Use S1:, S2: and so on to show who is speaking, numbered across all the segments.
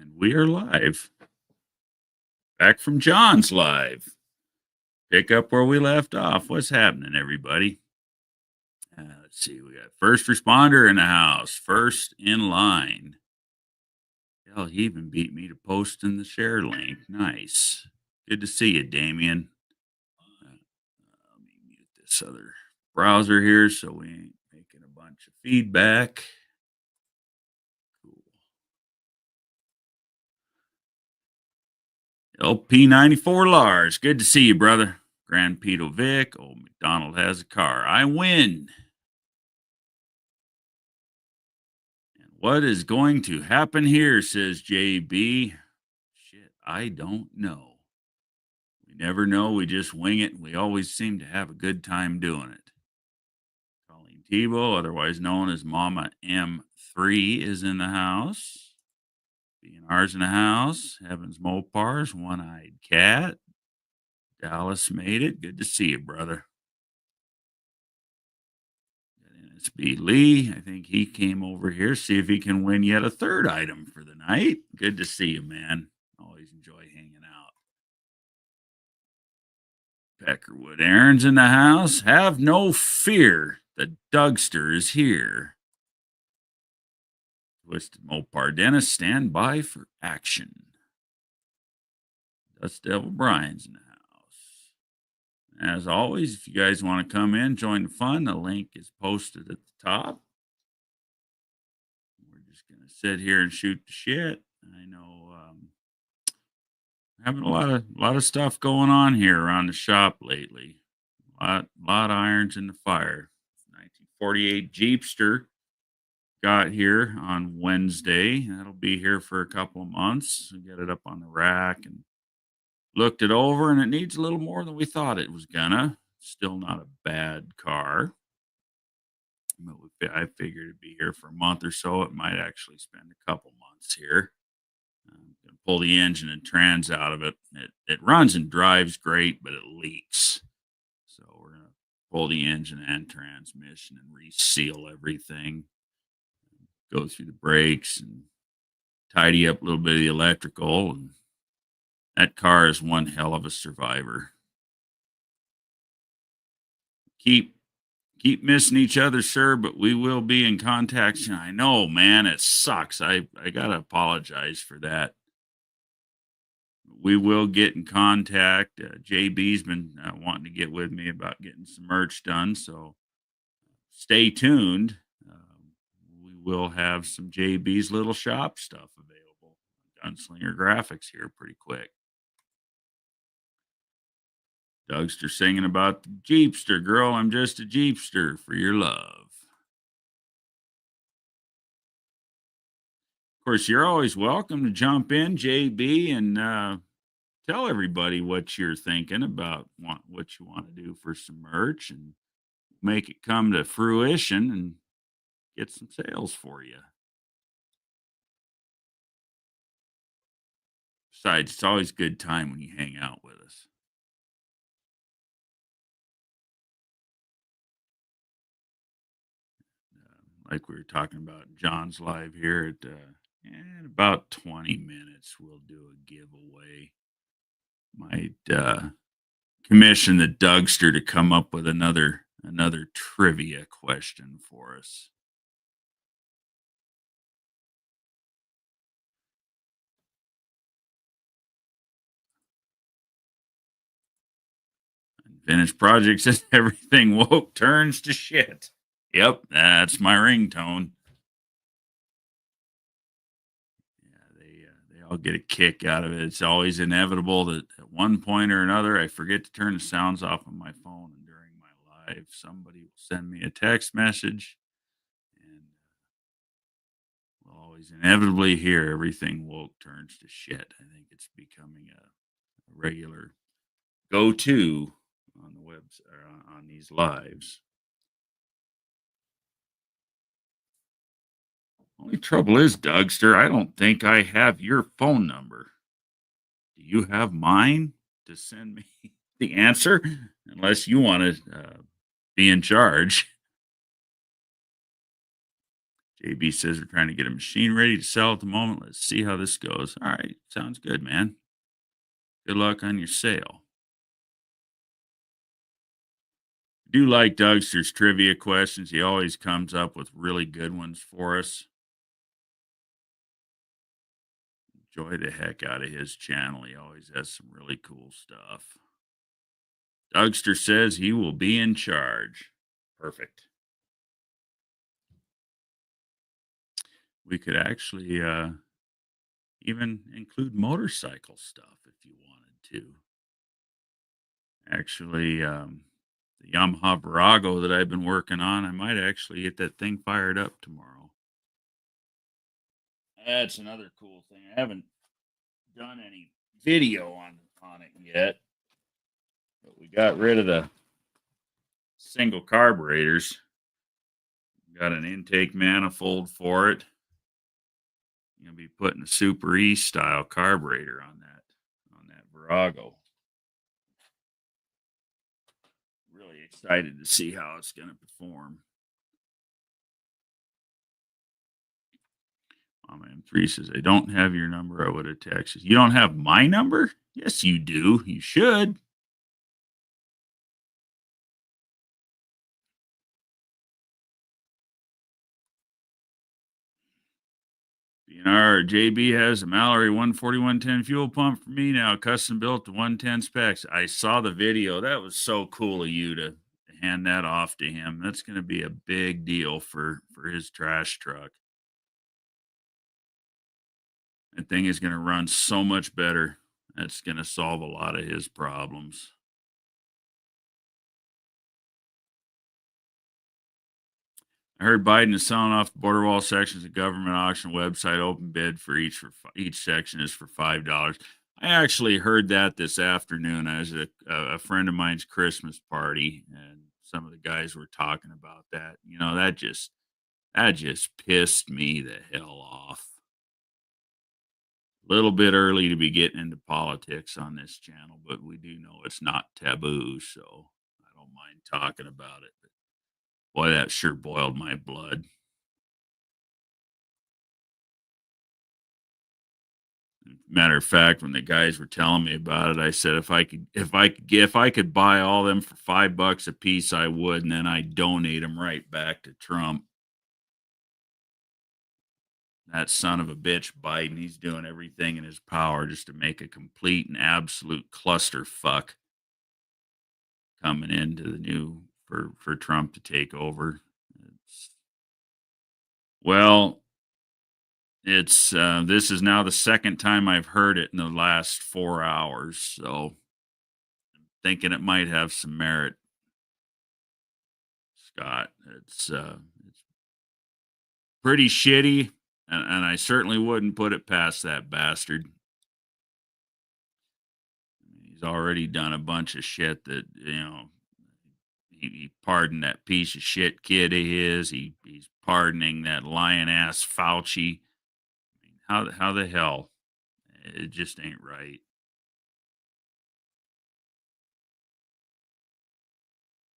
S1: And we are live. Back from John's live. Pick up where we left off. What's happening, everybody? Let's see. We got first responder in the house. First in line. Hell, he even beat me to posting the share link. Nice. Good to see you, Damien. Let me mute this other browser here so we ain't making a bunch of feedback. Cool. LP94 Lars. Good to see you, brother. Grand Pedo Vic. Old McDonald has a car. I win. And what is going to happen here, says JB. Shit, I don't know. We never know. We just wing it. We always seem to have a good time doing it. Colleen Tebow, otherwise known as Mama M3, is in the house. BNR's in the house. Heavens Mopars, One-Eyed Cat. Dallas made it. Good to see you, brother. NSB Lee, I think he came over here, see if he can win yet a third item for the night. Good to see you, man. Always enjoy hanging out. Peckerwood Aaron's in the house. Have no fear. The Dougster is here. Twisted Mopar Dennis, stand by for action. Dust Devil Brian's in the house. As always, if you guys want to come in, join the fun, the link is posted at the top. We're just going to sit here and shoot the shit. I know having a lot of stuff going on here around the shop lately. A lot of irons in the fire. 1948 Jeepster got here on Wednesday. That'll be here for a couple of months. We get it up on the rack and looked it over, and it needs a little more than we thought it was gonna. Still not a bad car. But I figured it'd be here for a month or so. It might actually spend a couple months here. I'm gonna pull the engine and trans out of it. It runs and drives great, but it leaks. So we're gonna pull the engine and transmission and reseal everything. Go through the brakes and tidy up a little bit of the electrical. And that car is one hell of a survivor. Keep missing each other, sir, but we will be in contact. I know, man, it sucks. I gotta apologize for that. We will get in contact. JB's been wanting to get with me about getting some merch done, so stay tuned. We will have some JB's Little Shop stuff available. Gunslinger Graphics here pretty quick. Dougster singing about the Jeepster. Girl, I'm just a Jeepster for your love. Of course, you're always welcome to jump in, JB, and tell everybody what you're thinking about, what you want to do for some merch, and make it come to fruition and get some sales for you. Besides, it's always a good time when you hang out with us. Like we were talking about John's live here in about 20 minutes, we'll do a giveaway. Might commission the Dougster to come up with another trivia question for us. Finished projects and everything woke turns to shit. Yep, that's my ringtone. Yeah, they all get a kick out of it. It's always inevitable that at one point or another, I forget to turn the sounds off on my phone, and during my live, somebody will send me a text message, and we'll always inevitably hear everything woke turns to shit. I think it's becoming a regular go-to on the webs or on these lives. Only trouble is, Dougster, I don't think I have your phone number. Do you have mine to send me the answer? Unless you want to be in charge. JB says we're trying to get a machine ready to sell at the moment. Let's see how this goes. All right. Sounds good, man. Good luck on your sale. Do like Dougster's trivia questions. He always comes up with really good ones for us. Enjoy the heck out of his channel. He always has some really cool stuff. Dougster says he will be in charge. Perfect. We could actually even include motorcycle stuff if you wanted to. Actually, the Yamaha Virago that I've been working on, I might actually get that thing fired up tomorrow. That's another cool thing. I haven't done any video on it yet, but we got rid of the single carburetors. Got an intake manifold for it. Gonna be putting a Super E style carburetor on that Virago. Really excited to see how it's gonna perform. Mama M3 says, I don't have your number. I would have texted. You don't have my number? Yes, you do. You should. BNR JB has a Mallory 14110 fuel pump for me now, custom built to 110 specs. I saw the video. That was so cool of you to hand that off to him. That's going to be a big deal for his trash truck. That thing is going to run so much better. That's going to solve a lot of his problems. I heard Biden is selling off the border wall sections of government auction website. Open bid for each section is for $5. I actually heard that this afternoon. I was at a friend of mine's Christmas party, and some of the guys were talking about that. You know, that just pissed me the hell off. A little bit early to be getting into politics on this channel, but we do know it's not taboo, so I don't mind talking about it. But boy, that sure boiled my blood. Matter of fact, when the guys were telling me about it, I said if I could buy all them for $5 a piece, I would, and then I donate them right back to Trump. That son of a bitch, Biden, he's doing everything in his power just to make a complete and absolute clusterfuck coming into the new for Trump to take over. It's, well, it's this is now the second time I've heard it in the last 4 hours, so I'm thinking it might have some merit, Scott. It's pretty shitty, and I certainly wouldn't put it past that bastard. He's already done a bunch of shit that, you know, he pardoned that piece of shit kid of his. He's pardoning that lion ass Fauci. I mean, how the hell? It just ain't right.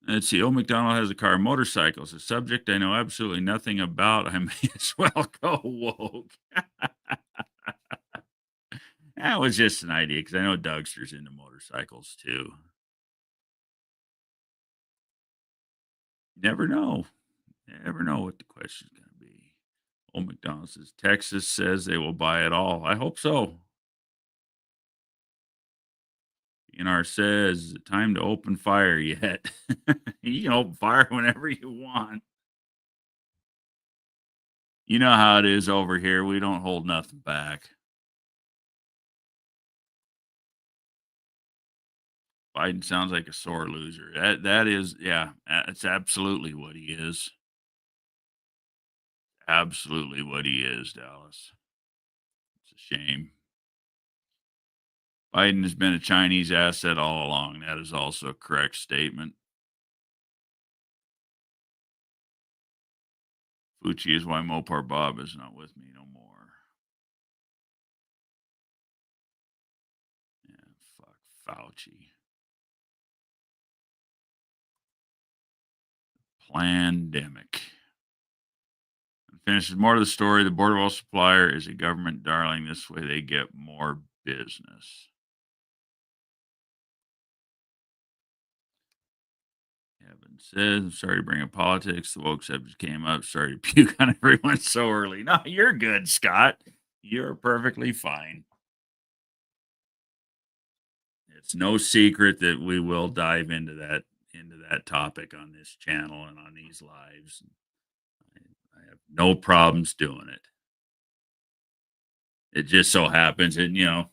S1: Let's see. Old McDonald has a car. Motorcycles, a subject I know absolutely nothing about. I may as well go woke. That was just an idea because I know Dougster's into motorcycles too. Never know. Never know what the question's going to be. Old McDonald says Texas says they will buy it all. I hope so. BNR says, is it time to open fire yet? You can open fire whenever you want. You know how it is over here. We don't hold nothing back. Biden sounds like a sore loser. That is, yeah, that's absolutely what he is. Absolutely what he is, Dallas. It's a shame. Biden has been a Chinese asset all along. That is also a correct statement. Fucci is why Mopar Bob is not with me no more. Yeah, fuck Fauci. Plandemic. Finishes more to the story. The border wall supplier is a government darling. This way they get more business. Evan says, I'm sorry to bring up politics. The woke subject came up. Sorry to puke on everyone so early. No, you're good, Scott. You're perfectly fine. It's no secret that we will dive into that topic on this channel and on these lives. I have no problems doing it. It just so happens, and you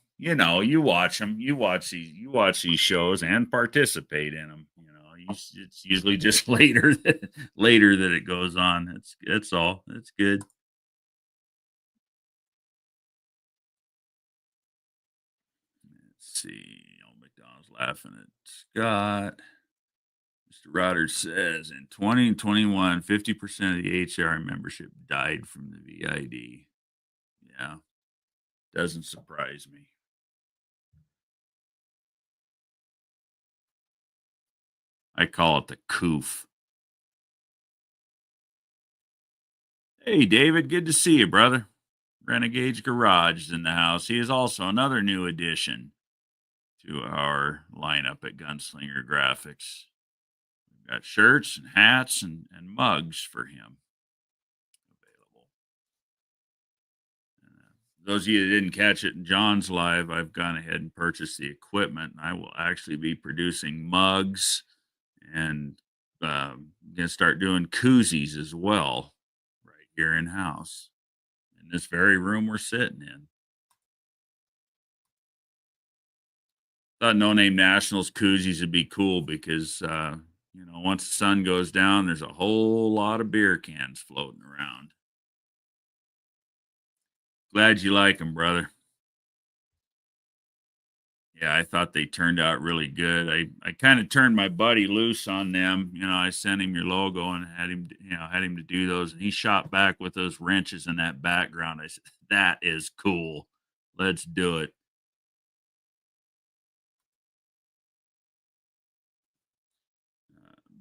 S1: watch them, you watch these shows and participate in them. It's usually just later that it goes on. It's all. It's good. Let's see. Old McDonald's laughing at Scott. Mr. Rodgers says in 2021, 50% of the HR membership died from the VID. Yeah, doesn't surprise me. I call it the coof. Hey, David, good to see you, brother. Renegade's Garage is in the house. He is also another new addition to our lineup at Gunslinger Graphics. We've got shirts and hats and mugs for him available. Those of you that didn't catch it in John's live, I've gone ahead and purchased the equipment. I will actually be producing mugs and going to start doing koozies as well right here in house in this very room we're sitting in. Thought No Name Nationals koozies would be cool because, once the sun goes down, there's a whole lot of beer cans floating around. Glad you like them, brother. Yeah, I thought they turned out really good. I kind of turned my buddy loose on them. I sent him your logo and had him to do those, and he shot back with those wrenches in that background. I said, "That is cool. Let's do it."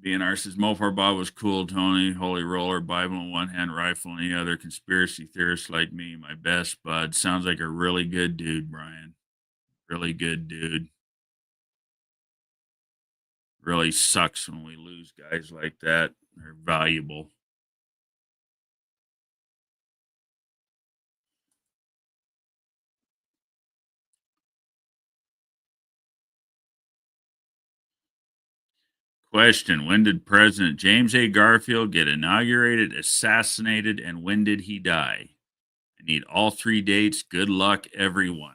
S1: BNR says Mopar Bob was cool, Tony. Holy roller, Bible in one hand, rifle in the other. Conspiracy theorists like me, my best bud. Sounds like a really good dude, Brian. Really good dude. Really sucks when we lose guys like that. They're valuable. Question: when did President James A. Garfield get inaugurated, assassinated, and when did he die? I need all three dates. Good luck, everyone.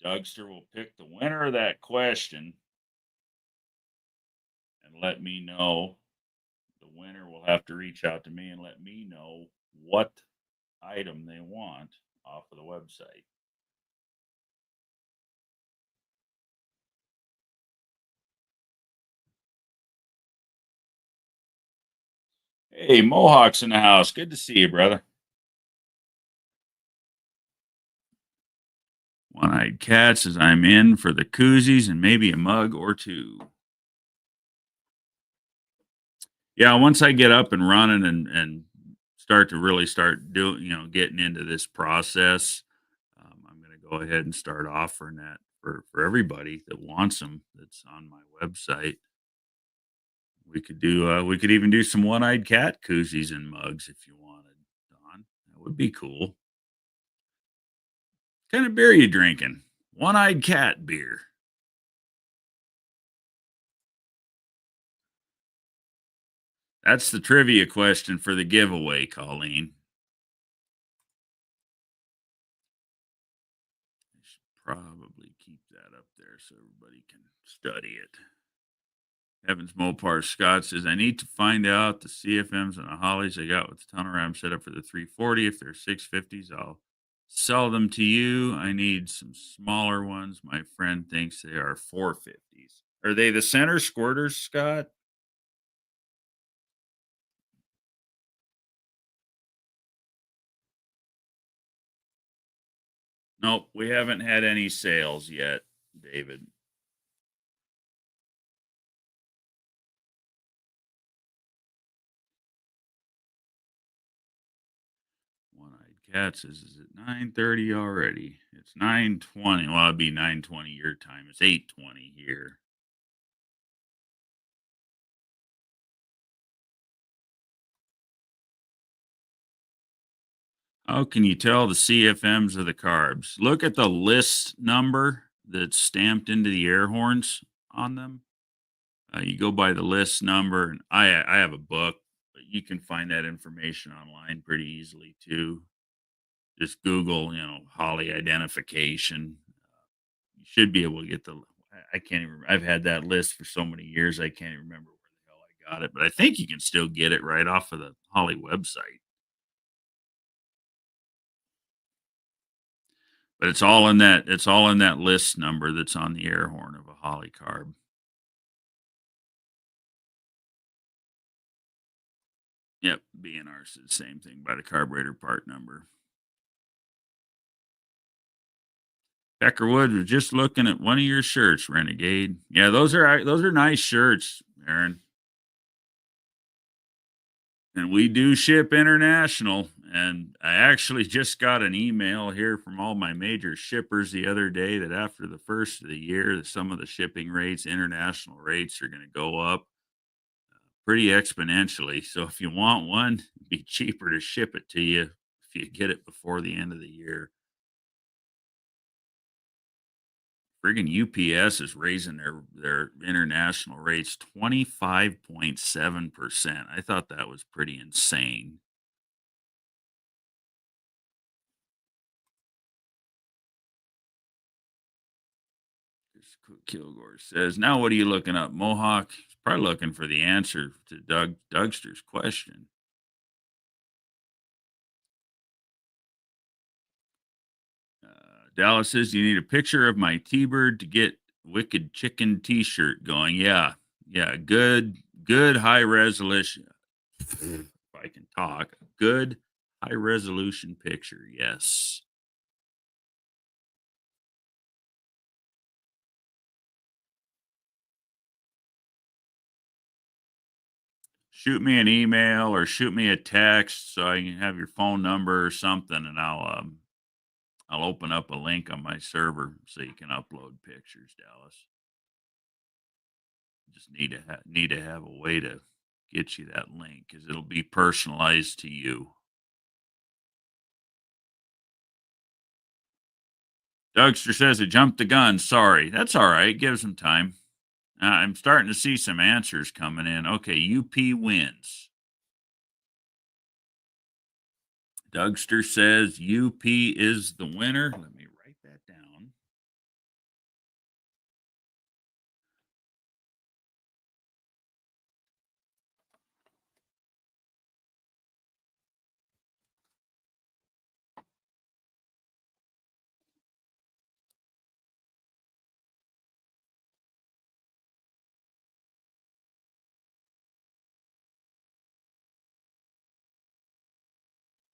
S1: Dougster will pick the winner of that question and let me know. The winner will have to reach out to me and let me know what item they want off of the website. Hey, Mohawk's in the house. Good to see you, brother. One Eyed Cat says, I'm in for the koozies and maybe a mug or two. Yeah, once I get up and running and start doing, getting into this process, I'm going to go ahead and start offering that for everybody that wants them. That's on my website. We could even do some one-eyed cat koozies and mugs if you wanted, Don. That would be cool. What kind of beer you drinking? One-eyed cat beer. That's the trivia question for the giveaway, Colleen. I should probably keep that up there so everybody can study it. Evans Mopar Scott says, I need to find out the CFMs and the Hollies I got with the tunnel ram set up for the 340. If they're 650s, I'll sell them to you. I need some smaller ones. My friend thinks they are 450s. Are they the center squirters, Scott? Nope, we haven't had any sales yet, David. Cat says, "Is it 9:30 already?" It's 9:20. Well, it'd be 9:20 your time. It's 8:20 here. How can you tell the CFMs of the carbs? Look at the list number that's stamped into the air horns on them. You go by the list number, and I have a book, but you can find that information online pretty easily too. Just Google, Holly identification. You should be able to get the. I can't even. I've had that list for so many years. I can't even remember where the hell I got it, but I think you can still get it right off of the Holly website. But it's all in that. It's all in that list number that's on the air horn of a Holly carb. Yep, BNR says the same thing by the carburetor part number. Peckerwood was just looking at one of your shirts, Renegade. Yeah, those are nice shirts, Aaron. And we do ship international. And I actually just got an email here from all my major shippers the other day that after the first of the year, that some of the shipping rates, international rates, are going to go up pretty exponentially. So if you want one, it'd be cheaper to ship it to you if you get it before the end of the year. Friggin' UPS is raising their international rates 25.7%. I thought that was pretty insane. Kilgore says, "Now what are you looking up, Mohawk?" He's probably looking for the answer to Dougster's question. Dallas says, "You need a picture of my T-Bird to get Wicked Chicken T-shirt going." Yeah, yeah, good high resolution. If I can talk, good high resolution picture. Yes. Shoot me an email or shoot me a text so I can have your phone number or something, and I'll open up a link on my server so you can upload pictures, Dallas. Just need to have a way to get you that link because it'll be personalized to you. Dougster says it jumped the gun. Sorry, that's all right. Give some time. I'm starting to see some answers coming in. Okay, UP wins. Dougster says UP is the winner. Let me write that down.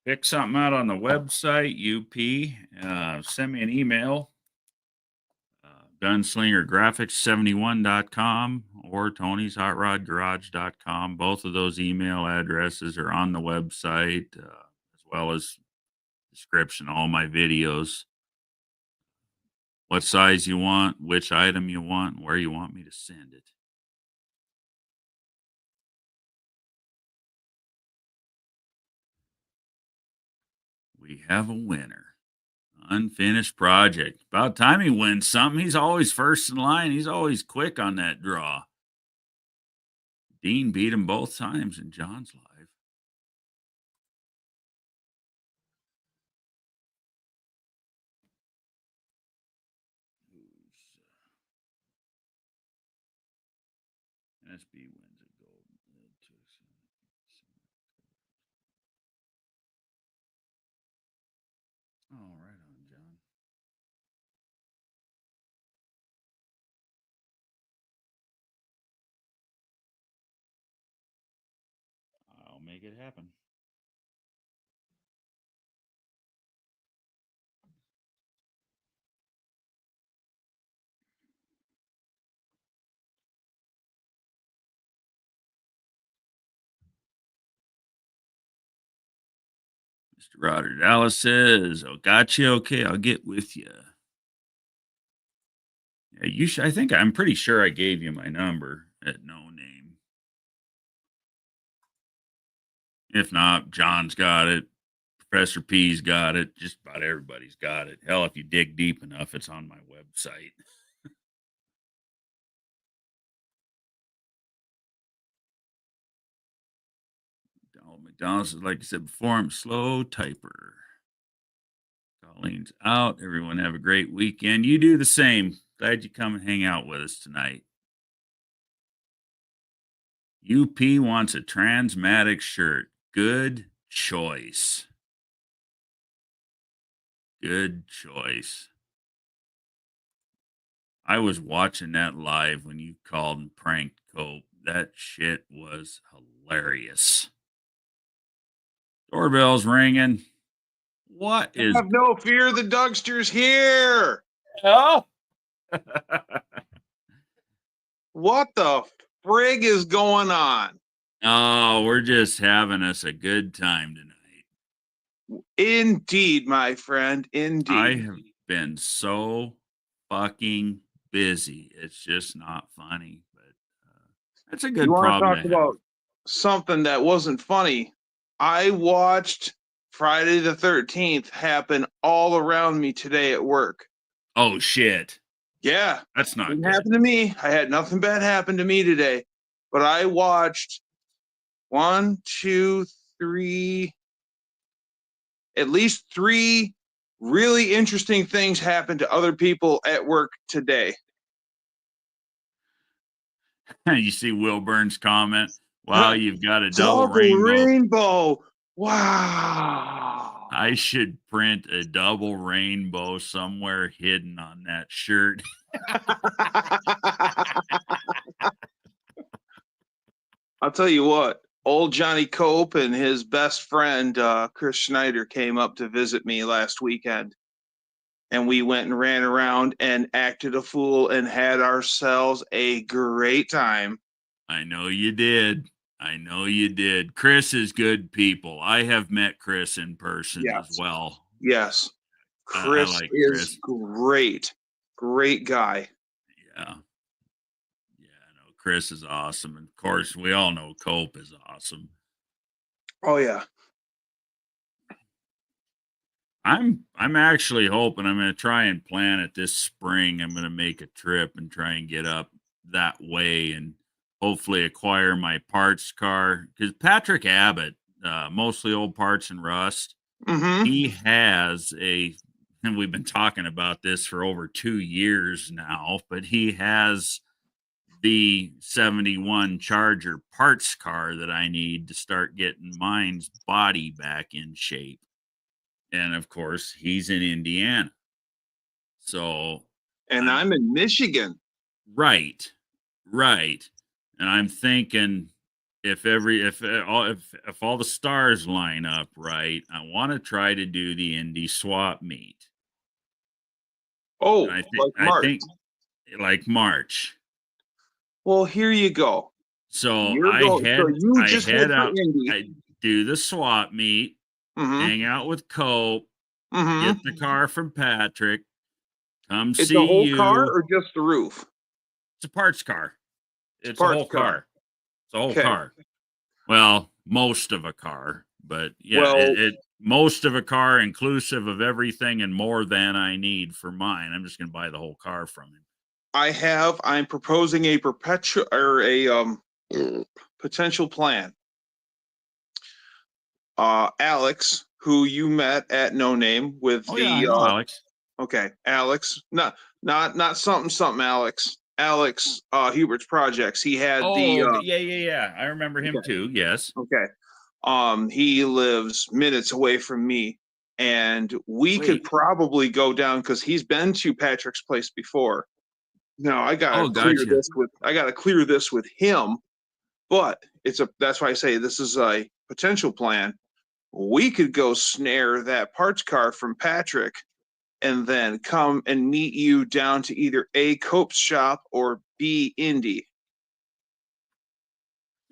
S1: Pick something out on the website, UP. Send me an email, gunslingergraphics71.com or tonyshotroddgarage.com. Both of those email addresses are on the website, as well as description, all my videos, what size you want, which item you want, where you want me to send it. We have a winner. Unfinished project. About time he wins something. He's always first in line. He's always quick on that draw. Dean beat him both times in John's live. SB wins a gold. Oh, right on, John. I'll make it happen. Mr. Roger Dallas says, "Oh, gotcha. Okay, I'll get with you." Yeah, you should. I'm pretty sure I gave you my number at no name. If not, John's got it. Professor P's got it. Just about everybody's got it. Hell, if you dig deep enough, it's on my website. Donald McDonald's is, like I said before, I'm a slow typer. Colleen's out. Everyone have a great weekend. You do the same. Glad you come and hang out with us tonight. UP wants a Transmatic shirt. Good choice. Good choice. I was watching that live when you called and pranked Cope. That shit was hilarious. Doorbell's ringing. What is?
S2: Have no fear, the Dougster's here.
S1: Oh.
S2: What the frig is going on?
S1: Oh, we're just having us a good time tonight.
S2: Indeed, my friend. Indeed.
S1: I have been so fucking busy. It's just not funny, but that's a good
S2: you
S1: problem.
S2: Want to talk about something that wasn't funny? I watched Friday the 13th happen all around me today at work.
S1: Oh shit.
S2: Yeah.
S1: That's not
S2: Didn't
S1: good.
S2: happen to me. I had nothing bad happen to me today. But I watched 1, 2, 3, at least 3 really interesting things happen to other people at work today.
S1: You see Will Burns' comment. Wow, you've got a double
S2: rainbow. Wow.
S1: I should print a double rainbow somewhere hidden on that shirt.
S2: I'll tell you what, old Johnny Cope and his best friend, Chris Schneider, came up to visit me last weekend. And we went and ran around and acted a fool and had ourselves a great time.
S1: I know you did. I know you did. Chris is good people. I have met Chris in person as well.
S2: Yes. Chris
S1: I like
S2: is
S1: Chris.
S2: great. Great guy.
S1: Yeah. Yeah, no, Chris is awesome. And of course, we all know Cope is awesome.
S2: Oh yeah.
S1: I'm actually hoping I'm going to try and plan it this spring. I'm going to make a trip and try and get up that way and hopefully acquire my parts car, because Patrick Abbott, mostly old parts and rust, he has and we've been talking about this for over 2 years now, but he has the 71 Charger parts car that I need to start getting mine's body back in shape. And of course, he's in Indiana. So,
S2: and I'm in Michigan.
S1: Right. And I'm thinking if all the stars line up right, I want to try to do the Indy swap meet.
S2: Oh,
S1: I think like March.
S2: Well, here you go.
S1: So I do the swap meet, hang out with Cope, get the car from Patrick, come see you. It's
S2: a whole car or just the roof?
S1: It's a parts car. It's a whole car. It's a whole car. Well, most of a car, but yeah, most of a car, inclusive of everything and more than I need for mine. I'm just going to buy the whole car from him.
S2: I'm proposing a potential plan. Alex, who you met at No Name with
S1: I know Alex.
S2: Okay, Alex, not something Alex. Alex Hubert's projects. He had
S1: yeah. I remember him too. Yes.
S2: Okay. He lives minutes away from me, and we could probably go down because he's been to Patrick's place before. No, I gotta clear this with him, but that's why I say this is a potential plan. We could go snare that parts car from Patrick and then come and meet you down to either A, Cope's shop or B, Indy.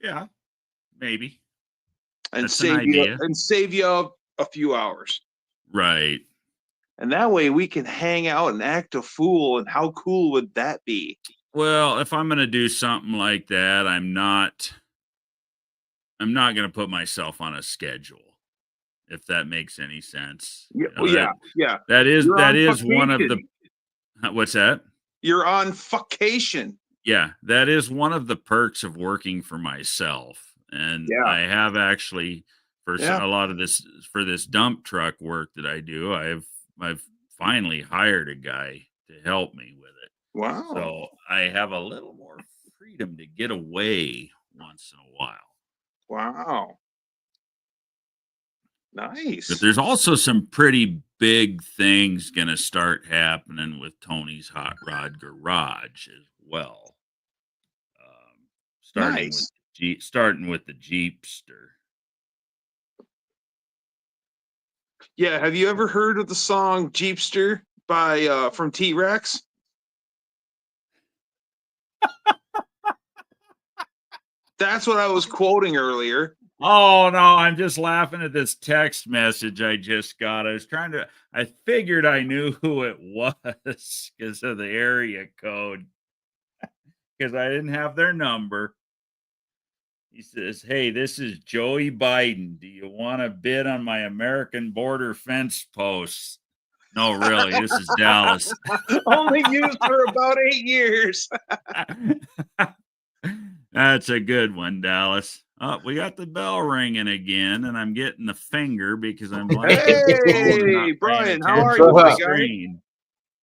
S1: Yeah, maybe.
S2: And save you a few hours.
S1: Right.
S2: And that way we can hang out and act a fool. And how cool would that be?
S1: Well, if I'm going to do something like that, I'm not going to put myself on a schedule, if that makes any sense.
S2: Yeah, well, yeah.
S1: That is one of the
S2: vacation.
S1: what's that?
S2: You're on vacation.
S1: Yeah, that is one of the perks of working for myself. And
S2: Yeah.
S1: I have actually a lot of this for this dump truck work that I do, I've finally hired a guy to help me with it.
S2: Wow.
S1: So I have a little more freedom to get away once in a while.
S2: Wow. Nice.
S1: But there's also some pretty big things going to start happening with Tony's Hot Rod Garage as well. Starting with the Jeepster.
S2: Yeah, have you ever heard of the song Jeepster by from T-Rex? That's what I was quoting earlier.
S1: Oh no, I'm just laughing at this text message I just got. I figured I knew who it was because of the area code. Because I didn't have their number. He says, "Hey, this is Joey Biden. Do you want to bid on my American border fence posts?" No, really, this is Dallas.
S2: Only used for about 8 years.
S1: That's a good one, Dallas. Oh, we got the bell ringing again, and I'm getting the finger because I'm like,
S2: hey, Brian, how are you, guy?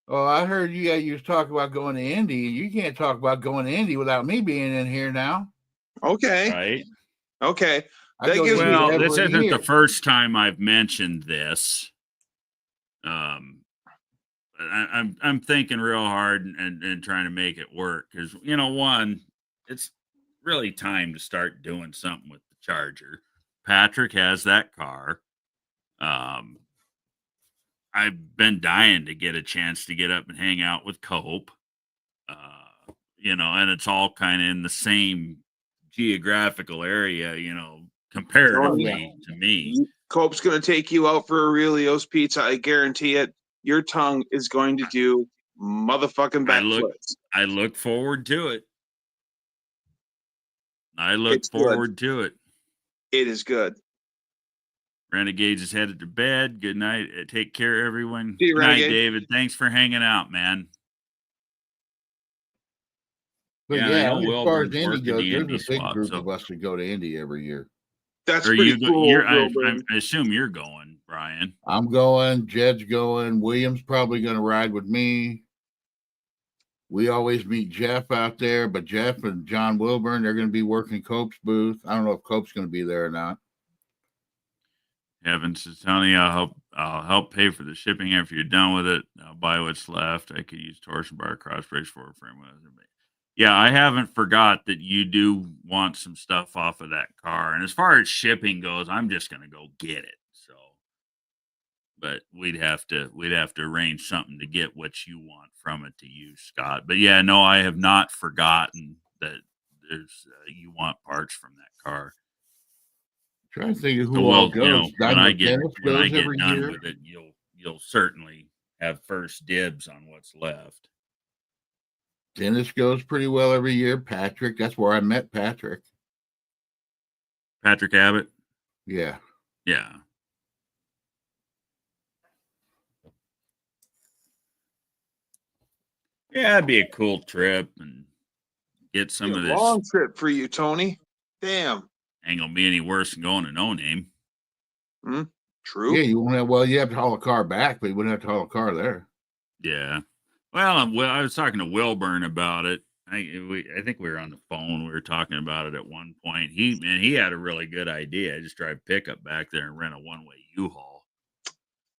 S3: Oh, I heard you was talking about going to Indy. You can't talk about going to Indy without me being in here now.
S2: Okay.
S1: Right.
S2: Okay.
S1: This isn't the first time I've mentioned this. I'm thinking real hard and trying to make it work because one, it's really time to start doing something with the Charger. Patrick has that car. I've been dying to get a chance to get up and hang out with Cope. And it's all kind of in the same geographical area, comparatively to me.
S2: Cope's going to take you out for Aurelio's Pizza. I guarantee it. Your tongue is going to do motherfucking backflips.
S1: I look forward to it. It
S2: is good.
S1: Renegades is headed to bed. Good night. Take care, everyone.
S2: See you,
S1: Good night, David. Thanks for hanging out, man.
S3: But as far as Indy goes, there's a big group of us that go to Indy every year.
S2: That's pretty cool.
S1: I assume you're going, Brian.
S3: I'm going. Jed's going. William's probably going to ride with me. We always meet Jeff out there, but Jeff and John Wilburn, they're going to be working Cope's booth. I don't know if Cope's going to be there or not.
S1: Evan says, Tony, I'll help pay for the shipping after you're done with it. I'll buy what's left. I could use torsion bar, cross brace, for a frame. Yeah, I haven't forgot that you do want some stuff off of that car. And as far as shipping goes, I'm just going to go get it. So, but we'd have to arrange something to get what you want from it to use, Scott. But yeah, no, I have not forgotten that there's you want parts from that car.
S3: I'm trying to think of who all goes.
S1: When I get done with it, you'll certainly have first dibs on what's left.
S3: Dennis goes pretty well every year. Patrick, that's where I met Patrick.
S1: Patrick Abbott?
S3: Yeah.
S1: Yeah. Yeah, it'd be a cool trip and get some of this.
S2: Long trip for you, Tony. Damn.
S1: Ain't gonna be any worse than going to No Name.
S2: True.
S3: Yeah, you won't have. You have to haul a car back, but you wouldn't have to haul a car there.
S1: Yeah. Well, I was talking to Wilburn about it. I think we were on the phone. We were talking about it at one point. He had a really good idea. Just drive pickup back there and rent a one-way U-Haul.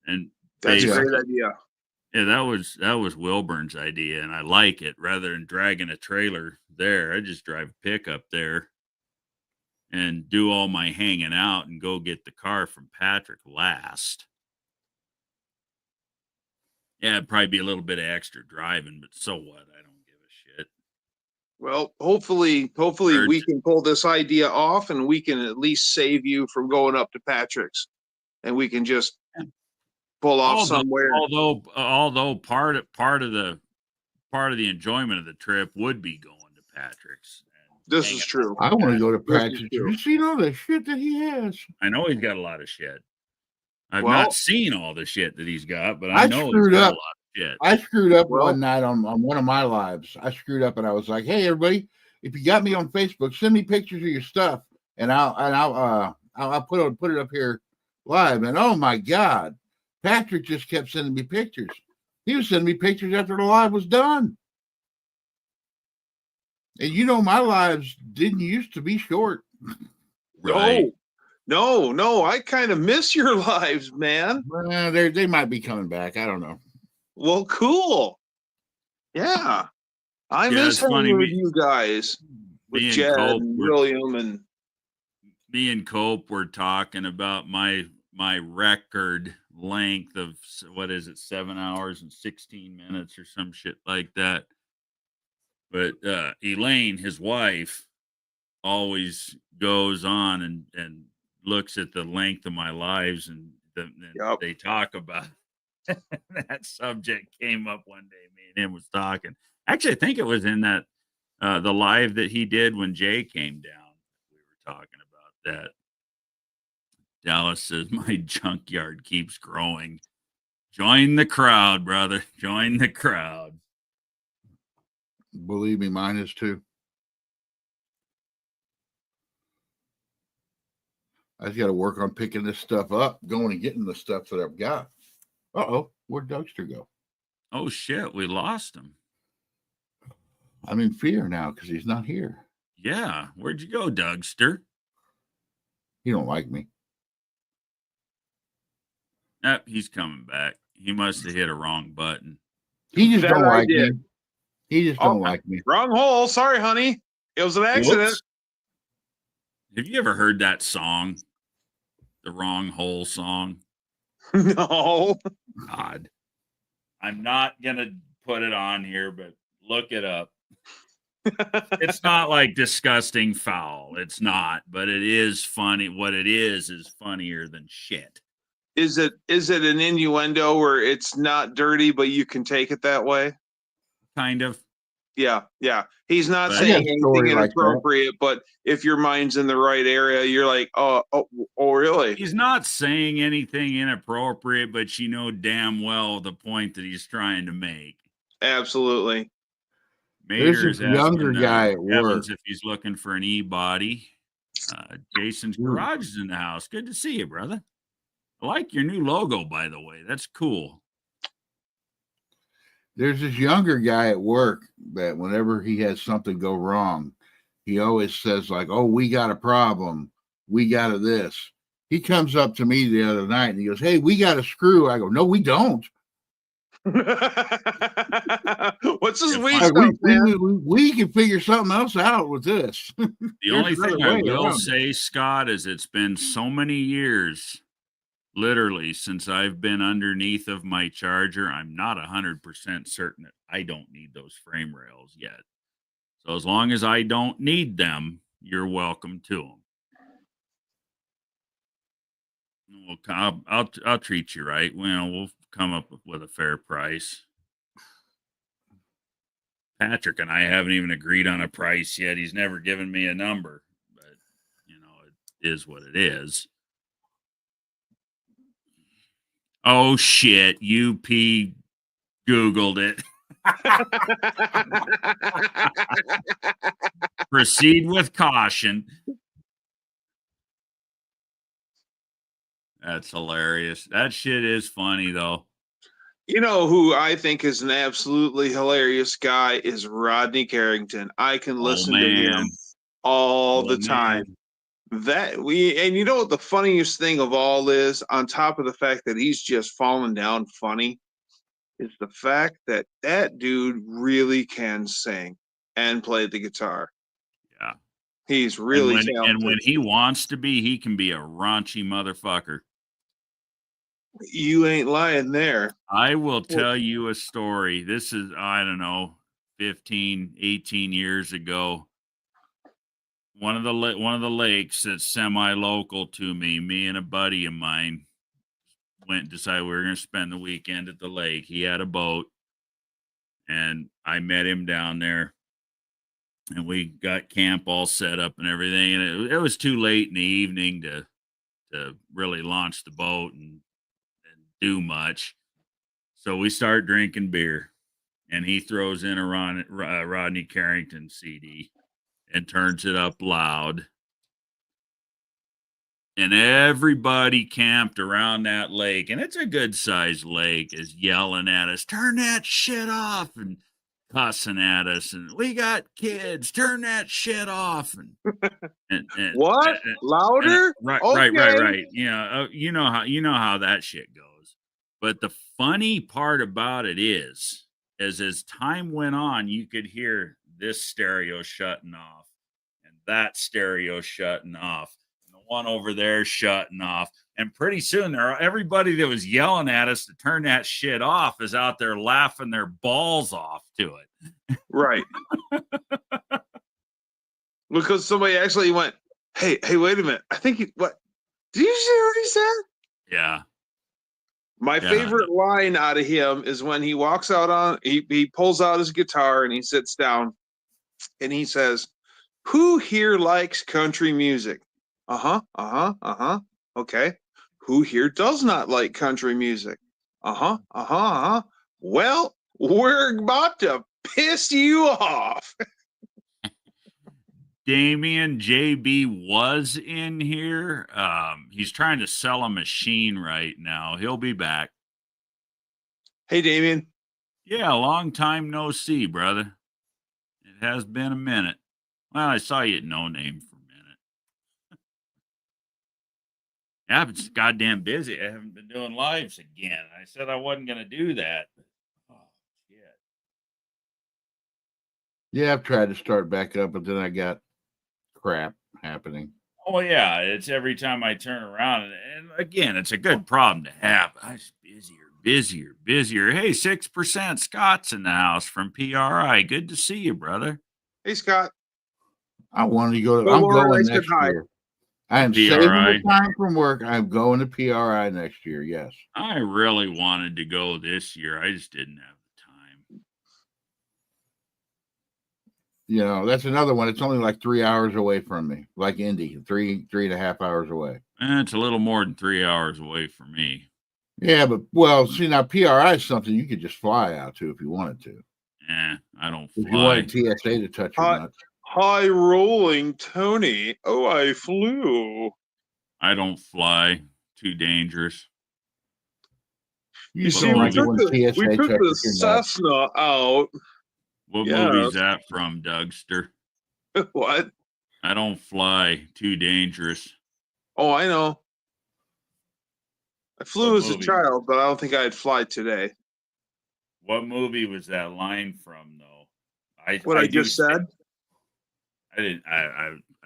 S1: And
S2: that's a great idea.
S1: Yeah, that was Wilburn's idea, and I like it. Rather than dragging a trailer there, I just drive pickup there and do all my hanging out and go get the car from Patrick last. Yeah, it'd probably be a little bit of extra driving, but so what? I don't give a shit.
S2: Well, hopefully we can pull this idea off and we can at least save you from going up to Patrick's. and we can just pull off somewhere.
S1: Although part of the enjoyment of the trip would be going to Patrick's.
S2: This is true.
S3: I want to go to Patrick's. You seen all the shit that he has?
S1: I know he's got a lot of shit. I've not seen all the shit that he's got, but
S3: I
S1: know
S3: screwed
S1: he's got
S3: up.
S1: a lot of shit.
S3: I screwed up one night on one of my lives. I screwed up and I was like, "Hey, everybody, if you got me on Facebook, send me pictures of your stuff, and I'll put it up here live." And oh my God, Patrick just kept sending me pictures. He was sending me pictures after the live was done. And you know, my lives didn't used to be short.
S1: Right.
S2: No, I kind of miss your lives, man.
S3: They might be coming back. I don't know.
S2: Well, cool. Yeah. I miss hanging with you guys. With Jed and William and
S1: me and Cope were talking about my record length of 7 hours and 16 minutes or some shit like that. But Elaine, his wife, always goes on and looks at the length of my lives, and they talk about that subject came up one day. Me and him was talking. Actually, I think it was in that the live that he did when Jay came down. We were talking about that. Dallas says my junkyard keeps growing. Join the crowd, brother. Join the crowd.
S3: Believe me, mine is too. I just got to work on picking this stuff up, going and getting the stuff that I've got. Where'd Dougster go?
S1: Oh shit, we lost him.
S3: I'm in fear now because he's not here.
S1: Yeah, where'd you go, Dougster?
S3: He don't like me.
S1: He's coming back. He must have hit a wrong button.
S3: He just don't like me. He just don't like me.
S2: Wrong hole. Sorry, honey. It was an accident.
S1: Whoops. Have you ever heard that song? The Wrong Hole song?
S2: No.
S1: God. I'm not going to put it on here, but look it up. It's not like disgusting foul. It's not, but it is funny. What it is funnier than shit.
S2: Is it an innuendo where it's not dirty, but you can take it that way?
S1: Kind of.
S2: Yeah. He's not saying anything inappropriate, but if your mind's in the right area, you're like, oh, really?
S1: He's not saying anything inappropriate, but you know damn well the point that he's trying to make.
S2: Absolutely.
S3: There's a younger guy at work.
S1: If he's looking for an e-body. Jason's Garage is in the house. Good to see you, brother. I like your new logo, by the way. That's cool.
S3: There's this younger guy at work that whenever he has something go wrong, he always says like, "Oh, we got a problem. We got this." He comes up to me the other night and he goes, "Hey, we got a screw." I go, "No, we don't."
S2: What's this weed stuff, man?
S3: We can figure something else out with this.
S1: The only thing I will say, Scott, is it's been so many years, literally, since I've been underneath of my Charger. I'm not 100% certain that I don't need those frame rails yet. So as long as I don't need them, you're welcome to them. I'll treat you right. We'll come up with a fair price. Patrick and I haven't even agreed on a price yet. He's never given me a number, but it is what it is. Oh shit, UP Googled it. Proceed with caution. That's hilarious. That shit is funny, though.
S2: You know who I think is an absolutely hilarious guy is Rodney Carrington. I can listen to him all the time. And you know what the funniest thing of all is, on top of the fact that he's just fallen down funny, is the fact that that dude really can sing and play the guitar.
S1: Yeah.
S2: He's really talented.
S1: And when he wants to be, he can be a raunchy motherfucker.
S2: You ain't lying there.
S1: I will tell you a story. This is, I don't know, 15, 18 years ago. One of the lakes that's semi-local to me and a buddy of mine, went and decided we were going to spend the weekend at the lake. He had a boat, and I met him down there, and we got camp all set up and everything. And it was too late in the evening to really launch the boat and do much. So we start drinking beer, and he throws in a Rodney Carrington CD and turns it up loud. And everybody camped around that lake, and it's a good sized lake, is yelling at us, turn that shit off, and cussing at us, and we got kids, turn that shit off. And
S2: what? Louder?
S1: Right. Yeah, you know how that shit goes. But the funny part about it is as time went on, you could hear this stereo shutting off and that stereo shutting off. One over there shutting off, and pretty soon everybody that was yelling at us to turn that shit off is out there laughing their balls off to it.
S2: Right. Because somebody actually went, hey, wait a minute, I think what did you see what he said?
S1: Yeah.
S2: My favorite line out of him is when he walks out on he pulls out his guitar and he sits down and he says, who here likes country music? Okay. Who here does not like country music? Well, we're about to piss you off.
S1: Damian JB was in here. He's trying to sell a machine right now. He'll be back.
S2: Hey, Damian.
S1: Yeah, long time no see, brother. It has been a minute. Well, I saw you at No Name for a minute. Yeah, I've been goddamn busy. I haven't been doing lives again. I said I wasn't going to do that. Oh, shit.
S3: Yeah, I've tried to start back up, but then I got crap happening.
S1: Oh, yeah. It's every time I turn around. And again, it's a good problem to have. I'm just busier. Hey, 6% Scott's in the house from PRI. Good to see you, brother.
S2: Hey, Scott.
S3: I wanted to go. I'm going next year. I am saving the time from work. I'm going to PRI next year. Yes.
S1: I really wanted to go this year. I just didn't have the time.
S3: You know, that's another one. It's only like 3 hours away from me, like Indy, 3.5 hours away.
S1: And it's a little more than 3 hours away from me.
S3: Yeah, but well, see now PRI is something you could just fly out to if you wanted to.
S1: I don't fly.
S3: If you wanted TSA to touch your nuts.
S2: High rolling Tony. Oh, I flew.
S1: I don't fly. Too dangerous.
S2: You see, we took the Cessna out.
S1: What movie is that from, Dougster?
S2: What?
S1: I don't fly. Too dangerous.
S2: Oh, I know. I flew as a child, but I don't think I'd fly today.
S1: What movie was that line from, though?
S2: I just said?
S1: I didn't.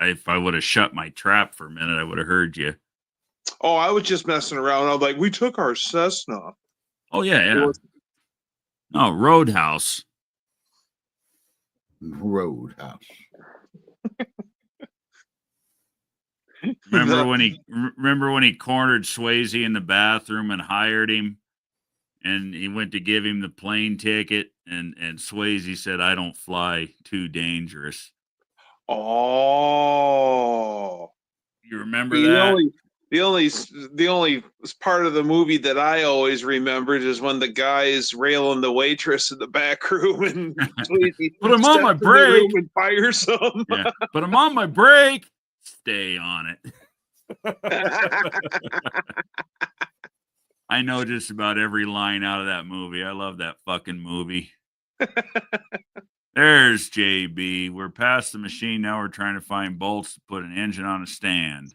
S1: If I would have shut my trap for a minute, I would have heard you.
S2: Oh, I was just messing around. I was like, we took our Cessna.
S1: Oh yeah. No, Roadhouse.
S3: Roadhouse.
S1: Remember when he cornered Swayze in the bathroom and hired him, and he went to give him the plane ticket, and Swayze said, "I don't fly. Too dangerous."
S2: Oh,
S1: you remember that?
S2: The only part of the movie that I always remembered is when the guy is railing the waitress in the back room and
S1: put him on my break
S2: and fires him.
S1: Yeah. Put him on my break. Stay on it. I know just about every line out of that movie. I love that fucking movie. There's JB. We're past the machine now. We're trying to find bolts to put an engine on a stand.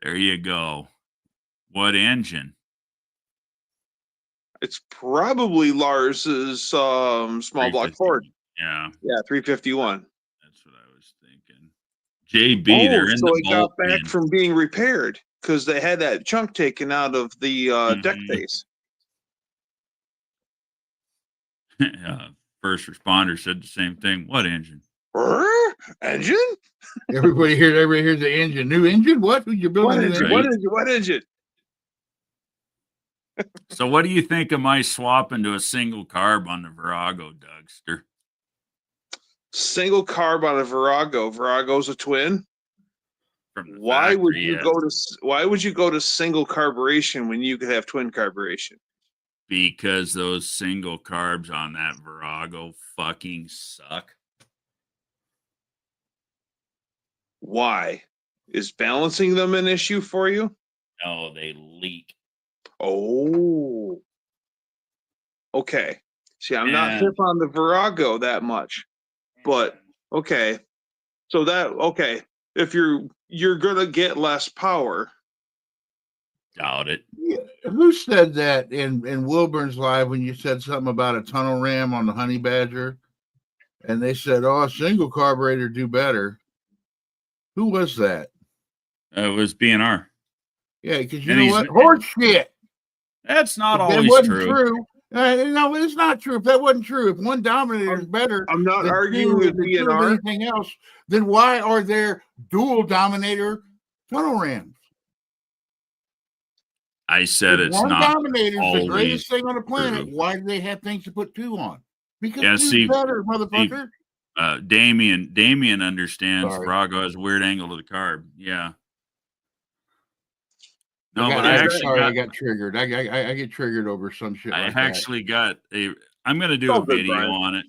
S1: There you go. What engine?
S2: It's probably Lars's small block Ford.
S1: Yeah.
S2: Yeah, 351.
S1: That's what I was thinking. JB, they're in
S2: so
S1: the
S2: it got back from being repaired because they had that chunk taken out of the deck face.
S1: First responder said the same thing. What engine?
S2: Engine?
S3: Everybody hears the engine. New engine? What? You're building
S2: what engine?
S3: Right?
S2: What engine?
S1: So what do you think of my swapping to a single carb on the Virago, Dougster?
S2: Single carb on a Virago. Virago's a twin.
S1: From the
S2: Why would
S1: factory,
S2: you
S1: yes.
S2: go to single carburation when you could have twin carburation?
S1: Because those single carbs on that Virago fucking suck.
S2: Why? Is balancing them an issue for you?
S1: No, they leak.
S2: Oh. Okay. See, I'm not hip on the Virago that much. But okay. So okay. If you're gonna get less power.
S1: Doubt it.
S3: Yeah. Who said that in Wilburn's live when you said something about a tunnel ram on the Honey Badger? And they said, oh, a single carburetor do better. Who was that?
S1: It was BNR.
S3: Yeah, because you know what? Horse shit.
S1: That's not always true.
S3: No, it's not true. If that wasn't true, if one Dominator is better,
S2: I'm not arguing with BNR.
S3: Anything else, then why are there dual Dominator tunnel rams?
S1: I said
S3: if
S1: it's
S3: one
S1: not
S3: Dominator is the greatest thing on the planet. True. Why do they have things to put two on? Because two's better, motherfucker.
S1: Damien understands. Virago has a weird angle to the carb. Yeah. No, but I got
S3: triggered. I get triggered over some shit.
S1: I'm going to do a video on it.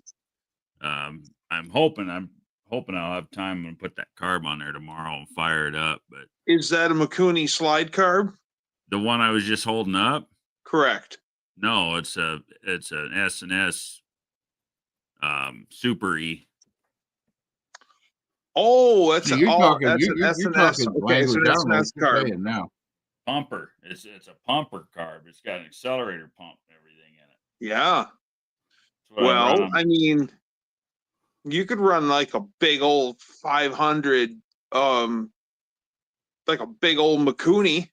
S1: I'm hoping I'll have time and put that carb on there tomorrow and fire it up. But
S2: is that a Mikuni slide carb?
S1: The one I was just holding up?
S2: Correct.
S1: No, it's an S&S Super E.
S2: Oh, that's an S&S. Okay, so that's an S carb
S3: now.
S1: Pumper. It's a pumper carb. It's got an accelerator pump and everything in it.
S2: Yeah. Well, I mean, you could run like a big old 500, like a big old Mikuni.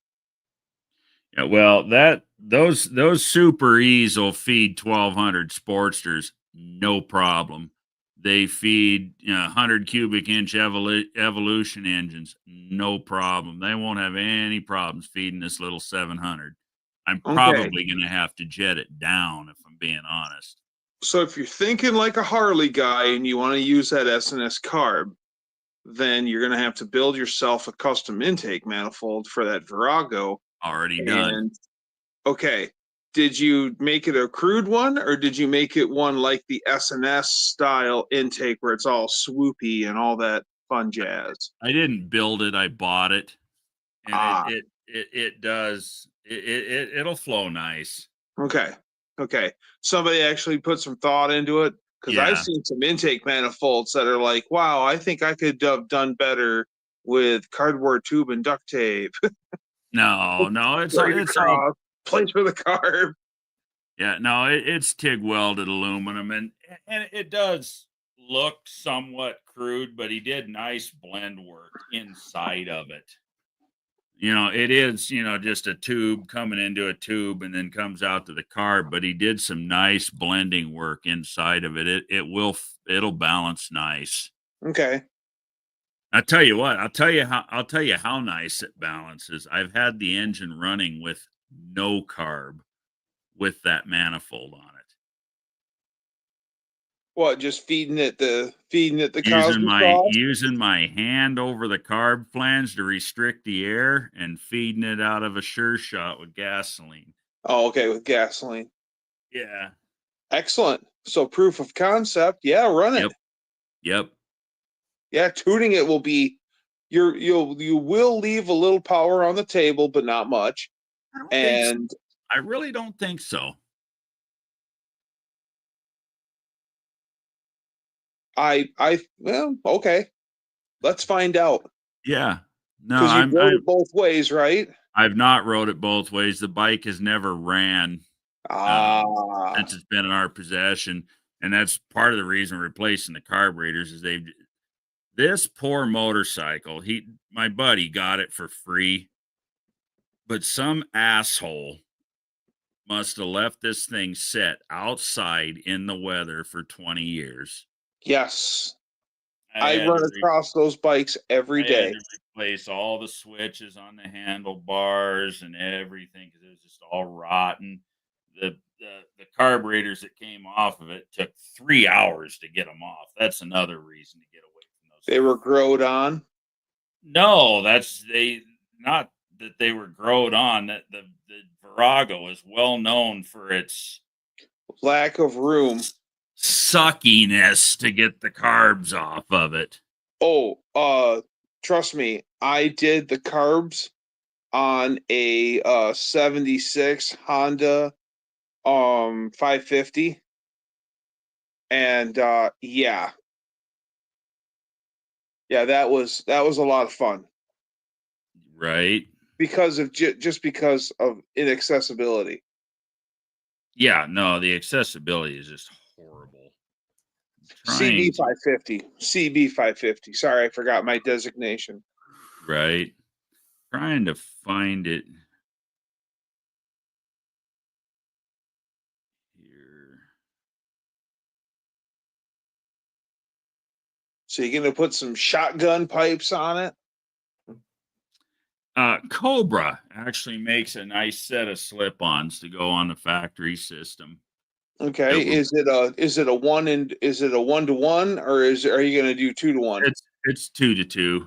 S1: Yeah, well, those Super E's will feed 1200 Sportsters, no problem. They feed 100 cubic inch Evolution engines, no problem. They won't have any problems feeding this little 700. I'm probably going to have to jet it down if I'm being honest.
S2: So if you're thinking like a Harley guy and you want to use that S&S carb, then you're going to have to build yourself a custom intake manifold for that Virago.
S1: Already done.
S2: Okay. Did you make it a crude one, or did you make it one like the S&S style intake where it's all swoopy and all that fun jazz?
S1: I didn't build it. I bought it. And it does. It'll flow nice.
S2: Okay. Somebody actually put some thought into it, because I've seen some intake manifolds that are like, wow, I think I could have done better with cardboard tube and duct tape.
S1: No, it's all
S2: place for the carb.
S1: Yeah, no, it's TIG welded aluminum, and it does look somewhat crude, but he did nice blend work inside of it. It is, just a tube coming into a tube and then comes out to the carb, but he did some nice blending work inside of it. It'll balance nice.
S2: Okay.
S1: I'll tell you what, I'll tell you how nice it balances. I've had the engine running with no carb with that manifold on it.
S2: What, just feeding it the
S1: using my hand over the carb flange to restrict the air and feeding it out of a Sure Shot with gasoline.
S2: Oh, okay, with gasoline.
S1: Yeah.
S2: Excellent. So proof of concept, run it.
S1: Yep.
S2: Yeah, tuning it will be you will leave a little power on the table, but not much.
S1: I really don't think so.
S2: Well, okay. Let's find out.
S1: Yeah. No,
S2: because you rode it both ways, right?
S1: I've not rode it both ways. The bike has never ran since it's been in our possession, and that's part of the reason we're replacing the carburetors. Is this poor motorcycle? My buddy got it for free, but some asshole must have left this thing set outside in the weather for 20 years.
S2: Yes. I run across those bikes every day.
S1: I had to replace all the switches on the handlebars and everything because it was just all rotten. The carburetors that came off of it took 3 hours to get them off. That's another reason to get away from those.
S2: They were growed on.
S1: No, not that they were growed on. That the Virago is well known for its
S2: lack of room,
S1: suckiness to get the carbs off of it.
S2: Oh, trust me, I did the carbs on a 76 Honda 550, and yeah, that was a lot of fun,
S1: right?
S2: Because of just because of inaccessibility.
S1: Yeah, no, the accessibility is just horrible.
S2: CB 550. Sorry, I forgot my designation.
S1: Right. Trying to find it here.
S2: So you're gonna put some shotgun pipes on it?
S1: Cobra actually makes a nice set of slip-ons to go on the factory system.
S2: Okay, is it a 1-to-1, or are you going to do 2-to-1?
S1: It's 2-to-2.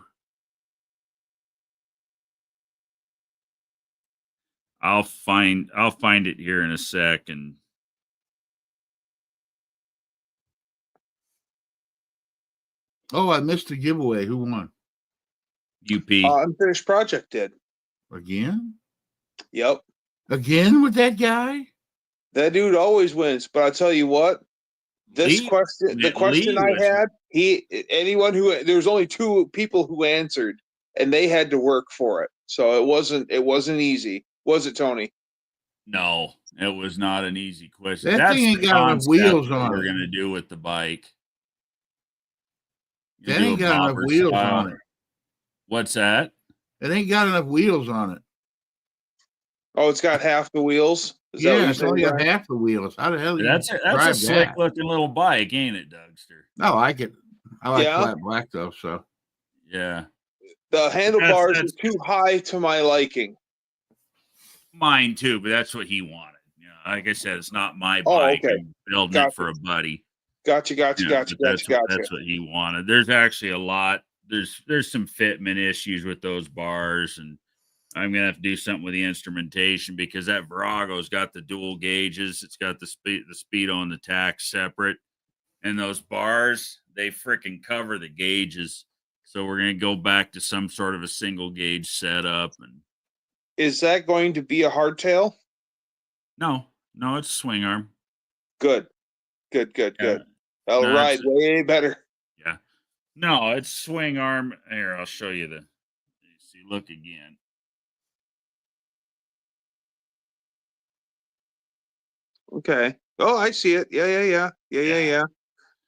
S1: I'll find it here in a second.
S3: Oh, I missed the giveaway. Who won?
S1: UP.
S2: Unfinished Project did.
S3: Again?
S2: Yep.
S3: Again with that guy?
S2: That dude always wins. But I'll tell you what, the question I had, there was only 2 people who answered, and they had to work for it. So it wasn't easy. Was it, Tony?
S1: No, it was not an easy question.
S3: That thing ain't got enough wheels on it.
S1: We're going to do with the bike.
S3: That ain't got enough wheels on it.
S1: What's that?
S3: It ain't got enough wheels on it.
S2: Oh, it's got half the wheels?
S3: Yeah, it's only got half the wheels. How the hell do you
S1: That's a slick looking little bike, ain't it, Dougster?
S3: No, I like flat black though, so.
S1: Yeah.
S2: The handlebars are too high to my liking.
S1: Mine too, but that's what he wanted. You know, like I said, it's not my bike.
S2: Okay.
S1: I'm building it for a buddy.
S2: Gotcha.
S1: That's what he wanted. There's actually a lot. There's some fitment issues with those bars, and I'm gonna have to do something with the instrumentation because that Virago's got the dual gauges. It's got the speedo and the tack separate, and those bars, they freaking cover the gauges. So we're gonna go back to some sort of a single gauge setup. And
S2: is that going to be a hardtail?
S1: No, it's swing arm.
S2: Good. That'll ride way better.
S1: Yeah. No, it's swing arm. Here, I'll show you see, look again.
S2: Okay. Oh, I see it. Yeah.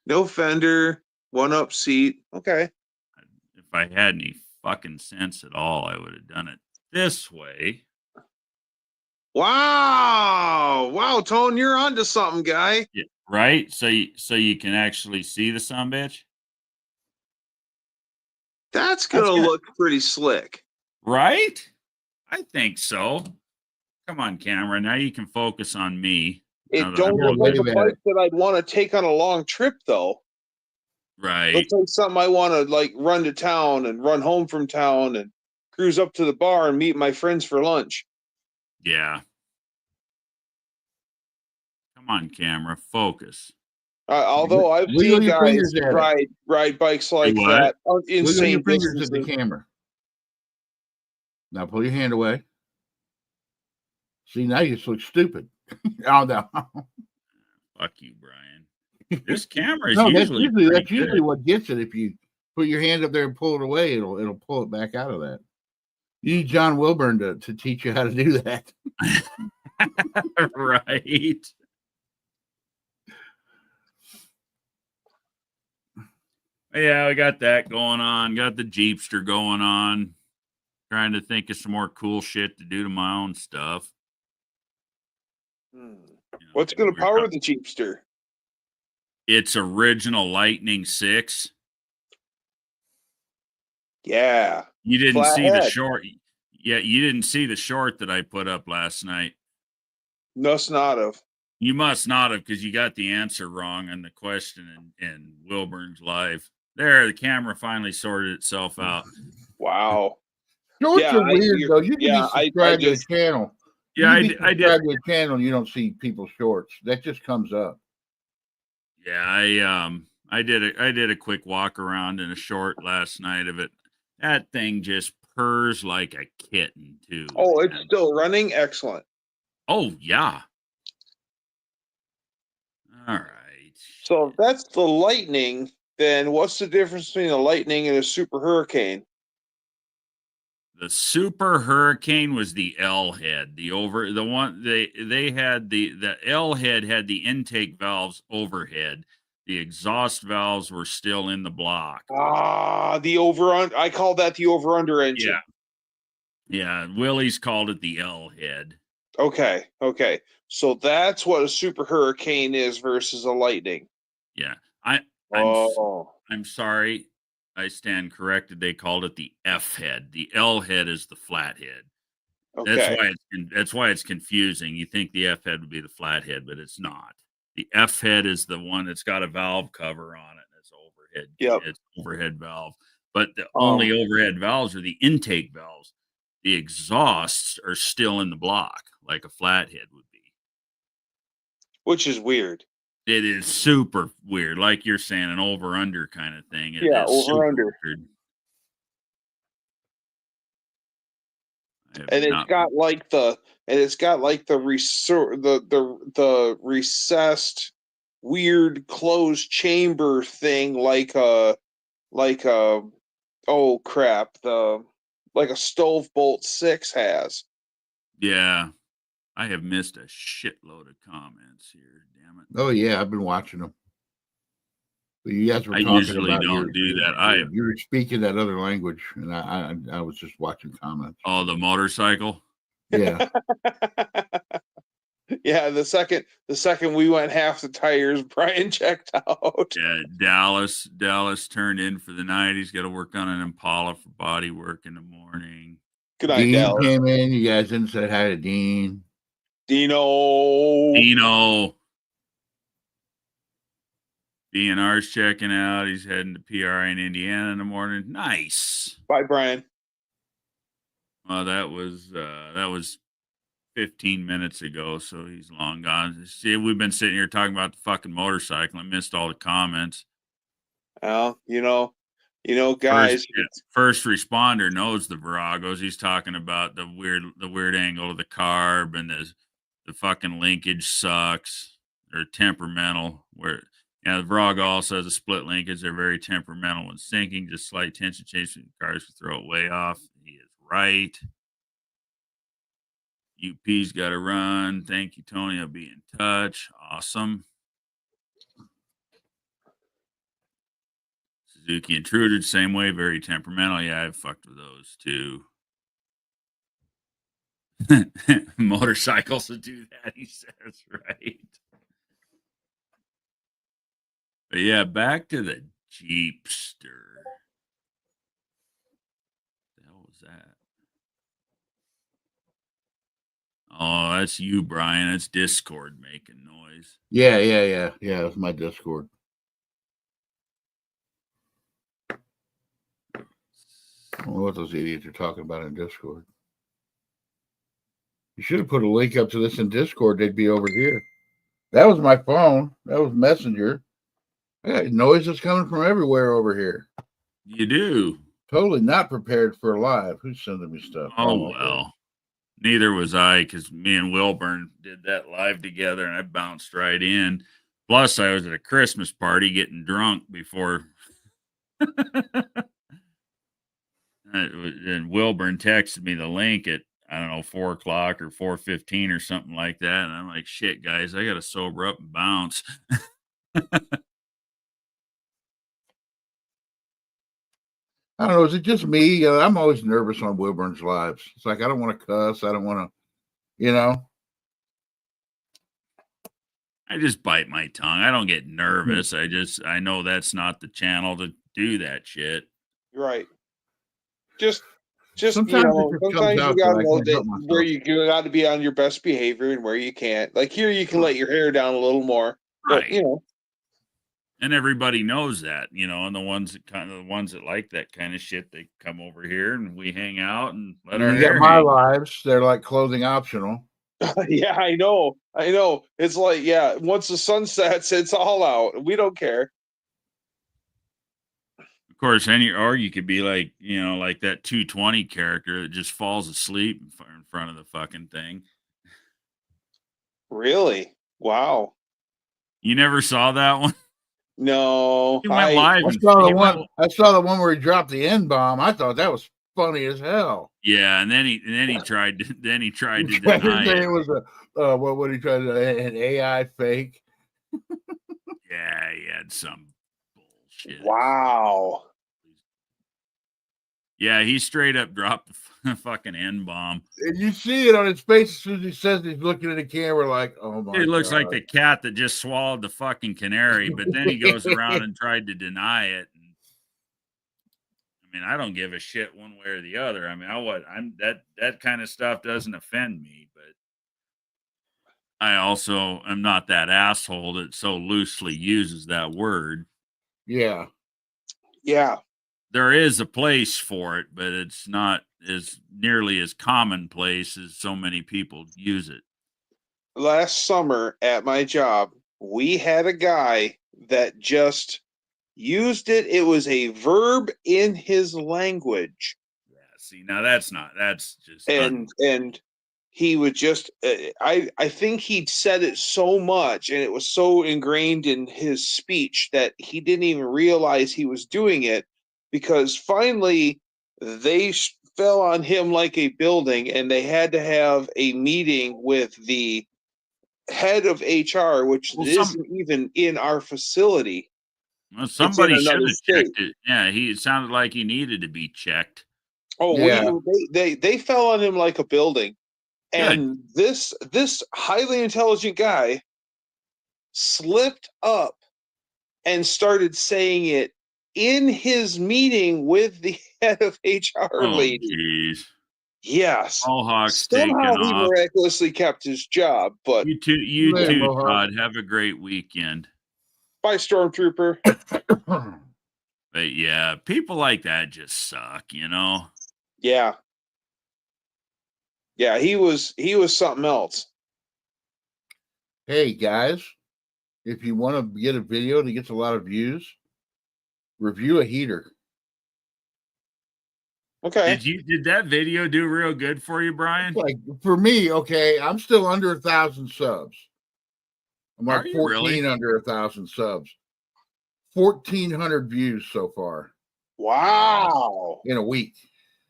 S2: No fender, 1-up seat. Okay.
S1: If I had any fucking sense at all, I would have done it this way.
S2: Wow, Tone, you're onto something, guy.
S1: Yeah, right? So you can actually see the sumbitch?
S2: That's gonna look pretty slick.
S1: Right? I think so. Come on, camera. Now you can focus on me.
S2: It don't look like a bike that I'd want to take on a long trip, though.
S1: Right.
S2: Looks like something I want to run to town and run home from town and cruise up to the bar and meet my friends for lunch.
S1: Yeah. Come on, camera. Focus.
S2: Although I've seen guys ride bikes like that.
S3: Insane your fingers at the camera. Now pull your hand away. See, now you just look stupid. Oh no.
S1: Fuck you, Brian. This camera is
S3: that's usually what gets it. If you put your hand up there and pull it away, it'll pull it back out of that. You need John Wilburn to teach you how to do that.
S1: Right. Yeah, I got that going on. Got the Jeepster going on. Trying to think of some more cool shit to do to my own stuff.
S2: What's going to power the Jeepster?
S1: It's original Lightning 6.
S2: Yeah.
S1: You didn't
S2: Flat
S1: see the
S2: head.
S1: short. Yeah, you didn't see the short that I put up last night.
S2: Must not have.
S1: You must not have, because you got the answer wrong on the question in Wilburn's live. There, the camera finally sorted itself out.
S2: Wow.
S3: Shorts are weird though. You can be subscribed to the channel.
S1: Yeah,
S3: I did. Subscribe to the channel, and you don't see people's shorts. That just comes up.
S1: Yeah, I did a quick walk around in a short last night of it. That thing just purrs like a kitten too.
S2: Oh, man. It's still running? Excellent.
S1: Oh yeah. All right.
S2: So if that's the Lightning, then what's the difference between a Lightning and a Super Hurricane?
S1: The Super Hurricane was the L head. They had the L head had the intake valves overhead. The exhaust valves were still in the block.
S2: The I call that the over under engine.
S1: Yeah. Willie's called it the L head.
S2: Okay. So that's what a Super Hurricane is versus a Lightning.
S1: Yeah. I'm sorry. I stand corrected. They called it the F head. The L head is the flat head. Okay. That's why it's confusing. You think the F head would be the flat head, but it's not. The F head is the one that's got a valve cover on it. It's overhead.
S2: Yep.
S1: It's overhead valve. But the only overhead valves are the intake valves. The exhausts are still in the block, like a flathead would be.
S2: Which is weird.
S1: It is super weird. Like you're saying, an over-under kind of thing.
S2: Over-under. And it's got like the recessed weird closed chamber thing like a oh crap, like a stove bolt 6 has.
S1: Yeah. I have missed a shitload of comments here. Damn it.
S3: Oh yeah, I've been watching them. But you guys were talking
S1: usually don't do that.
S3: You were speaking that other language, and I was just watching comments.
S1: Oh, the motorcycle.
S3: Yeah.
S2: Yeah, the second we went half the tires, Brian checked out.
S1: Yeah, Dallas turned in for the night. He's got to work on an Impala for body work in the morning.
S2: Good night,
S3: Dean
S2: Dallas.
S3: Came in. You guys didn't say hi to Dean.
S2: Dino.
S1: DNR's checking out. He's heading to PRI in Indiana in the morning. Nice.
S2: Bye, Brian.
S1: Well, that was 15 minutes ago, so he's long gone. See, we've been sitting here talking about the fucking motorcycle. I missed all the comments.
S2: Well, guys.
S1: First responder knows the Viragos. He's talking about the weird angle of the carb and the fucking linkage sucks. They're temperamental. The Virago also has a split linkage. They're very temperamental when sinking. Just slight tension change in cars can throw it way off. He is right. UP's got to run. Thank you, Tony. I'll be in touch. Awesome. Suzuki Intruder, same way, very temperamental. Yeah, I've fucked with those too. Motorcycles will do that, he says, right? But yeah, back to the Jeepster. What the hell was that? Oh, that's you, Brian. That's Discord making noise.
S3: Yeah. That's my Discord. I don't know what those idiots are talking about in Discord. You should have put a link up to this in Discord. They'd be over here. That was my phone. That was Messenger. I got noises coming from everywhere over here.
S1: You do.
S3: Totally not prepared for live. Who's sending me stuff?
S1: Oh, well. Neither was I, because me and Wilburn did that live together, and I bounced right in. Plus, I was at a Christmas party getting drunk before. And Wilburn texted me the link at, 4 o'clock or 4:15 or something like that. And I'm like, shit, guys, I got to sober up and bounce.
S3: I don't know. Is it just me? I'm always nervous on Wilburn's lives. It's like I don't want to cuss. I don't want to,
S1: I just bite my tongue. I don't get nervous. I know that's not the channel to do that shit.
S2: Right. Just
S3: sometimes it just comes
S2: sometimes you
S3: out
S2: gotta
S3: that I
S2: know
S3: can't help
S2: that where
S3: myself.
S2: you got to be on your best behavior and where you can't. Like here, you can let your hair down a little more, but
S1: Right. And everybody knows that, and the ones that like that kind of shit, they come over here and we hang out and let our
S3: You got
S1: hair
S3: my
S1: hang.
S3: lives; they're like clothing optional.
S2: Yeah, I know. It's like, yeah, once the sun sets, it's all out. We don't care.
S1: Of course, or you could be like, like that 220 character that just falls asleep in front of the fucking thing.
S2: Really? Wow.
S1: You never saw that one?
S2: No,
S1: He went live.
S3: I saw the one where he dropped the N-bomb. I thought that was funny as hell.
S1: Yeah, and then he tried to deny it.
S3: It was what would he try to an AI fake?
S1: Yeah, he had some bullshit.
S2: Wow.
S1: Yeah, he straight up dropped the fucking N-bomb.
S3: And you see it on his face as soon as he says he's looking at the camera like, oh my God.
S1: It looks like the cat that just swallowed the fucking canary, but then he goes around and tried to deny it. And, I mean, I don't give a shit one way or the other. I mean, that kind of stuff doesn't offend me, but I also am not that asshole that so loosely uses that word.
S3: Yeah.
S2: Yeah.
S1: There is a place for it, but it's not as nearly as commonplace as so many people use it.
S2: Last summer at my job, we had a guy that just used it. It was a verb in his language.
S1: Yeah, see, now that's just
S2: and he would just I think he'd said it so much and it was so ingrained in his speech that he didn't even realize he was doing it, because finally they fell on him like a building and they had to have a meeting with the head of HR, which isn't even in our facility.
S1: Well, somebody should have checked it. Yeah, it sounded like he needed to be checked.
S2: Oh, yeah. They fell on him like a building. And
S1: Good.
S2: this highly intelligent guy slipped up and started saying it in his meeting with the head of HR lady.
S1: Jeez.
S2: Yes.
S1: All Hawks
S2: somehow he
S1: off.
S2: miraculously kept his job. But
S1: you too, Todd. Have a great weekend.
S2: Bye, Stormtrooper.
S1: But yeah, people like that just suck,
S2: Yeah. Yeah, he was something else.
S3: Hey guys, if you want to get a video that gets a lot of views, review a heater.
S2: Okay.
S1: Did that video do real good for you, Brian?
S3: Like for me, okay, I'm still under 1,000 subs. I'm like 14 under 1,000 subs. 1,400 views so far.
S2: Wow.
S3: In a week.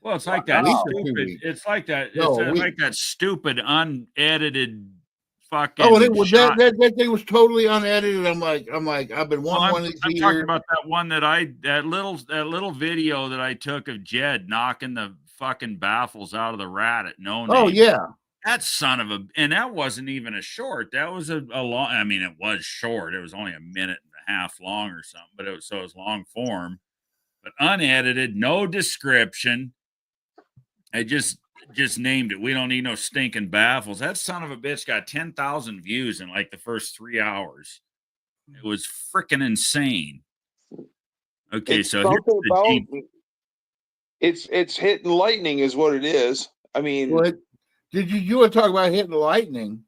S1: Well, it's like that stupid. It's like that. It's like that stupid unedited fucking.
S3: Oh, and it was that thing was totally unedited. I'm like, I've been one of these.
S1: I'm talking about that one that little video that I took of Jed knocking the fucking baffles out of the rat at No Name.
S3: Oh yeah,
S1: that son of a, and that wasn't even a short. That was a long. I mean, it was short. It was only a minute and a half long or something, but it was long form, but unedited, no description. I just named it. We don't need no stinking baffles. That son of a bitch got 10,000 views in like the first 3 hours. It was freaking insane. Okay,
S2: it's
S1: so
S2: it's hitting lightning is what it is. I mean,
S3: did you want to talk about hitting lightning?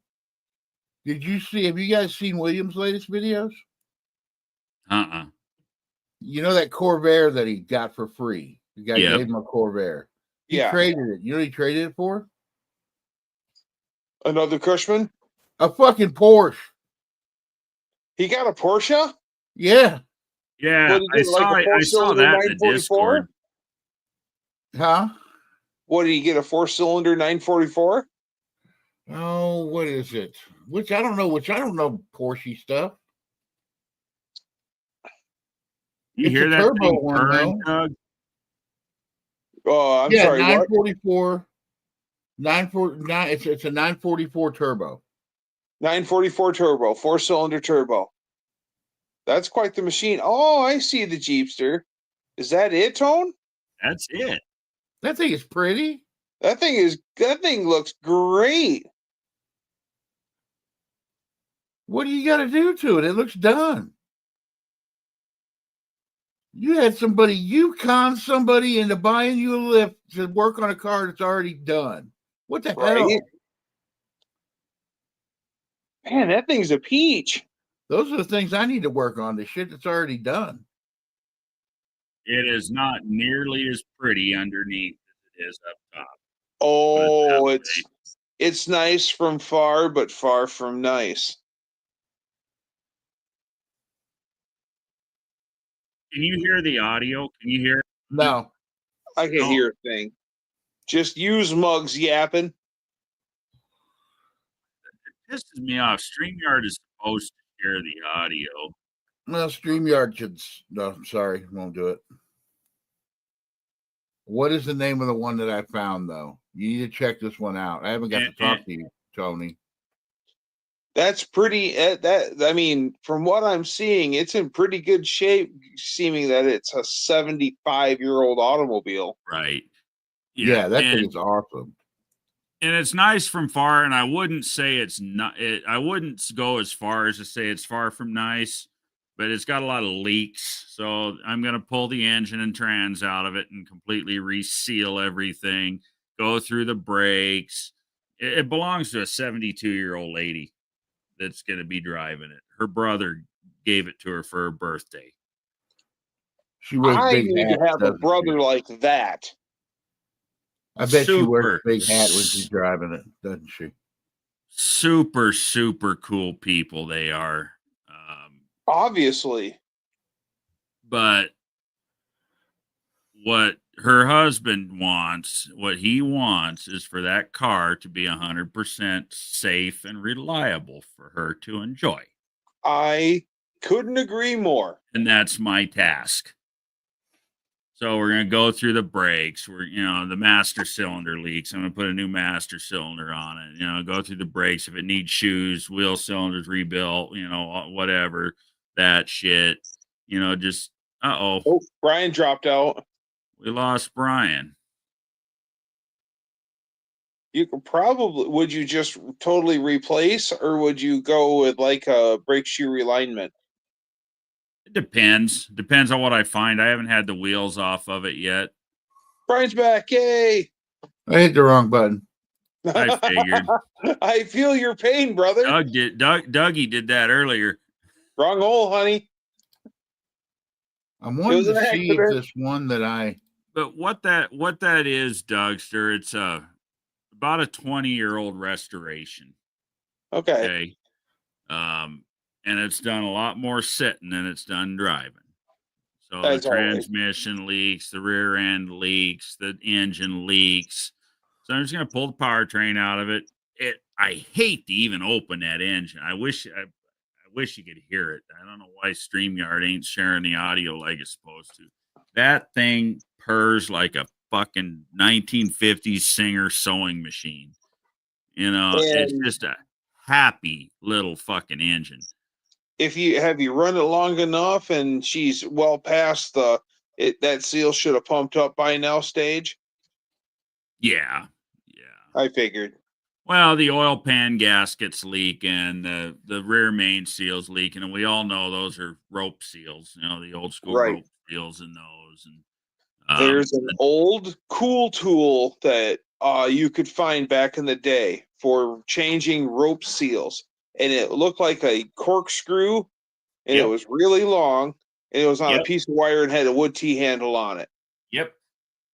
S3: Have you guys seen Williams' latest videos? You know that Corvair that he got for free? The guy gave him a Corvair. He traded it. You know what he traded it for?
S2: Another Cushman?
S3: A fucking Porsche.
S2: He got a Porsche?
S3: Yeah.
S1: Yeah, I saw that in the Discord.
S3: Huh?
S2: What did he get? A 4-cylinder 944?
S3: Oh, what is it? Which I don't know Porsche stuff.
S1: You hear that turbo one, Doug?
S2: Oh, I'm sorry.
S3: 944. 949. It's a 944 turbo.
S2: 944 turbo, 4-cylinder turbo. That's quite the machine. Oh, I see the Jeepster. Is that it, Tone?
S1: That's it.
S3: That thing is pretty.
S2: That thing looks great.
S3: What do you got to do to it? It looks done. You had you con somebody into buying you a lift to work on a car that's already done. What the hell?
S2: Man, that thing's a peach.
S3: Those are the things I need to work on, the shit that's already done.
S1: It is not nearly as pretty underneath as it is up top.
S2: Oh, it's nice from far, but far from nice.
S1: Can you hear the audio? Can you hear it?
S3: No.
S2: I can hear a thing. Just use Mugs yapping.
S1: It pisses me off. StreamYard is supposed to share the audio.
S3: Well, StreamYard should. No, sorry, won't do it. What is the name of the one that I found, though? You need to check this one out. I haven't got to talk to you, Tony.
S2: That's pretty. I mean, from what I'm seeing, it's in pretty good shape. Seeming that it's a 75-year-old automobile.
S1: Right.
S3: Yeah, that thing is awesome.
S1: And it's nice from far. And I wouldn't say it's not. I wouldn't go as far as to say it's far from nice, but it's got a lot of leaks. So I'm going to pull the engine and trans out of it and completely reseal everything. Go through the brakes. It belongs to a 72-year-old lady that's going to be driving it. Her brother gave it to her for her birthday.
S3: She wears
S2: I
S3: big
S2: need
S3: hats,
S2: to have a brother like that.
S3: I bet she wears a big hat when she's driving it, doesn't she?
S1: Super, super cool people they are.
S2: Obviously.
S1: But what her husband wants, what he wants is for that car to be 100% safe and reliable for her to enjoy.
S2: I couldn't agree more.
S1: And that's my task. So we're going to go through the brakes. The master cylinder leaks. I'm going to put a new master cylinder on it. Go through the brakes. If it needs shoes, wheel cylinders rebuilt, whatever, that shit, just,
S2: Oh, Brian dropped out.
S1: We lost Brian.
S2: You could would you just totally replace, or would you go with like a brake shoe realignment?
S1: It depends. Depends on what I find. I haven't had the wheels off of it yet.
S2: Brian's back. Yay.
S3: I hit the wrong button.
S1: I figured.
S2: I feel your pain, brother.
S1: Dougie did that earlier.
S2: Wrong hole, honey.
S3: I'm wanting to see if this one that
S1: But what that is, Dougster, it's about a 20-year-old restoration.
S2: Okay.
S1: And it's done a lot more sitting than it's done driving. So
S2: That's
S1: the transmission leaks, the rear end leaks, the engine leaks. So I'm just going to pull the powertrain out of it. I hate to even open that engine. I wish you could hear it. I don't know why StreamYard ain't sharing the audio like it's supposed to. That thing purrs like a fucking 1950s Singer sewing machine. It's just a happy little fucking engine.
S2: If you run it long enough and she's well past that seal should have pumped up by now stage.
S1: Yeah.
S2: I figured.
S1: Well, the oil pan gasket's leaking, the rear main seal's leaking, and we all know those are rope seals, the old school rope seals in those. And
S2: there's an old cool tool that you could find back in the day for changing rope seals. And it looked like a corkscrew, and it was really long, and it was on a piece of wire and had a wood T-handle on it.
S1: Yep.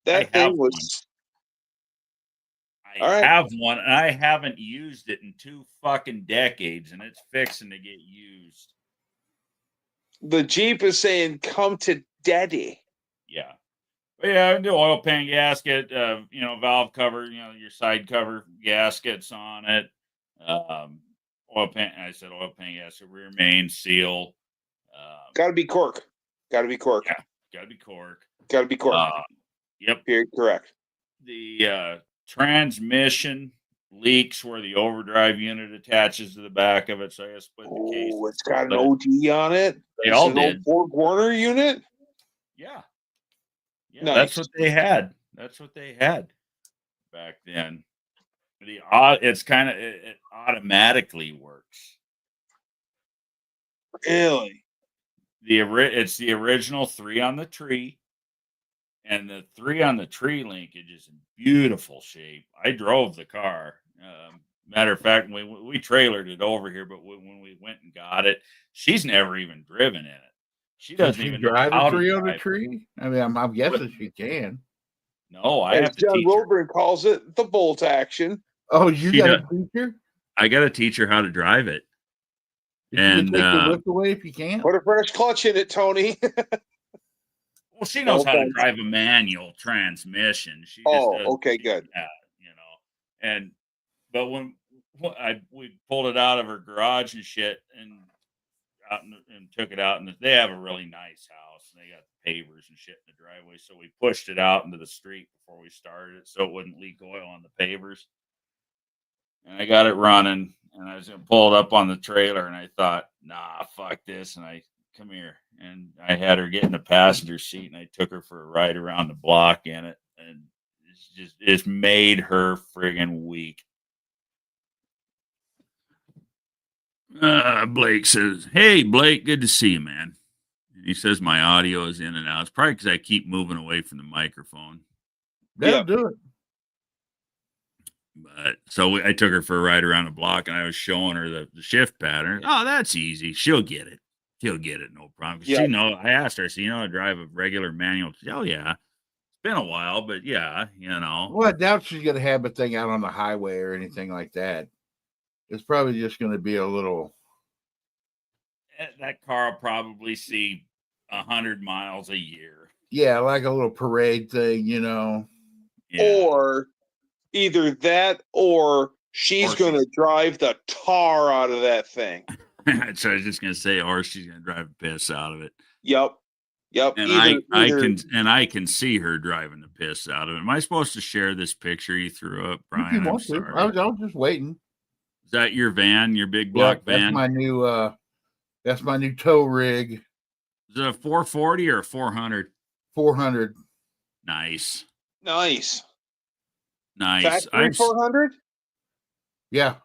S2: That thing was...
S1: I have one, and I haven't used it in 2 fucking decades, and it's fixing to get used.
S2: The Jeep is saying, come to daddy.
S1: Yeah. But yeah, the oil pan gasket, valve cover, your side cover gaskets on it. Oil pan gasket, rear main seal.
S2: Gotta be cork.
S1: Yeah, gotta be cork.
S2: Gotta be cork.
S1: Yep.
S2: Period. Correct.
S1: The transmission leaks where the overdrive unit attaches to the back of it, so I gotta split the case.
S2: Oh, it's got an OD on it.
S1: They all did.
S2: Borg Warner unit.
S1: Yeah,
S2: nice.
S1: That's what they had. That's what they had back then. It's kind of it automatically works.
S2: Really?
S1: It's the original 3 on the tree, and the 3 on the tree linkage is in beautiful shape. I drove the car. Matter of fact, we trailered it over here, but when we went and got it, she's never even driven in it. She doesn't even
S3: drive
S1: know how
S3: a tree
S1: to
S3: on a
S1: drive.
S3: tree. I mean, I'm guessing she can.
S1: No, I
S2: As
S1: have to
S2: John
S1: teach her.
S2: Wilburn calls it, the bolt action.
S3: Oh, you
S1: She
S3: got
S1: does-
S3: a teacher?
S1: I got to teach her how to drive it.
S3: You can
S1: And
S3: take the lift away if you can't.
S2: Put a fresh clutch in it, Tony.
S1: well, she knows
S2: No
S1: how to
S2: offense.
S1: drive a manual transmission. She just doesn't
S2: Okay,
S1: do
S2: good.
S1: that, but when we pulled it out of her garage and shit, and took it out, and they have a really nice house, and they got pavers and shit in the driveway, so we pushed it out into the street before we started it, so it wouldn't leak oil on the pavers. And I got it running, and I was gonna pull it up on the trailer, and I thought, nah, fuck this, and I come here, and I had her get in the passenger seat, and I took her for a ride around the block in it, and it's made her friggin' weak. Blake says, "Hey, Blake, good to see you, man." And he says my audio is in and out. It's probably because I keep moving away from the microphone.
S3: That'll do it.
S1: But so I took her for a ride around the block, and I was showing her the shift pattern. Oh, that's easy. She'll get it. She'll get it, no problem. She know. I asked her, so you know how to drive a regular manual? She said, oh yeah, it's been a while, but yeah, you know.
S3: Well, I doubt she's gonna have a thing out on the highway or anything like that. It's probably just going to be a little.
S1: That car will probably see 100 miles a year.
S3: Yeah, like a little parade thing, you know.
S2: Yeah. Or either that, or she's going to drive the tar out of that thing.
S1: So I was just going to say, or she's going to drive the piss out of it.
S2: Yep.
S1: And I can see her driving the piss out of it. Am I supposed to share this picture you threw up, Brian? I'm sorry.
S3: I was just waiting.
S1: Is that your van, your big block van?
S3: That's my new tow rig.
S1: Is it a 440 or a 400?
S3: 400.
S1: Nice.
S2: Factory 400?
S3: Yeah.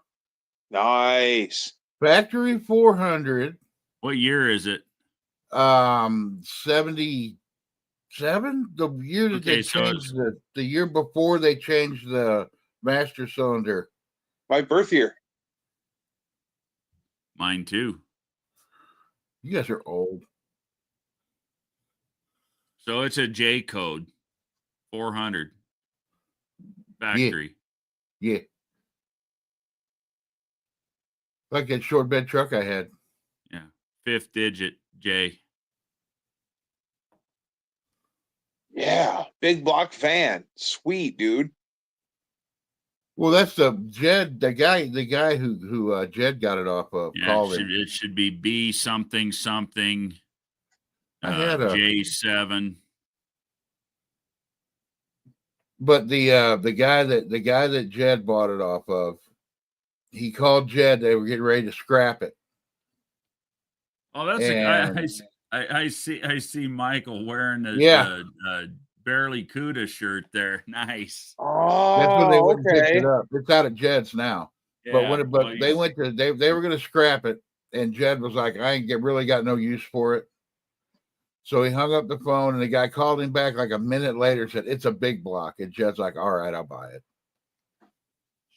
S2: Nice.
S3: Factory 400.
S1: What year is it?
S3: 77. The year that they changed the year before they changed the master cylinder.
S2: My birth year.
S1: Mine too.
S3: You guys are old.
S1: So it's a J code 400 factory.
S3: Yeah. Like that short bed truck I had.
S1: Yeah. 5th digit J.
S2: Yeah. Big block van. Sweet, dude.
S3: Well, that's the Jed, the guy who Jed got it off of.
S1: Yeah, it should be B something.
S3: I had a
S1: J7.
S3: But the guy that Jed bought it off of, he called Jed. They were getting ready to scrap it.
S1: Oh, that's a guy. I see Michael wearing the Barely Cuda shirt there. Nice.
S2: Oh,
S3: that's when they went and picked it up. It's out at Jed's now.
S1: Yeah,
S3: but they went to they were going to scrap it, and Jed was like, I ain't really got no use for it. So he hung up the phone, and the guy called him back like a minute later, said it's a big block, and Jed's like, all right, I'll buy it.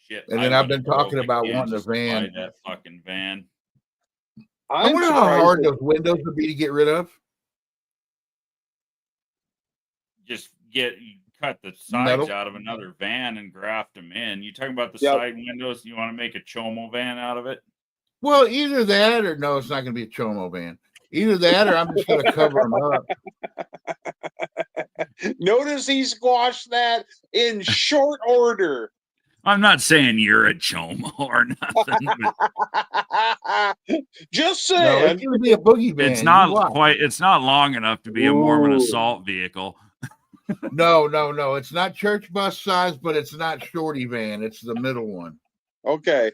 S1: Shit.
S3: And then I've been talking about wanting a van.
S1: Buy that fucking van.
S3: I wonder how hard those windows would be to get rid of.
S1: Just cut the sides out of another van and graft them in. You talking about the side windows? You want to make a Chomo van out of it?
S3: Well, either that or no, it's not going to be a Chomo van. Either that or I'm just going to cover them up.
S2: Notice he squashed that in short order.
S1: I'm not saying you're a Chomo or nothing.
S2: Just saying.
S3: No, it's going to be a boogie van.
S1: It's not long enough to be a Mormon assault vehicle.
S3: No. It's not church bus size, but it's not shorty van. It's the middle one.
S2: Okay.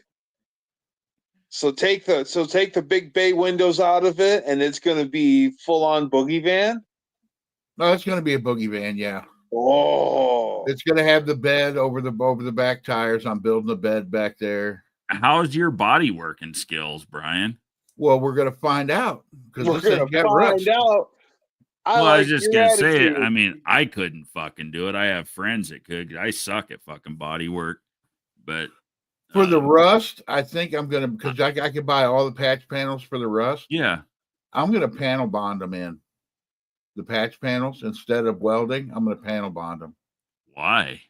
S2: So take the big bay windows out of it, and it's going to be full on boogie van.
S3: No, it's going to be a boogie van. Yeah.
S2: Oh,
S3: it's going to have the bed over the back tires. I'm building the bed back there.
S1: How's your body working skills, Brian?
S3: Well, we're going to find out
S2: because we're going to find out.
S1: I was just going to say, I mean, I couldn't fucking do it. I have friends that could. I suck at fucking body work, but
S3: for the rust, I think I'm going to, because I could buy all the patch panels for the rust.
S1: Yeah.
S3: I'm going to panel bond them in the patch panels instead of welding. I'm going to panel bond them.
S1: Why?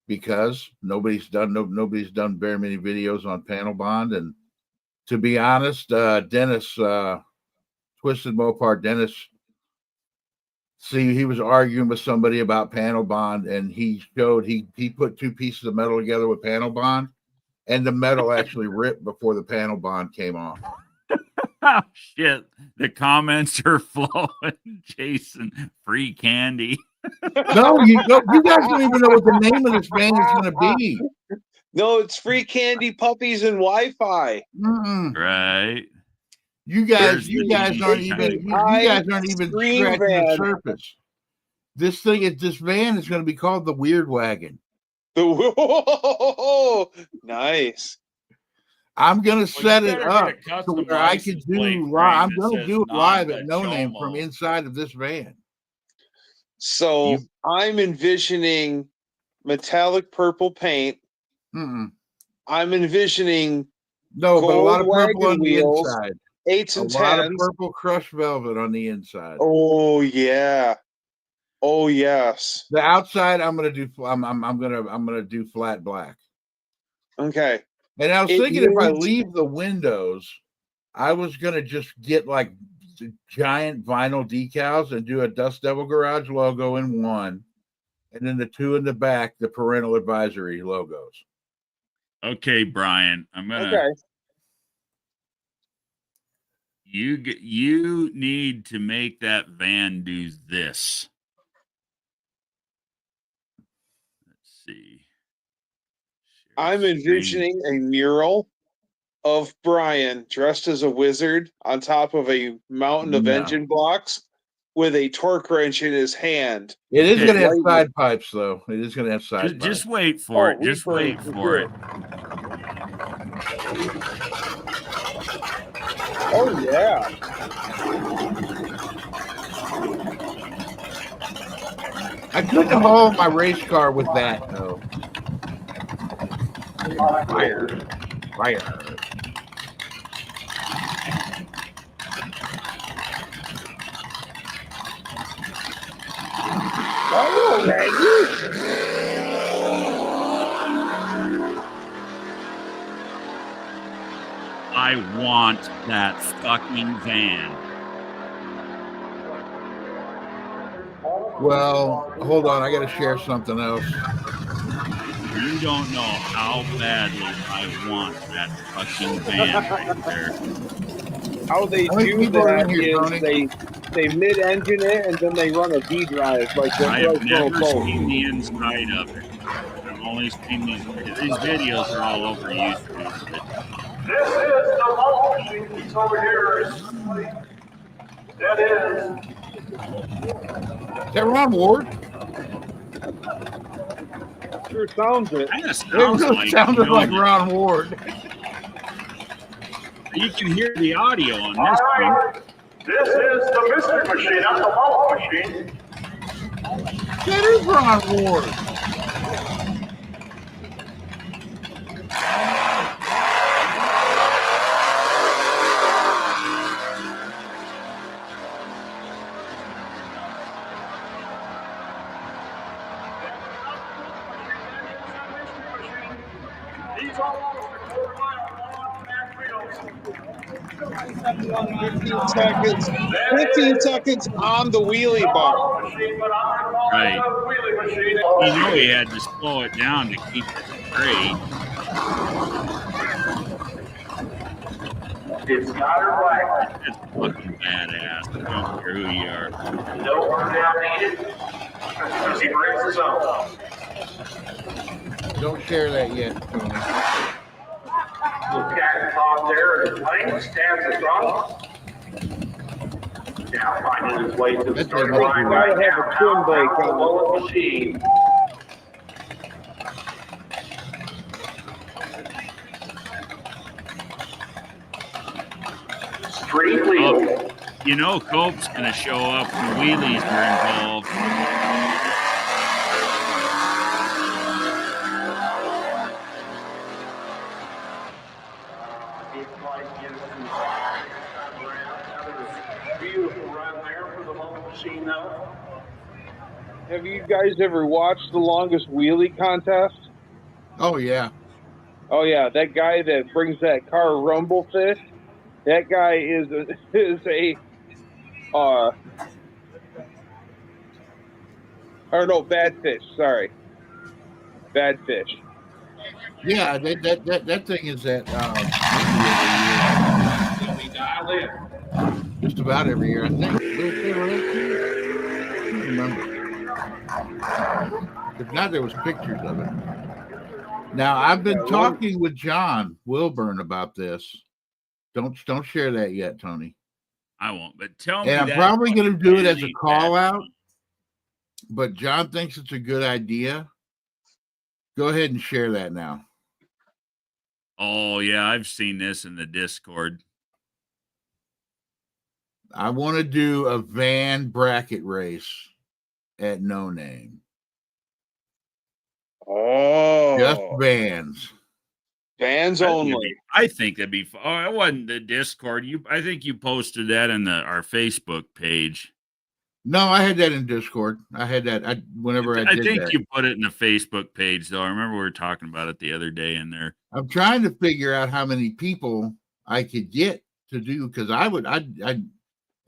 S3: Because nobody's done very many videos on panel bond. And to be honest, Dennis, Twisted Mopar, Dennis, he was arguing with somebody about panel bond, and he showed he put two pieces of metal together with panel bond, and the metal actually ripped before the panel bond came off.
S1: Oh shit! The comments are flowing. Jason, free candy.
S3: No, you guys don't even know what the name of this van is going to be.
S2: No, it's free candy, puppies, and Wi-Fi.
S1: Right.
S3: You guys aren't even scratching the surface. This van is going to be called the Weird Wagon.
S2: Nice.
S3: I'm going to set it up to where I can do. I'm going to do it live at No Name from inside of this van.
S2: So I'm envisioning metallic purple paint. I'm envisioning
S3: but a lot of purple on the inside.
S2: 8s and 10s.
S3: A lot of purple crushed velvet on the inside.
S2: Oh yeah. Oh yes.
S3: The outside, I'm gonna do flat black.
S2: Okay.
S3: And I was thinking if I leave the windows, I was gonna just get like giant vinyl decals and do a Dust Devil Garage logo in one, and then the two in the back, the parental advisory logos.
S1: Okay, Brian, I'm gonna. Okay. You need to make that van do this. Let's see.
S2: I'm envisioning a mural of Brian dressed as a wizard on top of a mountain of engine blocks with a torque wrench in his hand.
S3: It is going to have side pipes, though. It is going to have side pipes.
S1: Just wait for it. Just wait for it.
S2: Oh, yeah.
S3: I couldn't haul my race car with that, though. Fire.
S2: Oh, Maggie.
S1: I want that fucking van.
S3: Well, hold on. I got to share something else.
S1: You don't know how badly I want that fucking van right there.
S2: How they do that is they mid-engine it and then they run a V-drive.
S1: I have never seen the inside of it. I've only seen these videos are all over YouTube.
S4: This is the malt machine. He's over here. That is.
S3: Is that Ron Ward?
S2: Sure sounds it.
S3: It sounded like Ron Ward.
S1: You can hear the audio on this.
S4: All right. This is the Mystic Machine, not the malt machine.
S3: That is Ron Ward.
S4: He's almost a quarter mile long back wheels.
S2: 15 seconds on the wheelie bar.
S1: Right. You know he had to slow it down to keep it straight.
S4: It's not her black.
S1: It's fucking badass. I don't care who you are.
S4: No burn down needed. Because he breaks his own.
S3: Don't share that yet, Tony.
S4: Little cat off there, his lane stands in front. Now finding his way to the
S3: That's
S4: starting
S3: a-
S4: line right now. Twin brake on the Mullet machine. Street legal.
S1: You know, Cope's going to show up when wheelies are involved.
S4: Beautiful run there for the Mullet machine, though.
S2: Have you guys ever watched the longest wheelie contest?
S3: Oh yeah.
S2: Oh yeah, that guy that brings that car Rumblefish, that guy is or no, Badfish, sorry. Badfish.
S3: Yeah, that thing is at just about every year, I think. I don't remember. If not, there was pictures of it. Now I've been talking with John Wilburn about this. Don't share that yet, Tony.
S1: I won't, but tell me.
S3: And I'm probably going to do it as a call out. But John thinks it's a good idea. Go ahead and share that now.
S1: Oh yeah, I've seen this in the Discord.
S3: I want to do a van bracket race at No Name.
S2: Oh,
S3: Just vans.
S2: Vans only.
S1: I think that'd be. Oh, it wasn't the Discord. I think you posted that in our Facebook page.
S3: No, I had that in Discord. I had that. I think
S1: you put it in the Facebook page though. I remember we were talking about it the other day in there.
S3: I'm trying to figure out how many people I could get to do, because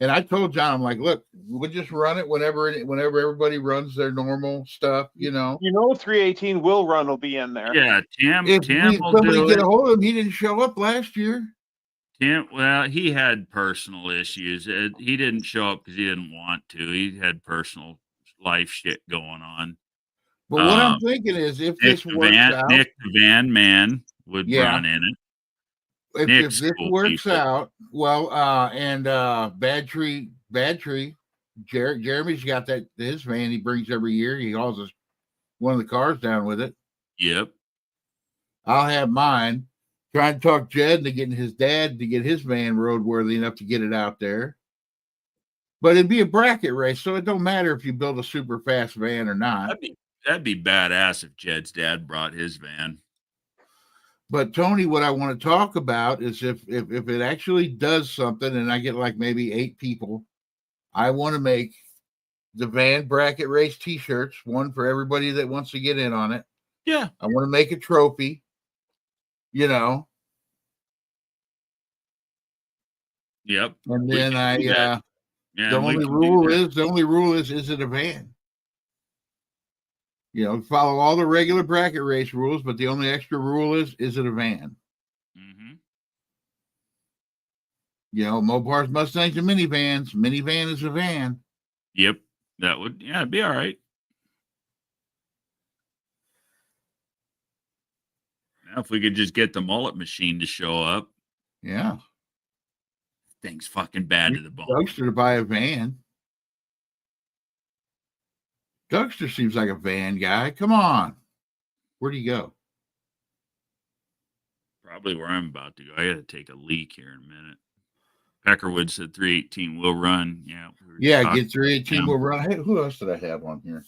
S3: and I told John, I'm like, look, we'll just run it whenever everybody runs their normal stuff, you know.
S2: 318 Will Run will be in there.
S1: Yeah, Tim will
S3: somebody
S1: do
S3: get
S1: it.
S3: a hold of him. He didn't show up last year.
S1: Tim, well, he had personal issues. He didn't show up because he didn't want to. He had personal life shit going on.
S3: But what I'm thinking is, if this works out,
S1: Nick the Van Man would run in it.
S3: If this works out, well, and Bad Tree, Jeremy's got his van he brings every year. He hauls one of the cars down with it.
S1: Yep.
S3: I'll have mine. Trying to talk Jed into getting his dad to get his van roadworthy enough to get it out there. But it'd be a bracket race, so it don't matter if you build a super fast van or not.
S1: That'd be badass if Jed's dad brought his van.
S3: But Tony, what I want to talk about is if it actually does something and I get like maybe 8 people, I want to make the van bracket race t-shirts, one for everybody that wants to get in on it.
S1: Yeah.
S3: I want to make a trophy, you know.
S1: Yep.
S3: And then the only rule is it a van? You know, follow all the regular bracket race rules, but the only extra rule is it a van?
S1: Mm-hmm.
S3: You know, Mopars, Mustangs, and minivans. Minivan is a van.
S1: Yep. That would, it'd be all right. Now, if we could just get the Mullet machine to show up.
S3: Yeah.
S1: Thing's fucking bad to the bone.
S3: Dougster to buy a van. Dougster seems like a van guy. Come on. Where'd he go?
S1: Probably where I'm about to go. I got to take a leak here in a minute. Peckerwood said 318 will run. Yeah.
S3: Get 318 will run. Hey, who else did I have on here?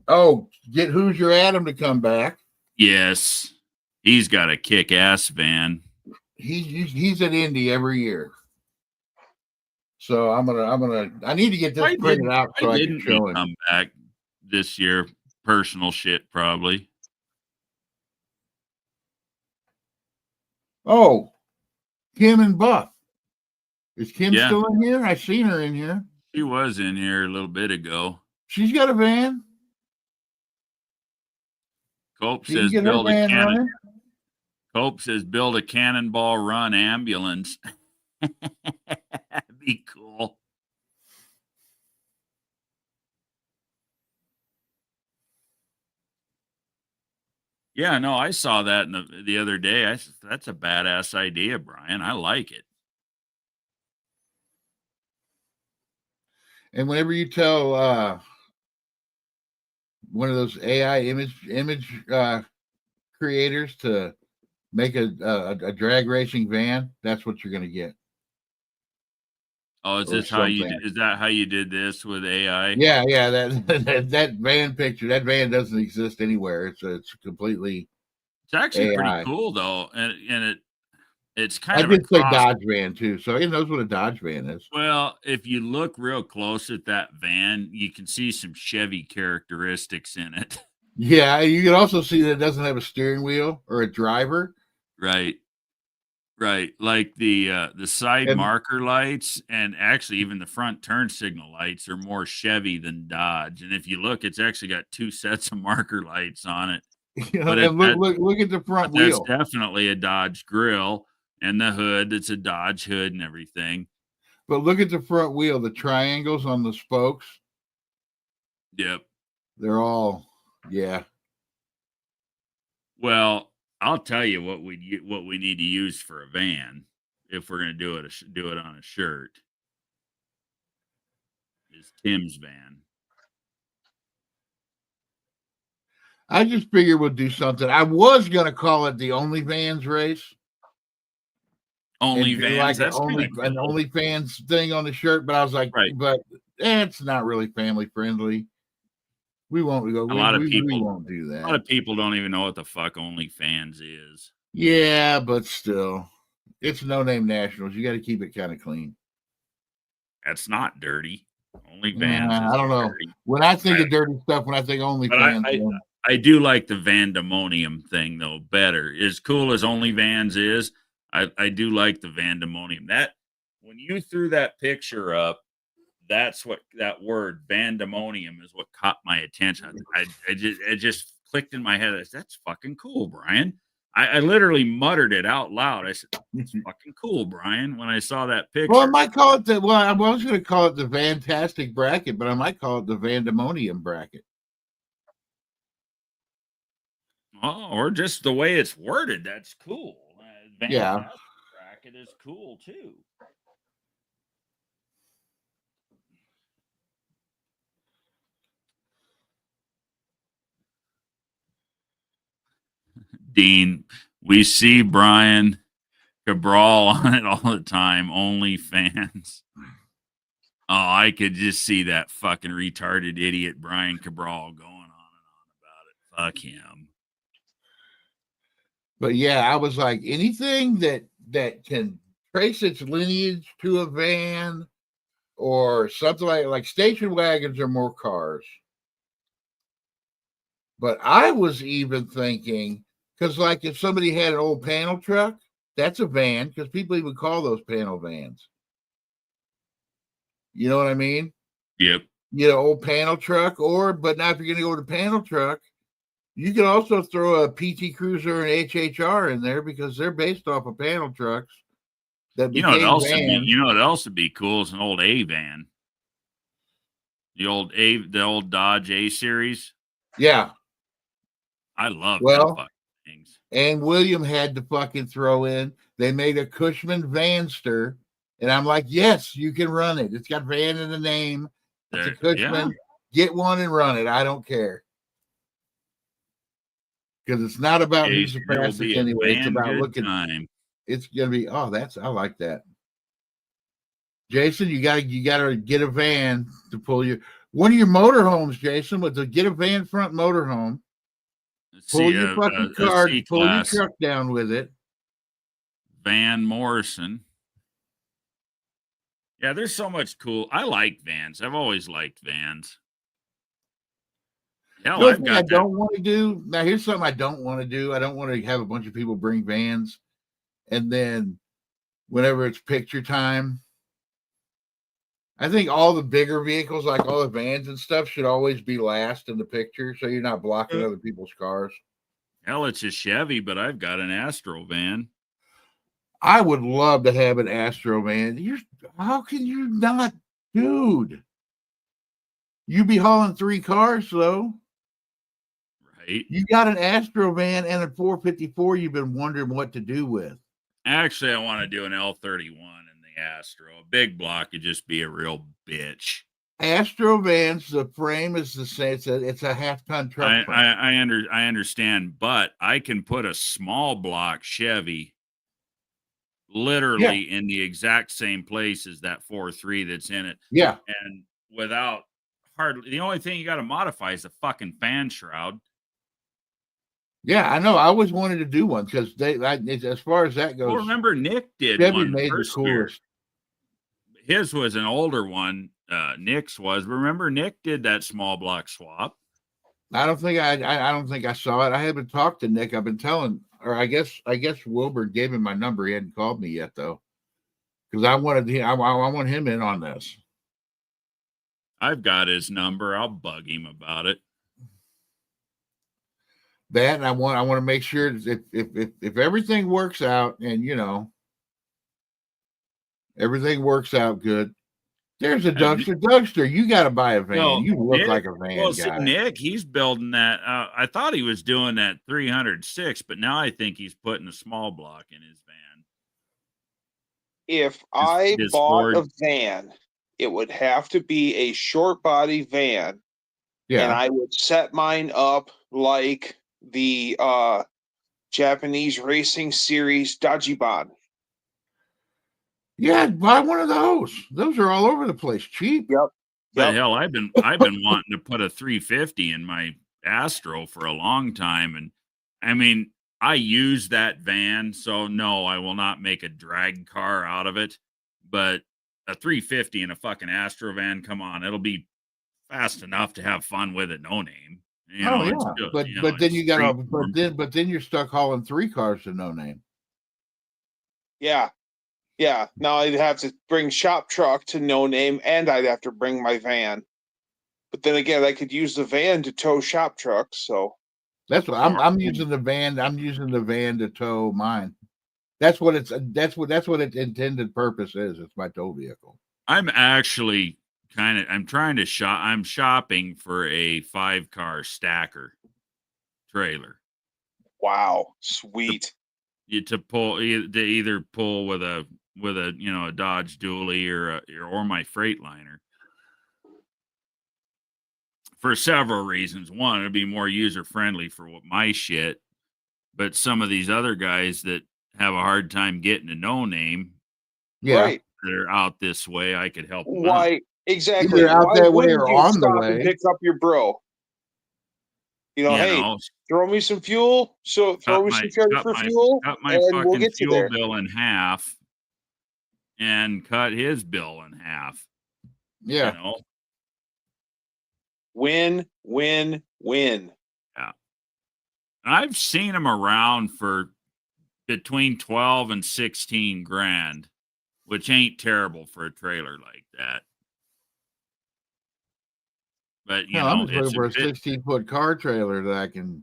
S3: Oh, get Hoosier Adam to come back.
S1: Yes. He's got a kick-ass van.
S3: He's at Indy every year. So I need to get this printed out so I can show him.
S1: Come back this year. Personal shit, probably.
S3: Oh, Kim and Buff. Is Kim still in here? I seen her in here.
S1: She was in here a little bit ago.
S3: She's got a van.
S1: Cope says build a Cannonball Run ambulance. That'd be cool. Yeah, no, I saw that the other day. That's a badass idea, Brian. I like it.
S3: And whenever you tell one of those AI image creators to make a drag racing van, that's what you're going to get.
S1: Oh, is that how you did this with AI?
S3: Yeah, that van picture, that van doesn't exist anywhere. It's completely.
S1: It's actually
S3: AI.
S1: pretty cool though, and it's kind
S3: I
S1: of a
S3: did say
S1: cross.
S3: Dodge van too, so he knows what a Dodge van is.
S1: Well, if you look real close at that van, you can see some Chevy characteristics in it.
S3: Yeah, you can also see that it doesn't have a steering wheel or a driver.
S1: Right. Right. Like the side marker lights and actually even the front turn signal lights are more Chevy than Dodge. And if you look, it's actually got 2 sets of marker lights on it. But
S3: And look at the front wheel.
S1: That's definitely a Dodge grill, and the hood, it's a Dodge hood and everything.
S3: But look at the front wheel, the triangles on the spokes.
S1: Yep.
S3: They're all, yeah.
S1: Well, I'll tell you what we need to use for a van if we're going to do it on a shirt is Tim's van.
S3: I just figured we'll do something. I was going to call it the OnlyFans race.
S1: OnlyFans,
S3: like an OnlyFans thing on the shirt, but I was like, but it's not really family friendly. We won't go. We won't do that.
S1: A lot of people don't even know what the fuck OnlyFans is.
S3: Yeah, but still, it's No Name Nationals. You got to keep it kind of clean.
S1: That's not dirty. OnlyFans.
S3: I don't know.
S1: Dirty.
S3: When I think of dirty stuff, when I think OnlyFans,
S1: I do like the Vandemonium thing though better. As cool as OnlyFans is, I do like the Vandemonium. That when you threw that picture up, that's what that word Vandemonium is what caught my attention. It just clicked in my head. I said, that's fucking cool, Brian. I literally muttered it out loud. I said, it's fucking cool, Brian, when I saw that picture.
S3: Well, I might call it I was going to call it the Fantastic Bracket, but I might call it the Vandemonium Bracket.
S1: Oh, or just the way it's worded. That's cool.
S3: Yeah.
S1: Bracket is cool too. Dean, we see Brian Cabral on it all the time. OnlyFans. Oh, I could just see that fucking retarded idiot Brian Cabral going on and on about it. Fuck him.
S3: But yeah, I was like, anything that can trace its lineage to a van or something like station wagons are more cars. But I was even thinking, because like if somebody had an old panel truck, that's a van, because people even call those panel vans. You know what I mean?
S1: Yep.
S3: You know, old panel truck, but now if you're going to go to panel truck, you can also throw a PT Cruiser and HHR in there because they're based off of panel trucks.
S1: You know what else would be cool is an old A van. The old Dodge A series.
S3: Yeah.
S1: I love
S3: them
S1: fucking things.
S3: And William had to fucking throw in. They made a Cushman Vanster, and I'm like, yes, you can run it. It's got van in the name. It's a Cushman. Yeah. Get one and run it. I don't care. Because it's not about who's the fastest anyway. It's about looking.
S1: Time.
S3: It's gonna be. Oh, I like that. Jason, you gotta get a van to pull one of your motorhomes, Jason, with get a van front motorhome. Pull your fucking car, pull your truck down with it.
S1: Van Morrison. Yeah, there's so much cool. I like vans. I've always liked vans.
S3: Hell, I've got. I don't want to do. Now, here's something I don't want to do. I don't want to have a bunch of people bring vans, and then whenever it's picture time, I think all the bigger vehicles, like all the vans and stuff, should always be last in the picture, so you're not blocking other people's cars.
S1: Hell, it's a Chevy, but I've got an Astro van.
S3: I would love to have an Astro van. How can you not, dude? You be hauling 3 cars, though.
S1: Right.
S3: You got an Astro van and a 454 you've been wondering what to do with.
S1: Actually, I want to do an L31 in the Astro. A big block could just be a real bitch.
S3: Astrovans, the frame is the same. It's a half-ton truck frame.
S1: I understand, but I can put a small block Chevy literally in the exact same place as that 4.3 that's in it.
S3: Yeah.
S1: And without hardly, the only thing you got to modify is the fucking fan shroud.
S3: Yeah, I know. I always wanted to do one because as far as that goes.
S1: Well, remember Nick did
S3: Chevy
S1: one
S3: made the
S1: first year.
S3: coolest.
S1: His was an older one. Nick's was. Remember Nick did that small block swap.
S3: I don't think I saw it. I haven't talked to Nick. I've been telling, or I guess Wilbur gave him my number. He hadn't called me yet though, because I want him in on this.
S1: I've got his number. I'll bug him about it.
S3: That, and I want to make sure if everything works out, and everything works out good. There's a Dougster. You got to buy a van.
S1: Well,
S3: you look
S1: Nick,
S3: like a van
S1: well,
S3: guy.
S1: See, Nick, he's building that. I thought he was doing that 306, but now I think he's putting a small block in his van.
S2: If I bought a van, it would have to be a short body van. Yeah. And I would set mine up like the Japanese racing series Dajiban.
S3: Yeah, buy one of those. Those are all over the place, cheap.
S2: Yep.
S1: But hell, I've been wanting to put a 350 in my Astro for a long time, and I mean, I use that van, so no, I will not make a drag car out of it. But a 350 in a fucking Astro van, come on, it'll be fast enough to have fun with it. No name.
S3: But then you got but then you're stuck hauling 3 cars to No Name.
S2: Yeah. Yeah. Now I'd have to bring shop truck to No Name, and I'd have to bring my van. But then again, I could use the van to tow shop trucks. So
S3: that's what I'm using the van. I'm using the van to tow mine. That's what its intended purpose is. It's my tow vehicle.
S1: I'm actually I'm trying to shop. I'm shopping for a 5-car stacker trailer.
S2: Wow, sweet.
S1: To either pull with a a Dodge Dually or my Freightliner. For several reasons. One, it'd be more user friendly for my shit, but some of these other guys that have a hard time getting to No Name,
S2: right,
S1: that are out this way, I could help them
S2: Why?
S1: out.
S2: Exactly.
S3: Either out that way or on the way.
S2: And pick up your bro. Hey, throw me some fuel. So throw me some charge for fuel.
S1: Cut my fucking fuel bill in half, and cut his bill in half.
S3: Yeah.
S2: Win, win, win.
S1: Yeah. I've seen them around for between 12 and 16 grand, which ain't terrible for a trailer like that. But
S3: I'm just looking for a 16-foot car trailer that I can.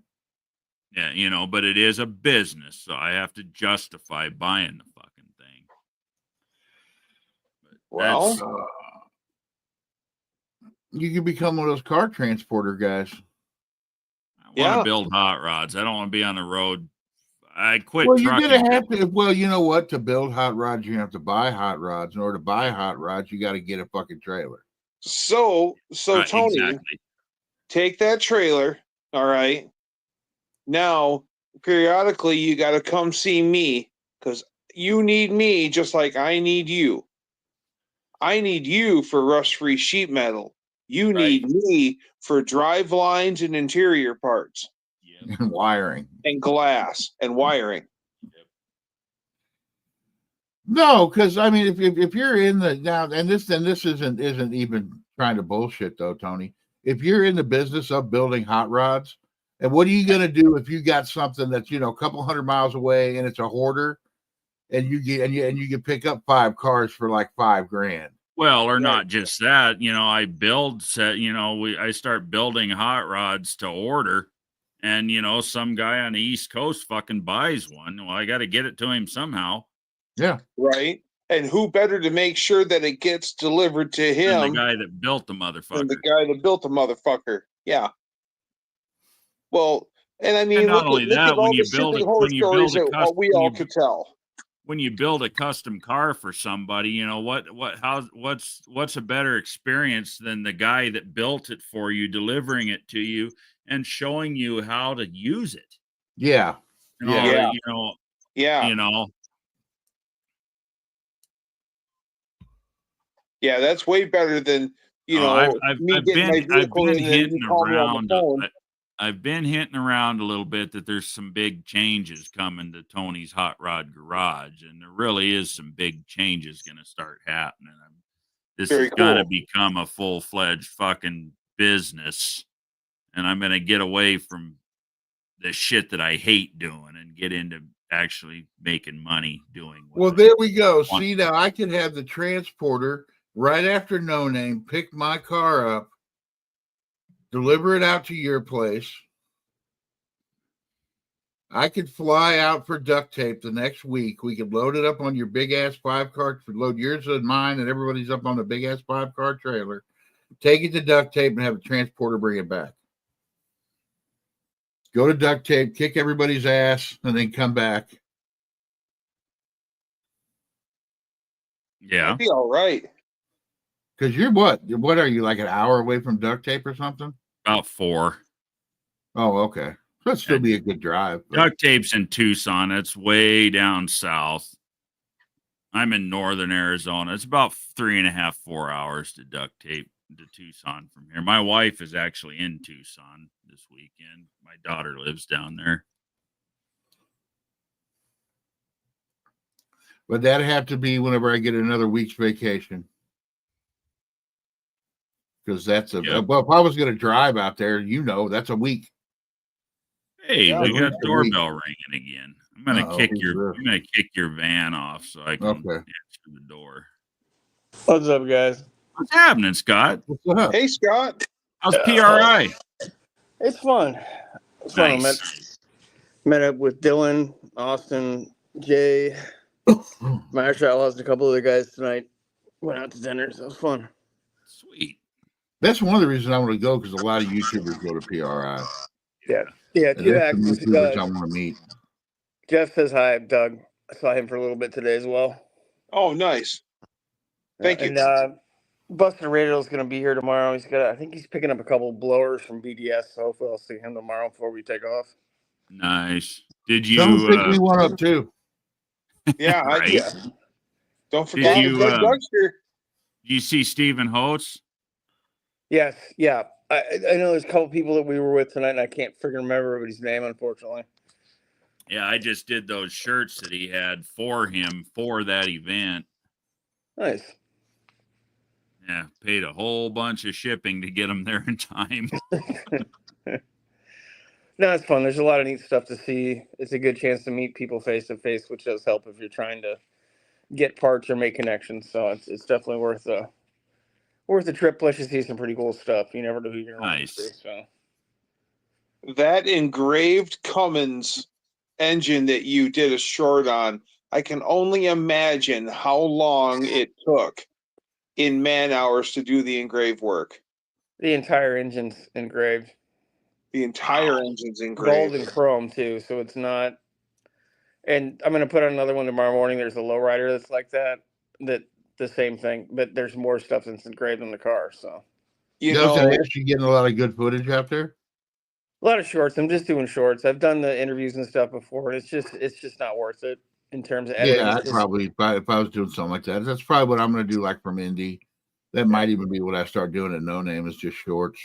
S1: Yeah, but it is a business, so I have to justify buying the fucking thing.
S2: Well,
S3: you can become one of those car transporter guys.
S1: I want to build hot rods. I don't want to be on the road. I quit.
S3: Well, you're gonna have to. Well, you know what? To build hot rods, you have to buy hot rods. In order to buy hot rods, you got to get a fucking trailer.
S2: So Tony, exactly. Take that trailer. All right. Now, periodically, you got to come see me because you need me just like I need you. I need you for rust-free sheet metal. You need me for drive lines and interior parts.
S3: Yep. And wiring.
S2: And glass and wiring.
S1: Yep.
S3: No, because I mean, if you're in the now, and this isn't even trying to bullshit though, Tony. If you're in the business of building hot rods, and what are you gonna do if you got something that's a couple 100 miles away and it's a hoarder, and you can pick up 5 cars for like $5 grand?
S1: Well, or not just that. I build set. I start building hot rods to order. And, some guy on the East Coast fucking buys one. Well, I got to get it to him somehow.
S3: Yeah.
S2: Right. And who better to make sure that it gets delivered to him?
S1: Than the guy that built the motherfucker.
S2: Yeah. Well, and I mean,
S1: and not only that, when you build a
S2: stories that we all could tell.
S1: when you build a custom car for somebody, you know, what's a better experience than the guy that built it for you, delivering it to you and showing you how to use it.
S3: Yeah.
S1: And all
S2: Yeah.
S1: the, you know,
S2: Yeah.
S1: you know,
S2: Yeah, that's way better than, you know,
S1: I've
S2: getting my vehicle in and
S1: hinting
S2: you call me on the phone.
S1: I've been hinting around a little bit that there's some big changes coming to Tony's Hot Rod Garage, and there really is some big changes going to start happening. This
S2: Very
S1: is going to
S2: cool.
S1: become a full-fledged fucking business, and I'm going to get away from the shit that I hate doing and get into actually making money doing what
S3: Well,
S1: I
S3: there we go.
S1: want.
S3: See, now I can have the transporter right after No Name pick my car up, deliver it out to your place. I could fly out for duct tape the next week. We could load it up on your big ass 5-car, load yours and mine, and everybody's up on the big ass 5-car trailer. Take it to duct tape and have a transporter bring it back. Go to duct tape, kick everybody's ass, and then come back.
S1: Yeah.
S2: That'd be all right.
S3: Because you're what? What are you, like an hour away from duct tape or something?
S1: About 4.
S3: Oh, okay. That'd still be a good drive.
S1: But duct tape's in Tucson. It's way down south. I'm in northern Arizona. It's about 3.5, 4 hours to duct tape to Tucson from here. My wife is actually in Tucson this weekend. My daughter lives down there.
S3: But that'd have to be whenever I get another week's vacation. Because that's well, if I was going to drive out there, you know, that's a week.
S1: Hey, we got doorbell ringing again. I'm gonna kick your van off so I can answer the door.
S5: What's up, guys?
S1: What's happening, Scott?
S3: What's up?
S2: Hey, Scott.
S1: How's PRI?
S5: It's fun. It's fun.
S1: Nice.
S5: Met up with Dylan, Austin, Jay, Mash Outlaws, and a couple other guys tonight. Went out to dinner, so it was fun.
S1: Sweet.
S3: That's one of the reasons I want to go, because a lot of YouTubers go to PRI.
S5: Yeah. Two actors.
S3: YouTubers I want to meet.
S5: Jeff says hi, Doug. I saw him for a little bit today as well.
S2: Oh, nice. Thank you.
S5: And Buster Radio's going to be here tomorrow. I think he's picking up a couple blowers from BDS, so hopefully I'll see him tomorrow before we take off.
S1: Nice. Did you
S3: pick me one up too?
S2: Yeah,
S1: right?
S2: Don't forget
S1: Did you see Stephen Holtz?
S5: Yes, yeah. I know there's a couple people that we were with tonight, and I can't freaking remember everybody's name, unfortunately.
S1: Yeah, I just did those shirts that he had for him for that event.
S5: Nice.
S1: Yeah, paid a whole bunch of shipping to get them there in time.
S5: No, it's fun. There's a lot of neat stuff to see. It's a good chance to meet people face to face, which does help if you're trying to get parts or make connections. So it's definitely worth a trip. Plus, you see some pretty cool stuff. You never know who you're going to see. So
S2: that engraved Cummins engine that you did a short on, I can only imagine how long it took in man hours to do the engraved work.
S5: The entire engine's engraved.
S2: The entire engine's engraved.
S5: Gold and chrome too, so it's not. And I'm going to put on another one tomorrow morning. There's a lowrider that's like that. The same thing, but there's more stuff that's engraved in the car. So
S3: you know, you're getting a lot of good footage out there.
S5: A lot of shorts. I'm just doing shorts. I've done the interviews and stuff before, and it's just not worth it in terms of editing.
S3: Yeah, probably if I was doing something like that, that's probably what I'm going to do. Like from Indy, that might even be what I start doing at No Name, is just shorts.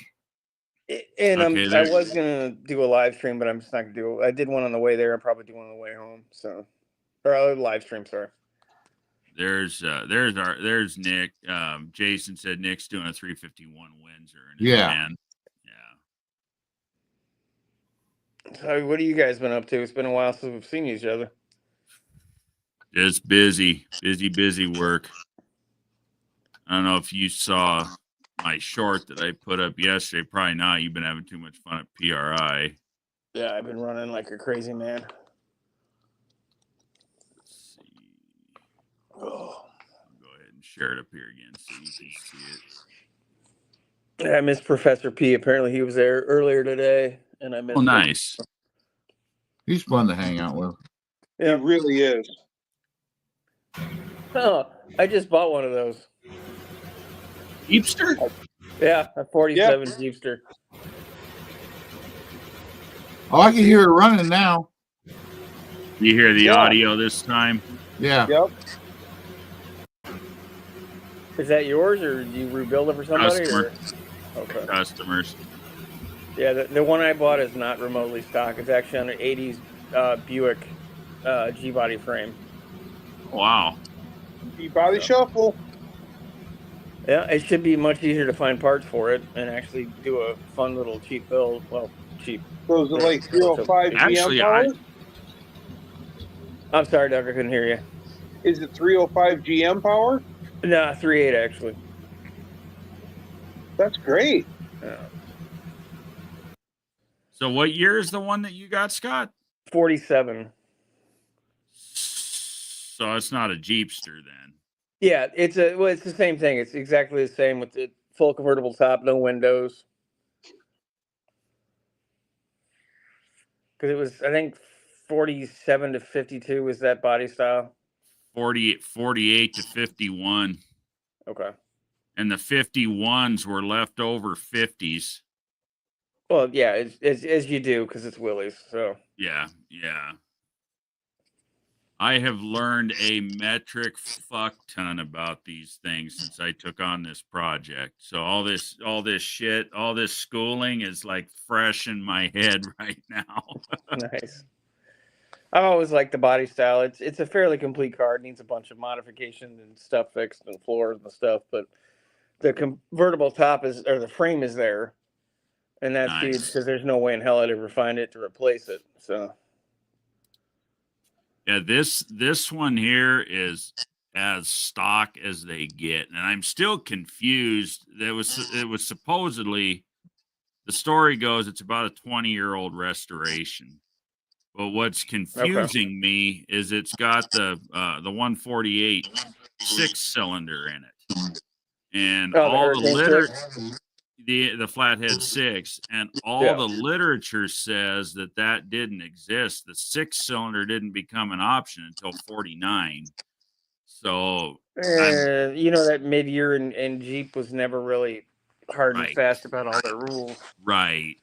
S5: And I was gonna do a live stream, but I'm just not gonna do it. I did one on the way there. I'll probably do one on the way home. So, or a live stream. Sorry.
S1: There's Nick. Jason said Nick's doing a 351 Windsor.
S3: Yeah.
S5: So, what have you guys been up to? It's been a while since we've seen each other.
S1: Just busy work. I don't know if you saw my short that I put up yesterday. Probably not. You've been having too much fun at PRI.
S5: Yeah, I've been running like a crazy man.
S1: Let's see. Oh. Go ahead and share it up here again so you can see it.
S5: I missed Professor P. Apparently he was there earlier today, and I missed him.
S1: Nice.
S3: He's fun to hang out with.
S2: Yeah, it really is.
S5: Oh, I just bought one of those.
S1: Jeepster?
S5: Yeah, a 47 Jeepster.
S3: Oh, I can hear it running now.
S1: You hear the audio this time?
S3: Yeah.
S2: Yep.
S5: Is that yours, or do you rebuild it for somebody?
S1: Customer.
S5: Or? Okay.
S1: Customers.
S5: Yeah, the one I bought is not remotely stock. It's actually on an 80s Buick G-body frame.
S1: Wow.
S2: Body shuffle.
S5: Yeah, it should be much easier to find parts for it and actually do a fun little cheap build. Well, cheap.
S2: So is it like 305
S1: Actually,
S2: GM power?
S5: I'm sorry, Doug, I couldn't hear you.
S2: Is it 305 GM power?
S5: No, 3.8 actually.
S2: That's great.
S5: Yeah.
S1: So what year is the one that you got, Scott?
S5: 47.
S1: So it's not a Jeepster then.
S5: Yeah, it's the same thing. It's exactly the same with the full convertible top, no windows. Because it was, I think, 47 to 52 was that body style.
S1: 48 to 51.
S5: Okay.
S1: And the 51s were leftover 50s.
S5: Well, yeah, as you do, because it's Willys. So
S1: Yeah. I have learned a metric fuck ton about these things since I took on this project. So all this shit, all this schooling is like fresh in my head right now.
S5: nice. I've always liked the body style. It's a fairly complete car. It needs a bunch of modifications and stuff fixed and floors and stuff, but the convertible top or the frame is there, and that's huge
S1: Nice.
S5: because there's no way in hell I'd ever find it to replace it. So
S1: yeah, this one here is as stock as they get, and I'm still confused. It was supposedly, the story goes, it's about a 20-year-old restoration. But what's confusing me is it's got the 148 6-cylinder in it, and all the the Flathead 6, and all the literature says that didn't exist. The 6-cylinder didn't become an option until 49. So
S5: you know that mid-year and Jeep was never really hard and fast about all their rules.
S1: Right.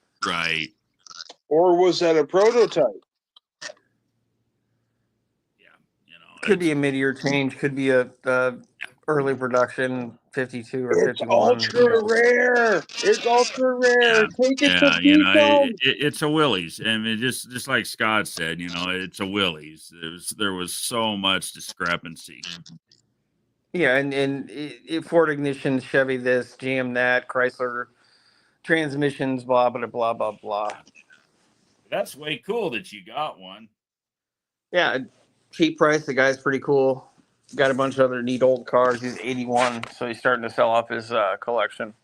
S2: Or was that a prototype?
S5: Could be a mid-year change. Could be a early production 52 or 51.
S2: It's ultra rare. It's ultra rare. Take it to
S1: people. It's a Willys. I mean, just like Scott said, it's a Willys. There was so much discrepancy.
S5: Yeah, and Ford ignition, Chevy this, GM that, Chrysler transmissions, blah blah blah blah blah.
S1: That's way cool that you got one.
S5: Yeah, cheap price. The guy's pretty cool. Got a bunch of other neat old cars. He's 81, so he's starting to sell off his collection.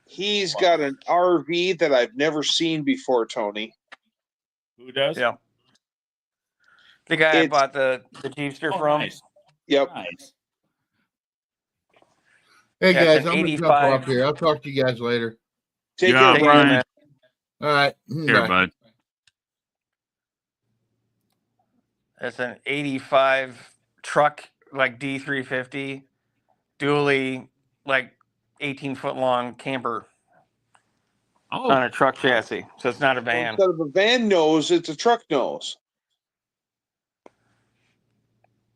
S2: He's got an RV that I've never seen before, Tony.
S1: Who does?
S5: Yeah. The guy I bought the Jeepster from.
S2: Nice. Yep.
S1: Nice.
S3: Hey guys, I'm gonna jump off here. I'll talk to you guys later.
S2: Take care, Brian.
S3: All right.
S1: Here, bud.
S5: It's an 85 truck, like D350, dually, like 18-foot long camper on a truck chassis. So it's not a van.
S2: Instead of a van nose, it's a truck nose.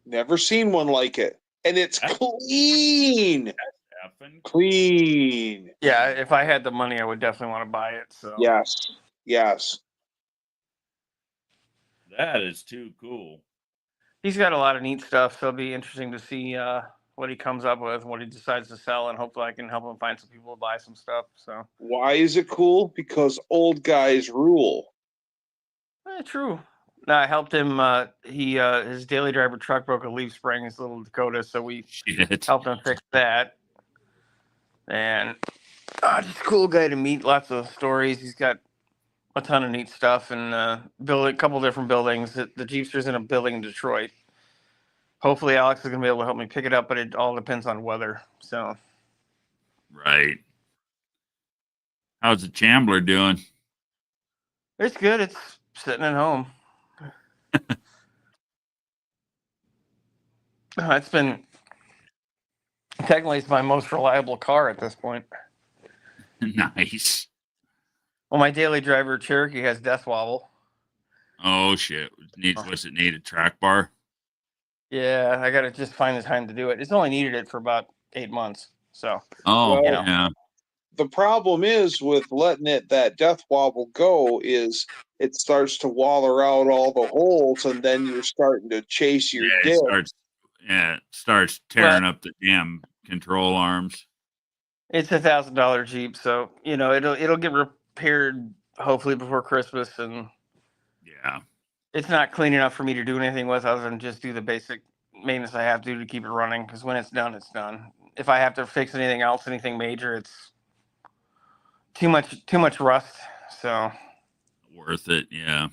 S2: Never seen one like it. And it's clean. Clean.
S5: Yeah, if I had the money, I would definitely want to buy it. So
S2: Yes.
S1: That is too cool.
S5: He's got a lot of neat stuff, so it'll be interesting to see what he comes up with, what he decides to sell, and hopefully I can help him find some people to buy some stuff. So
S2: why is it cool? Because old guys rule.
S5: True. No, I helped him. His daily driver truck broke a leaf spring, his little Dakota, so we helped him fix that. And just a cool guy to meet. Lots of stories. He's got a ton of neat stuff, and build a couple different buildings. The Jeepster's in a building in Detroit. Hopefully Alex is going to be able to help me pick it up, but it all depends on weather. So,
S1: right. How's the Chambler doing?
S5: It's good. It's sitting at home. It's been technically it's my most reliable car at this point.
S1: Nice.
S5: Well, my daily driver Cherokee has death wobble.
S1: Oh shit! What's it need? A track bar?
S5: Yeah, I gotta just find the time to do it. It's only needed it for about 8 months, so.
S1: Oh,
S2: Well,
S1: yeah.
S2: the problem is with letting that death wobble go is it starts to waller out all the holes, and then you're starting to chase your
S1: Yeah,
S2: dick.
S1: it starts tearing up the damn control arms.
S5: It's $1,000 Jeep, so it'll get repaired hopefully before Christmas, and
S1: Yeah.
S5: it's not clean enough for me to do anything with other than just do the basic maintenance I have to do to keep it running. Because when it's done, it's done. If I have to fix anything else, anything major, it's too much rust. So
S1: Worth it. Yeah.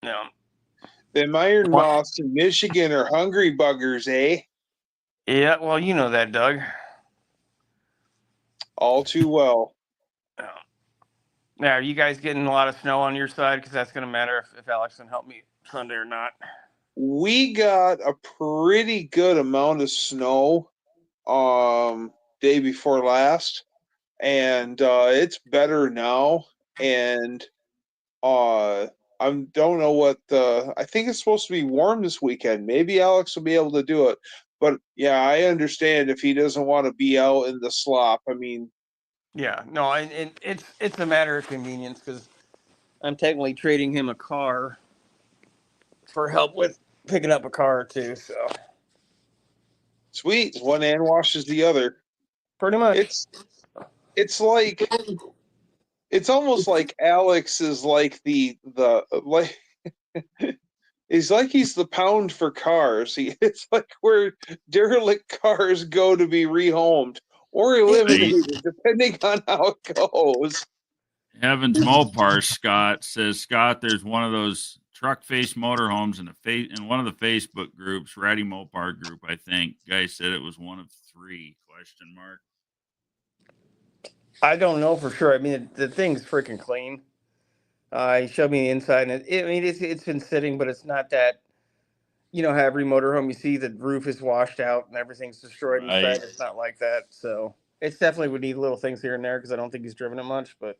S5: no.
S2: Them iron moths in Michigan are hungry buggers, eh?
S5: Yeah, well, you know that, Doug.
S2: All too well.
S5: Now, are you guys getting a lot of snow on your side? Because that's going to matter if Alex can help me Sunday or not.
S2: We got a pretty good amount of snow day before last, and it's better now. And I don't know what I think it's supposed to be warm this weekend. Maybe Alex will be able to do it. But yeah, I understand if he doesn't want to be out in the slop. I mean,
S5: yeah, no, and it's a matter of convenience because I'm technically trading him a car for help with picking up a car too. So
S2: sweet, one hand washes the other.
S5: pretty much,
S2: It's like it's almost like Alex is like the like. It's like he's the pound for cars. It's like where derelict cars go to be rehomed or eliminated, depending on how it goes.
S1: Evans Mopar Scott says, Scott, there's one of those truck face motorhomes in one of the Facebook groups, Ratty Mopar group, I think. Guy said it was one of 3 ?
S5: I don't know for sure. I mean, the thing's freaking clean. He showed me the inside, and it's been sitting, but it's not that. You know how every motorhome you see the roof is washed out and everything's destroyed
S1: Right.
S5: inside. It's not like that. So it's definitely would need little things here and there because I don't think he's driven it much, but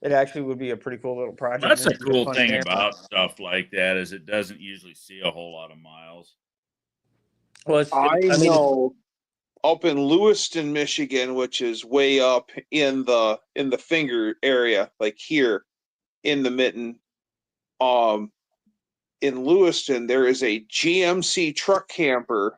S5: it actually would be a pretty cool little project.
S1: That's
S5: and
S1: a cool thing about stuff like that is it doesn't usually see a whole lot of miles.
S5: Well,
S2: I know up in Lewiston, Michigan, which is way up in the finger area, like here in the mitten. In Lewiston, there is a GMC truck camper,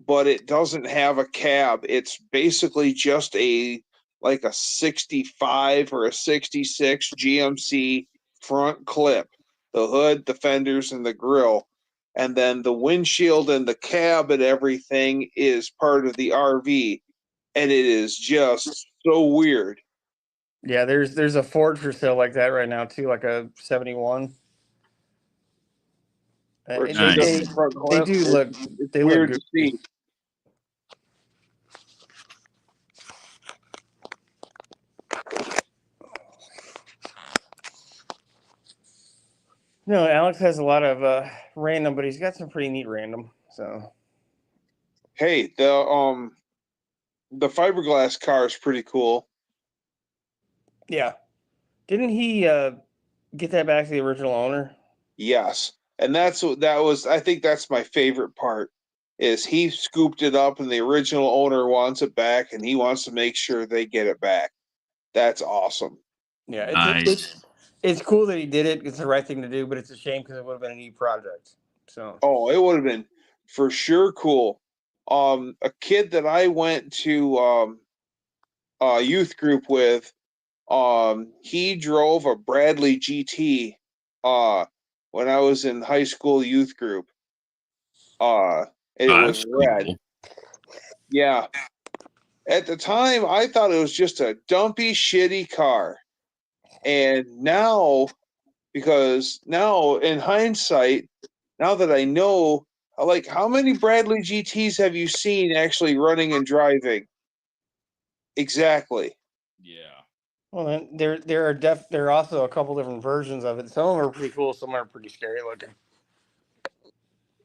S2: but it doesn't have a cab. It's basically just like a 65 or a 66 GMC front clip, the hood, the fenders, and the grill. And then the windshield and the cab and everything is part of the RV. And it is just so weird.
S5: Yeah, there's a Ford for sale like that right now too, like a 71.
S1: Nice.
S5: They do look. They
S2: weird
S5: look
S2: to see.
S5: No, Alex has a lot of random, but he's got some pretty neat random. So
S2: hey, the fiberglass car is pretty cool.
S5: yeah, didn't he get that back to the original owner?
S2: Yes, and that was. I think that's my favorite part. Is he scooped it up and the original owner wants it back and he wants to make sure they get it back. That's awesome.
S5: Yeah,
S1: Nice.
S5: it's cool that he did it. It's the right thing to do, but it's a shame because it would have been a neat project. So
S2: it would have been for sure cool. A kid that I went to a youth group with, he drove a Bradley GT when I was in high school youth group. It was red. Cool. Yeah. At the time, I thought it was just a dumpy, shitty car. And now, because now in hindsight, now that I know, like, how many Bradley GTs have you seen actually running and driving? Exactly.
S1: Yeah.
S5: Well, then there are also a couple different versions of it. Some of them are pretty cool. Some are pretty scary looking.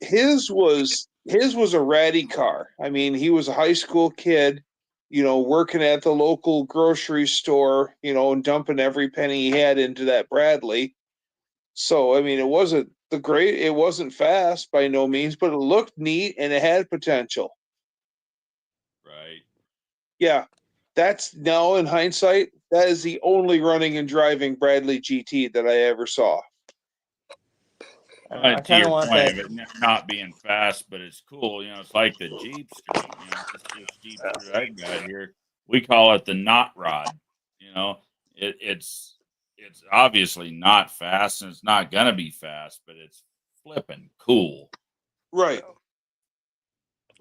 S2: His was his was a ratty car. I mean, he was a high school kid, working at the local grocery store, and dumping every penny he had into that Bradley. So, I mean, it wasn't fast by no means, but it looked neat and it had potential.
S1: Right.
S2: Yeah. That's now in hindsight, that is the only running and driving Bradley GT that I ever saw.
S1: To your point of it not being fast, but it's cool. It's like the Jeepster. This Jeepster I've got here, we call it the knot rod. It's obviously not fast, and it's not gonna be fast, but it's flipping cool.
S2: Right.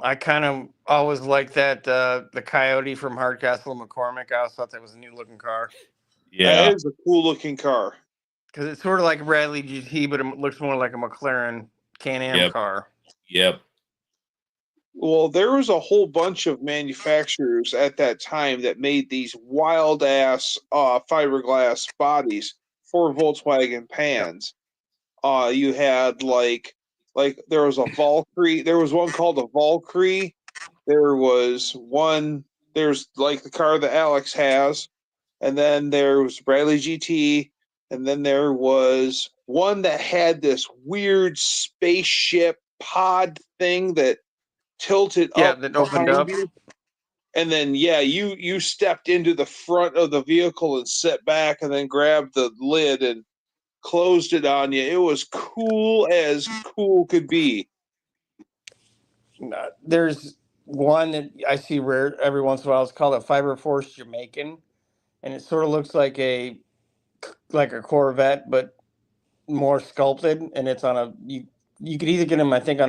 S5: I kind of always liked that the Coyote from Hardcastle McCormick. I always thought that was a neat looking car.
S2: Yeah, that is a cool looking car.
S5: Because it's sort of like a Bradley GT, but it looks more like a McLaren Can-Am car.
S1: Yep.
S2: Well, there was a whole bunch of manufacturers at that time that made these wild ass fiberglass bodies for Volkswagen Pans. You had like there was a Valkyrie. There was one called a Valkyrie. There's like the car that Alex has, and then there was Bradley GT, and then there was one that had this weird spaceship pod thing that tilted up
S5: that opened up.
S2: you. And then you stepped into the front of the vehicle and sat back and then grabbed the lid and closed it on you. It was cool as cool could be.
S5: There's one that I see rare every once in a while. It's called a Fiber Force Jamaican, and it sort of looks like a Corvette, but more sculpted. And it's on a you could either get them, I think,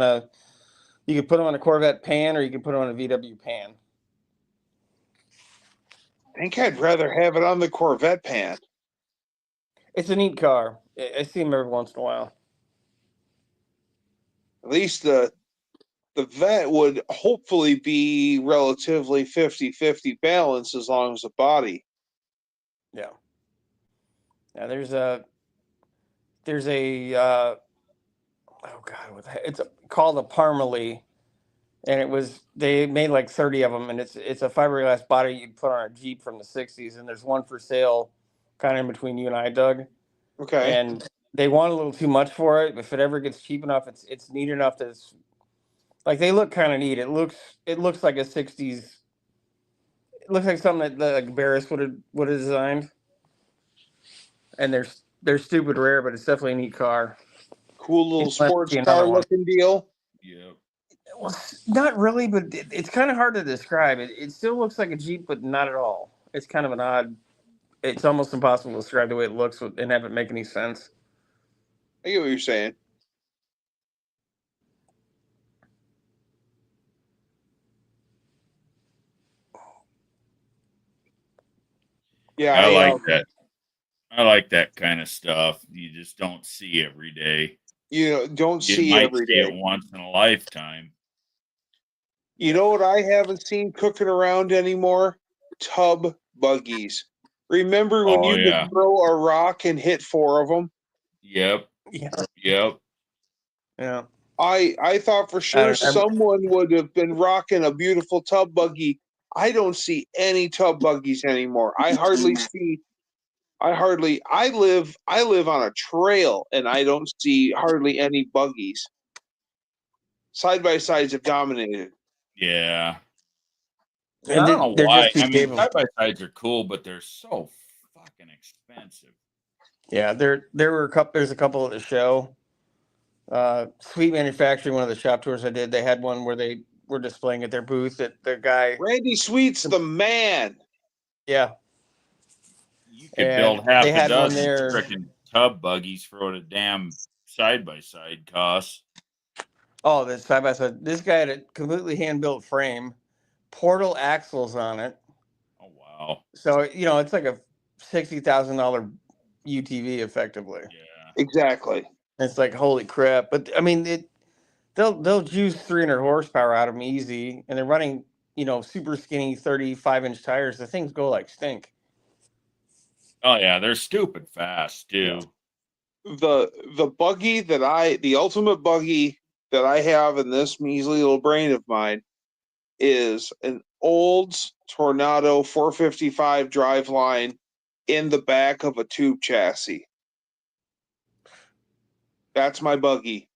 S5: you could put them on a Corvette pan or you could put them on a VW pan.
S2: I think I'd rather have it on the Corvette pan.
S5: It's a neat car. I see them every once in a while.
S2: At least the Vet would hopefully be relatively 50-50 balance as long as the body.
S5: Yeah. Yeah, there's a it's called a Parmalee, and they made like 30 of them, and it's a fiberglass body you'd put on a Jeep from the 60s, and there's one for sale kind of in between you and I, Doug.
S2: Okay.
S5: And they want a little too much for it. If it ever gets cheap enough, it's neat enough that it's like they look kind of neat. It looks like a 60s. It looks like something that like Barris would have designed. And they're stupid rare, but it's definitely a neat car.
S2: Cool little sports car looking deal.
S1: Yeah.
S5: Well, not really, but it's kind of hard to describe. It still looks like a Jeep, but not at all. It's kind of an odd. It's almost impossible to describe the way it looks and have it make any sense.
S2: I get what you're saying. Yeah,
S1: I like that. I like that kind of stuff. You just don't see every day.
S2: You don't see every day.
S1: You might see it once in a lifetime.
S2: You know what I haven't seen cooking around anymore? Tub buggies. Remember when you could throw a rock and hit 4 of them?
S1: Yep.
S5: Yeah.
S1: Yep.
S5: Yeah.
S2: I thought for sure someone would have been rocking a beautiful tub buggy. I don't see any tub buggies anymore. I live on a trail and I don't see hardly any buggies. Side by sides have dominated.
S1: Yeah. I don't know why. I mean, side by sides are cool, but they're so fucking expensive.
S5: Yeah, there's a couple at the show. Sweet Manufacturing, one of the shop tours I did, they had one where they were displaying at their booth at the guy.
S2: Randy Sweet's the man.
S5: Yeah.
S1: You could build half a dozen freaking tub buggies for what a damn side by side costs.
S5: Oh, the side by side. This guy had a completely hand built frame, portal axles on it.
S1: Oh wow!
S5: So it's like a $60,000 UTV, effectively.
S1: Yeah,
S2: exactly.
S5: It's like holy crap! But I mean, they'll juice 300 horsepower out of them easy, and they're running super skinny 35-inch tires. The things go like stink.
S1: Oh yeah, they're stupid fast too.
S2: The buggy the ultimate buggy that I have in this measly little brain of mine is an Olds Tornado 455 driveline in the back of a tube chassis. That's my buggy.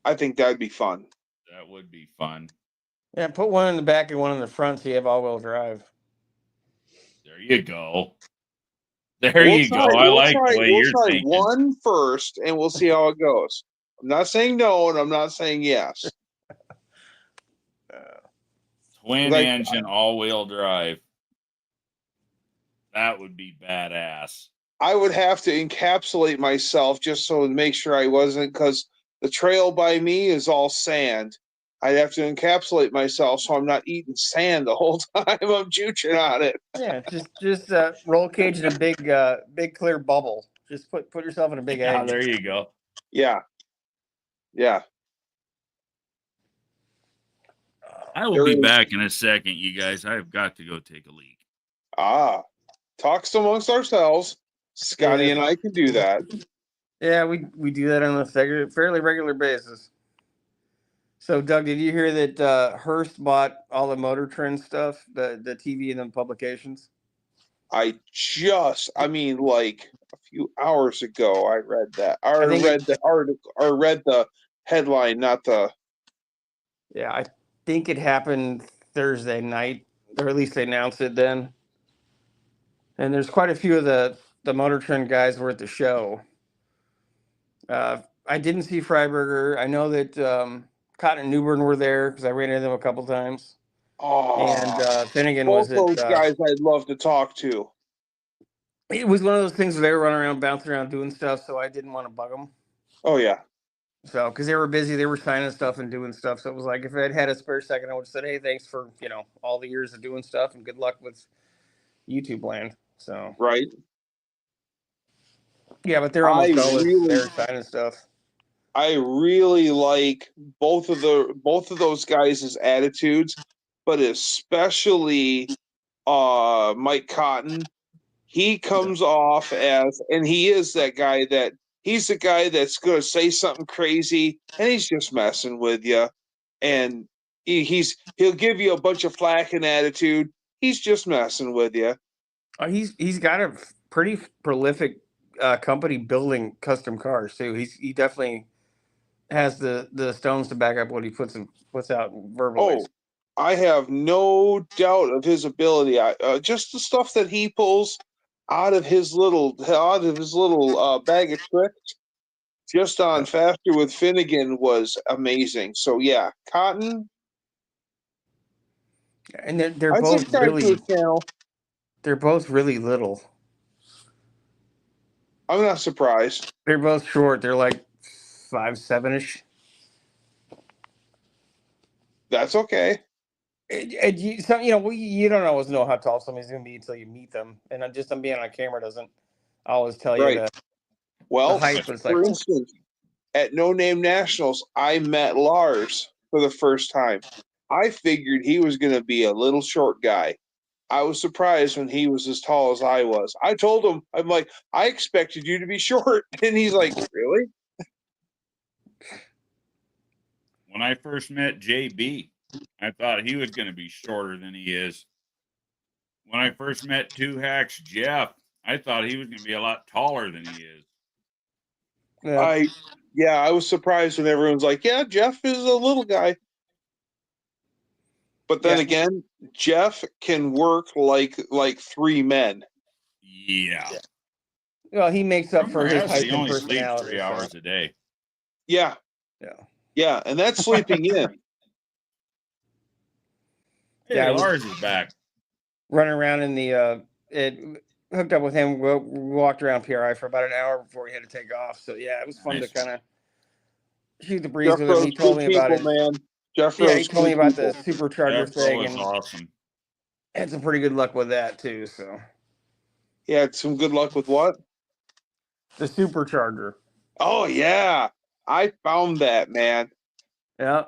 S2: I think that'd be fun.
S1: That would be fun.
S5: Yeah, put one in the back and one in the front so you have all-wheel drive.
S1: There you go. I like the way you're thinking.
S2: One first, and we'll see how it goes. I'm not saying no, and I'm not saying yes.
S1: Twin engine, all-wheel drive. That would be badass.
S2: I would have to encapsulate myself just so to make sure I wasn't, because the trail by me is all sand. I'd have to encapsulate myself so I'm not eating sand the whole time I'm juicing on it.
S5: Yeah, just roll cage in a big clear bubble. Just put yourself in a big egg.
S1: There you go.
S2: Yeah.
S1: I will be back in a second, you guys. I've got to go take a leak.
S2: Talks amongst ourselves. Scotty and I can do that.
S5: Yeah, we do that on a fairly regular basis. So, Doug, did you hear that Hearst bought all the Motor Trend stuff, the TV and the publications?
S2: Like a few hours ago, I read that. I read the article, or read the headline, not the.
S5: Yeah, I think it happened Thursday night, or at least they announced it then. And there's quite a few of the Motor Trend guys were at the show. I didn't see Freiberger. I know that Cotton and Newbern were there because I ran into them a couple times. And Finnegan was at.
S2: Both those guys I'd love to talk to.
S5: It was one of those things where they were running around, bouncing around, doing stuff, so I didn't want to bug them.
S2: Oh, yeah.
S5: So, because they were busy, they were signing stuff and doing stuff. So it was like, if I'd had a spare second, I would have said, hey, thanks for, all the years of doing stuff and good luck with YouTube land. So.
S2: Right.
S5: Yeah, but they're almost always there signing stuff.
S2: I really like both of those guys' attitudes, but especially Mike Cotton. He comes off as, and he is that guy that he's the guy that's going to say something crazy and he's just messing with you, and he'll give you a bunch of flack and attitude. He's just messing with you.
S5: He's got a pretty prolific company building custom cars too. He definitely has the stones to back up what he puts out verbally.
S2: Oh, I have no doubt of his ability. Just the stuff that he pulls out of his little bag of tricks, just on Faster with Finnegan, was amazing. So yeah, Cotton.
S5: And they're both really. They're both really little.
S2: I'm not surprised.
S5: They're both short. They're like 5'7"
S2: That's okay.
S5: And you don't always know how tall somebody's going to be until you meet them. And just them being on camera doesn't always tell you that.
S2: Well,
S5: the height, but
S2: for instance, at No Name Nationals, I met Lars for the first time. I figured he was going to be a little short guy. I was surprised when he was as tall as I was. I told him, I'm like, I expected you to be short. And he's like, really?
S1: When I first met JB, I thought he was going to be shorter than he is. When I first met Two Hacks Jeff, I thought he was going to be a lot taller than he is.
S2: Yeah. I was surprised when everyone's like, yeah, Jeff is a little guy. But then again, Jeff can work like three men.
S1: Yeah.
S5: Well, he makes up for his height
S1: and
S5: and
S1: personality. He only sleeps 3 hours a day.
S2: Yeah. Yeah, and that's sleeping in.
S1: Yeah, Lars is back.
S5: Running around in the hooked up with him. We walked around PRI for about an hour before we had to take off. So yeah, it was fun to kind of shoot the breeze with him. He told me about it.
S2: Man.
S5: He told me about the supercharger thing,
S1: and awesome.
S5: Had some pretty good luck with that too. So
S2: he had some good luck with what?
S5: The supercharger.
S2: Oh yeah, I found that, man.
S5: Yeah.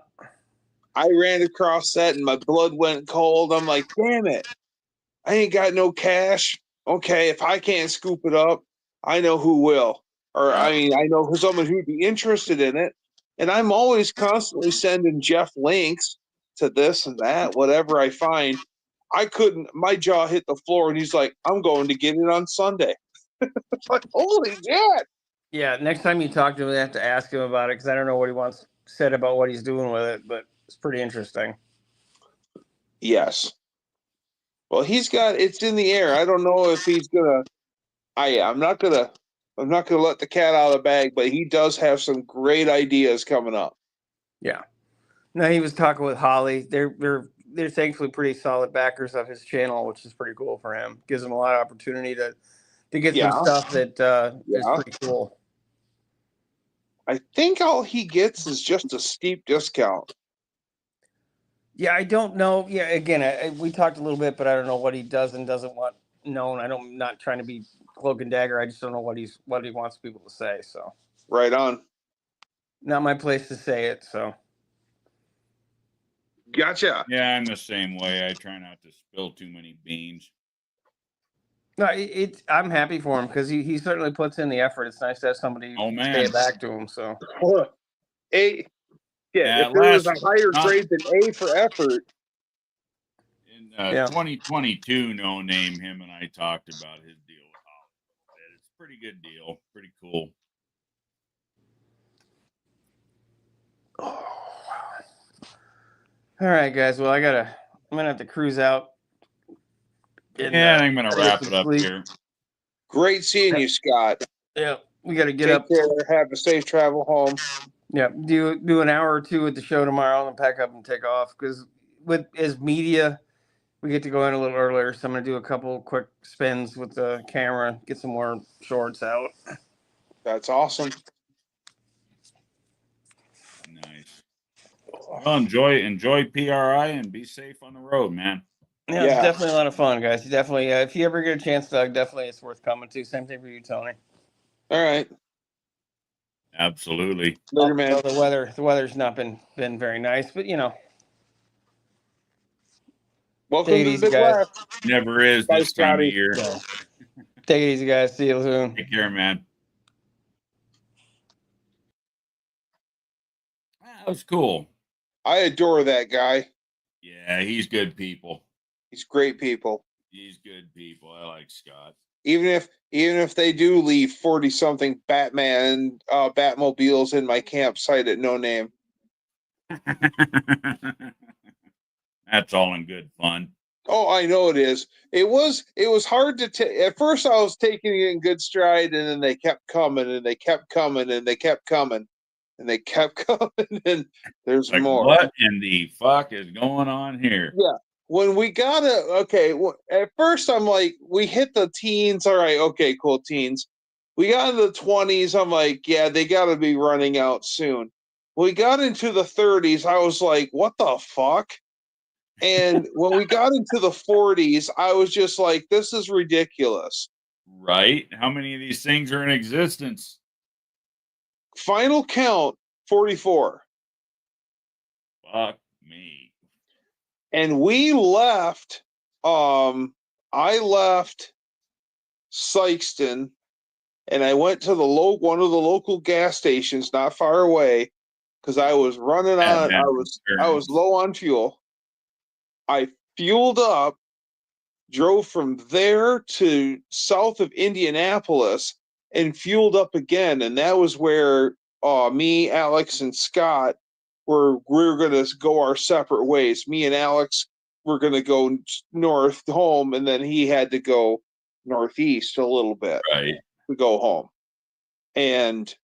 S2: I ran across that and my blood went cold. I'm like, damn it. I ain't got no cash. Okay, if I can't scoop it up, I know who will. Or I know someone who'd be interested in it. And I'm always constantly sending Jeff links to this and that, whatever I find. I couldn't, my jaw hit the floor, and he's like, I'm going to get it on Sunday. It's like, holy shit.
S5: Yeah, next time you talk to him, you have to ask him about it because I don't know what he wants said about what he's doing with it, but it's pretty interesting.
S2: Yes. Well, it's in the air. I don't know if he's gonna. I'm not gonna let the cat out of the bag, but he does have some great ideas coming up.
S5: Yeah. No, he was talking with Holly. They're thankfully pretty solid backers of his channel, which is pretty cool for him. Gives him a lot of opportunity to get some stuff that is pretty cool.
S2: I think all he gets is just a steep discount.
S5: Yeah, I don't know. Yeah, again, we talked a little bit, but I don't know what he does and doesn't want known. I'm not trying to be cloak and dagger. I just don't know what he wants people to say. So
S2: right on.
S5: Not my place to say it. So
S2: gotcha.
S1: Yeah, I'm the same way. I try not to spill too many beans.
S5: No, I'm happy for him because he certainly puts in the effort. It's nice to have somebody say it back to him. So
S2: A. Yeah, if there was a higher grade than A for effort.
S1: In 2022, No Name, him and I talked about his deal with Hollywood. It's a pretty good deal. Pretty cool.
S5: Oh, all right, guys. Well, I'm gonna have to cruise out.
S1: I'm gonna wrap it up here.
S2: Great seeing you, Scott.
S5: Yeah, we got to get
S2: up. Take care. Have a safe travel home.
S5: Yeah, do an hour or two at the show tomorrow and pack up and take off because as media, we get to go in a little earlier. So I'm gonna do a couple quick spins with the camera, get some more shorts out.
S2: That's awesome.
S1: Nice. Well, enjoy PRI and be safe on the road, man.
S5: Yeah, it's definitely a lot of fun, guys. Definitely, if you ever get a chance, Doug, definitely it's worth coming to. Same thing for you, Tony.
S2: All right.
S1: Absolutely.
S2: Later, man.
S5: The weather's not been very nice, but
S2: welcome to the Big West.
S1: Never is this time of year.
S5: So, take it easy, guys. See you soon.
S1: Take care, man. That was cool.
S2: I adore that guy.
S1: Yeah, he's good people.
S2: He's great people.
S1: He's good people. I like Scott.
S2: Even if they do leave 40-something Batman Batmobiles in my campsite at No Name.
S1: That's all in good fun.
S2: Oh, I know it is. It was hard to take. At first, I was taking it in good stride, and then they kept coming, and they kept coming, and they kept coming, and they kept coming, and there's
S1: like,
S2: more.
S1: What in the fuck is going on here?
S2: Yeah. When we got at first I'm like, we hit the teens. All right, okay, cool, teens. We got into the 20s. I'm like, yeah, they got to be running out soon. When we got into the 30s, I was like, what the fuck? And when we got into the 40s, I was just like, this is ridiculous.
S1: Right? How many of these things are in existence?
S2: Final count, 44.
S1: Fuck me.
S2: And we left, I left Sykeston, and I went to one of the local gas stations not far away because I was running on. I was low on fuel. I fueled up, drove from there to south of Indianapolis, and fueled up again. And that was where me, Alex, and Scott we were going to go our separate ways. Me and Alex were going to go north home, and then he had to go northeast a little bit to go home. And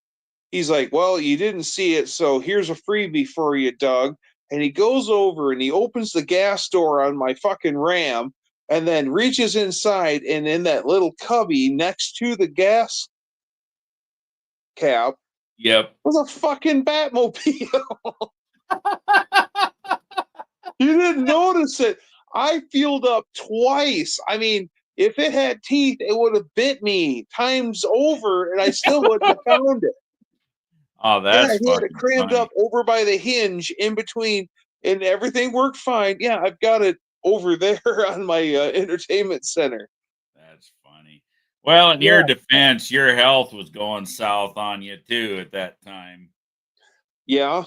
S2: he's like, well, you didn't see it, so here's a freebie for you, Doug. And he goes over and he opens the gas door on my fucking Ram and then reaches inside, and in that little cubby next to the gas cap, was a fucking Batmobile. You didn't notice it. I fueled up twice. I mean, if it had teeth, it would have bit me times over, and I still wouldn't have found it.
S1: Oh, that's
S2: he had it crammed up over by the hinge in between, and everything worked fine. Yeah, I've got it over there on my entertainment center.
S1: That's funny. Well, in your defense, your health was going south on you too at that time.
S2: Yeah.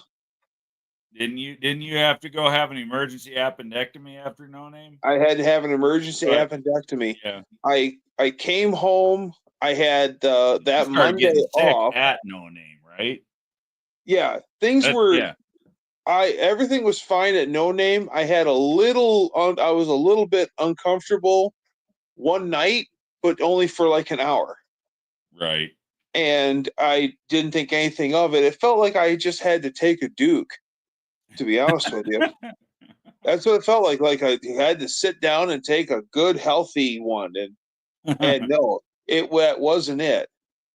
S1: Didn't you have to go have an emergency appendectomy after No Name?
S2: I had to have an emergency appendectomy.
S1: Yeah.
S2: I came home. I had that Monday
S1: getting sick
S2: off
S1: at No Name, right?
S2: Yeah, everything was fine at No Name. I had I was a little bit uncomfortable one night, but only for like an hour.
S1: Right.
S2: And I didn't think anything of it. It felt like I just had to take a Duke, to be honest with you. That's what it felt like. Like I had to sit down and take a good, healthy one. And no, that wasn't it.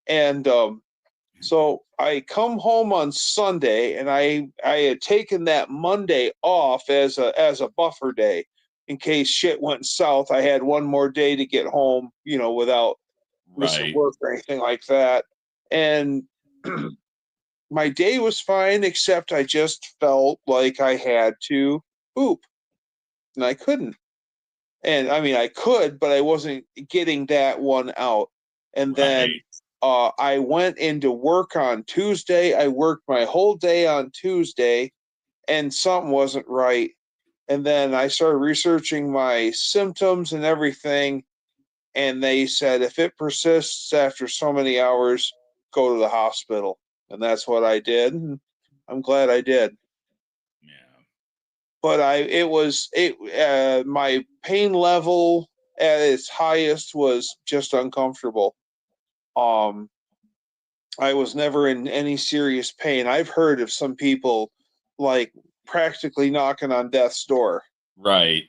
S2: And so I come home on Sunday, and I had taken that Monday off as a buffer day in case shit went south. I had one more day to get home, without missing work or anything like that. And my day was fine, except I just felt like I had to poop, and I couldn't. And I mean, I could, but I wasn't getting that one out. And then I went into work on Tuesday. I worked my whole day on Tuesday, and something wasn't right. And then I started researching my symptoms and everything. And they said, if it persists after so many hours, go to the hospital. And that's what I did. And I'm glad I did.
S1: Yeah.
S2: But my pain level at its highest was just uncomfortable. I was never in any serious pain. I've heard of some people like practically knocking on death's door.
S1: Right.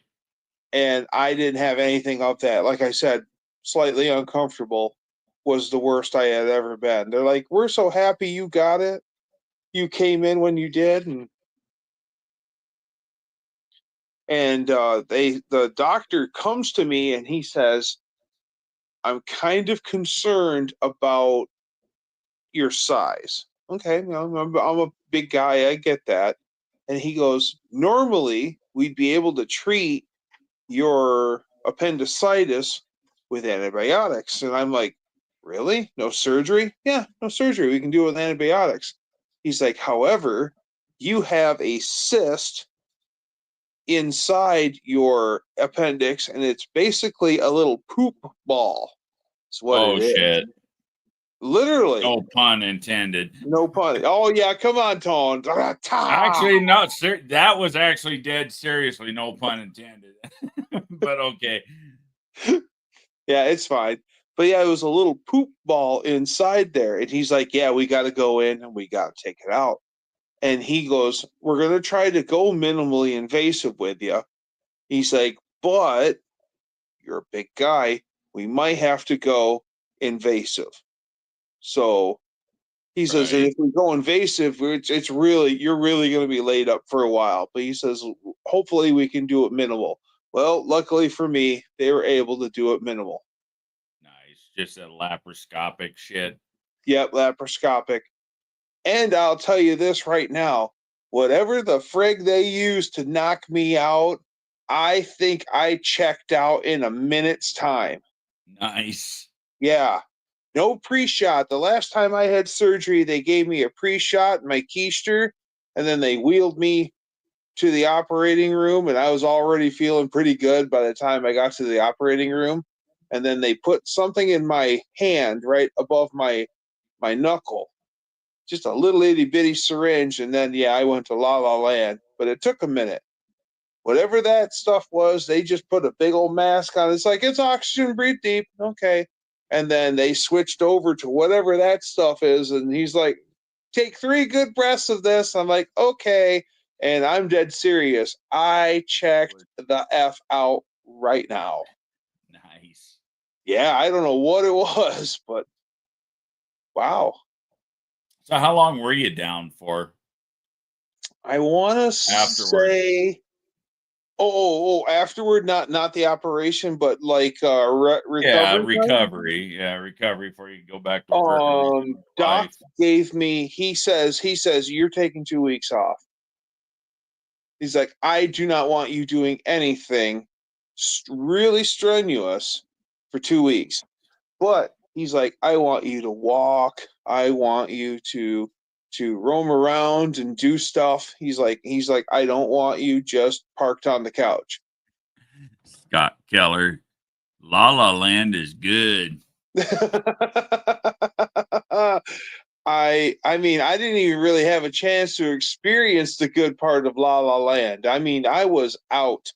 S2: And I didn't have anything of that. Like I said, slightly uncomfortable was the worst I had ever been. They're like, we're so happy you got it. You came in when you did. And the doctor comes to me and he says, I'm kind of concerned about your size. Okay, I'm a big guy. I get that. And he goes, normally we'd be able to treat your appendicitis with antibiotics. And I'm like, really? No surgery? Yeah, no surgery. We can do it with antibiotics. He's like, however, you have a cyst inside your appendix, and it's basically a little poop ball. That's what it is.
S1: Shit.
S2: Literally.
S1: No pun intended.
S2: No pun. Oh yeah, come on, Tone.
S1: Actually, no, that was actually dead seriously. No pun intended. But okay.
S2: Yeah, it's fine. But yeah, it was a little poop ball inside there. And he's like, yeah, we got to go in and we got to take it out. And he goes, we're going to try to go minimally invasive with you. He's like, but you're a big guy. We might have to go invasive. So he says that if we go invasive, it's really, you're really going to be laid up for a while. But he says, hopefully we can do it minimal. Well, luckily for me, they were able to do it minimal.
S1: Nice. Just a laparoscopic shit.
S2: Yep, laparoscopic. And I'll tell you this right now, whatever the frig they used to knock me out, I think I checked out in a minute's time.
S1: Nice.
S2: Yeah. No pre-shot. The last time I had surgery, they gave me a pre-shot in my keister, and then they wheeled me to the operating room, and I was already feeling pretty good by the time I got to the operating room. And then they put something in my hand right above my knuckle, just a little itty bitty syringe, and then I went to La La Land. But it took a minute. Whatever that stuff was, they just put a big old mask on. It's like, it's oxygen, breathe deep. Okay. And then they switched over to whatever that stuff is. And he's like, take 3 good breaths of this. I'm like, okay. And I'm dead serious. I checked the F out right now.
S1: Nice.
S2: Yeah, I don't know what it was, but wow.
S1: So how long were you down for?
S2: I want to say, afterward, not the operation, but like recovery.
S1: Yeah, recovery. Yeah, recovery before you go back to work.
S2: Doc gave me. He says you're taking 2 weeks off. He's like, I do not want you doing anything really strenuous for 2 weeks, but he's like, I want you to walk. I want you to roam around and do stuff. He's like, I don't want you just parked on the couch.
S1: Scott Keller, La La Land is good.
S2: I mean, I didn't even really have a chance to experience the good part of La La Land. I mean, I was out.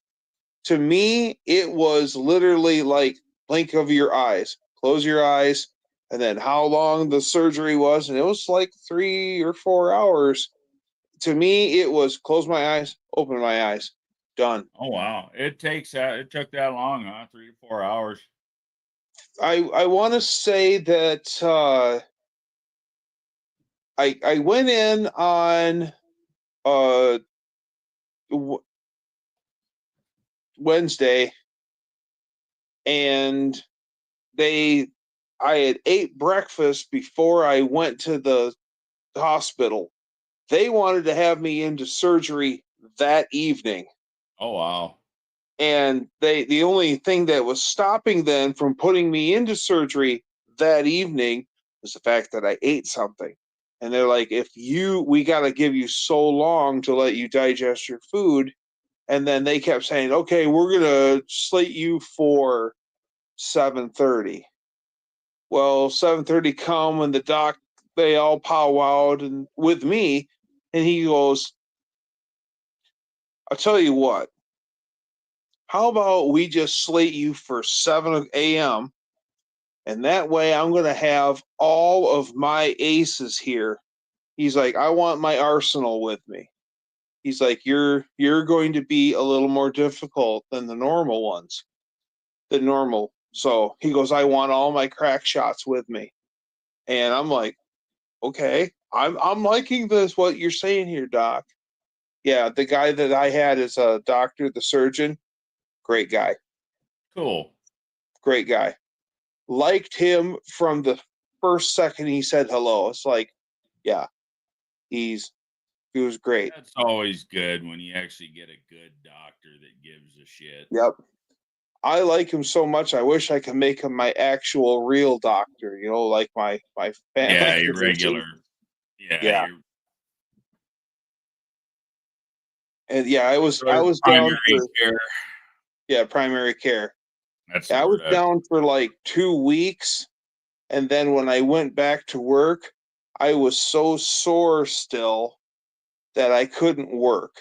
S2: To me, it was literally like blink of your eyes, close your eyes, and then how long the surgery was, and it was like 3 or 4 hours. To me, it was close my eyes, open my eyes, done.
S1: Oh wow, it took that long, huh? 3 to 4 hours.
S2: I want to say that I went in on Wednesday, and I had ate breakfast before I went to the hospital. They wanted to have me into surgery that evening.
S1: Oh wow.
S2: And the only thing that was stopping them from putting me into surgery that evening was the fact that I ate something. And they're like, we got to give you so long to let you digest your food. And then they kept saying, okay, we're going to slate you for 7:30. Well, 7:30 come and they all powwowed and with me, and he goes, I'll tell you what, how about we just slate you for 7 a.m. and that way I'm going to have all of my aces here. He's like, I want my arsenal with me. He's like, you're going to be a little more difficult than the normal ones. So he goes, I want all my crack shots with me. And I'm like, okay, I'm liking this, what you're saying here, Doc. Yeah, the guy that I had as a doctor, the surgeon, great guy.
S1: Cool.
S2: Great guy. Liked him from the first second he said hello. It's like, yeah, he was great.
S1: That's always good when you actually get a good doctor that gives a shit.
S2: Yep. I like him so much. I wish I could make him my actual real doctor, like my family.
S1: Yeah, your regular.
S2: Yeah. And yeah, I was down for
S1: care.
S2: Yeah, primary care.
S1: That's
S2: I was down for like 2 weeks, and then when I went back to work, I was so sore still that I couldn't work.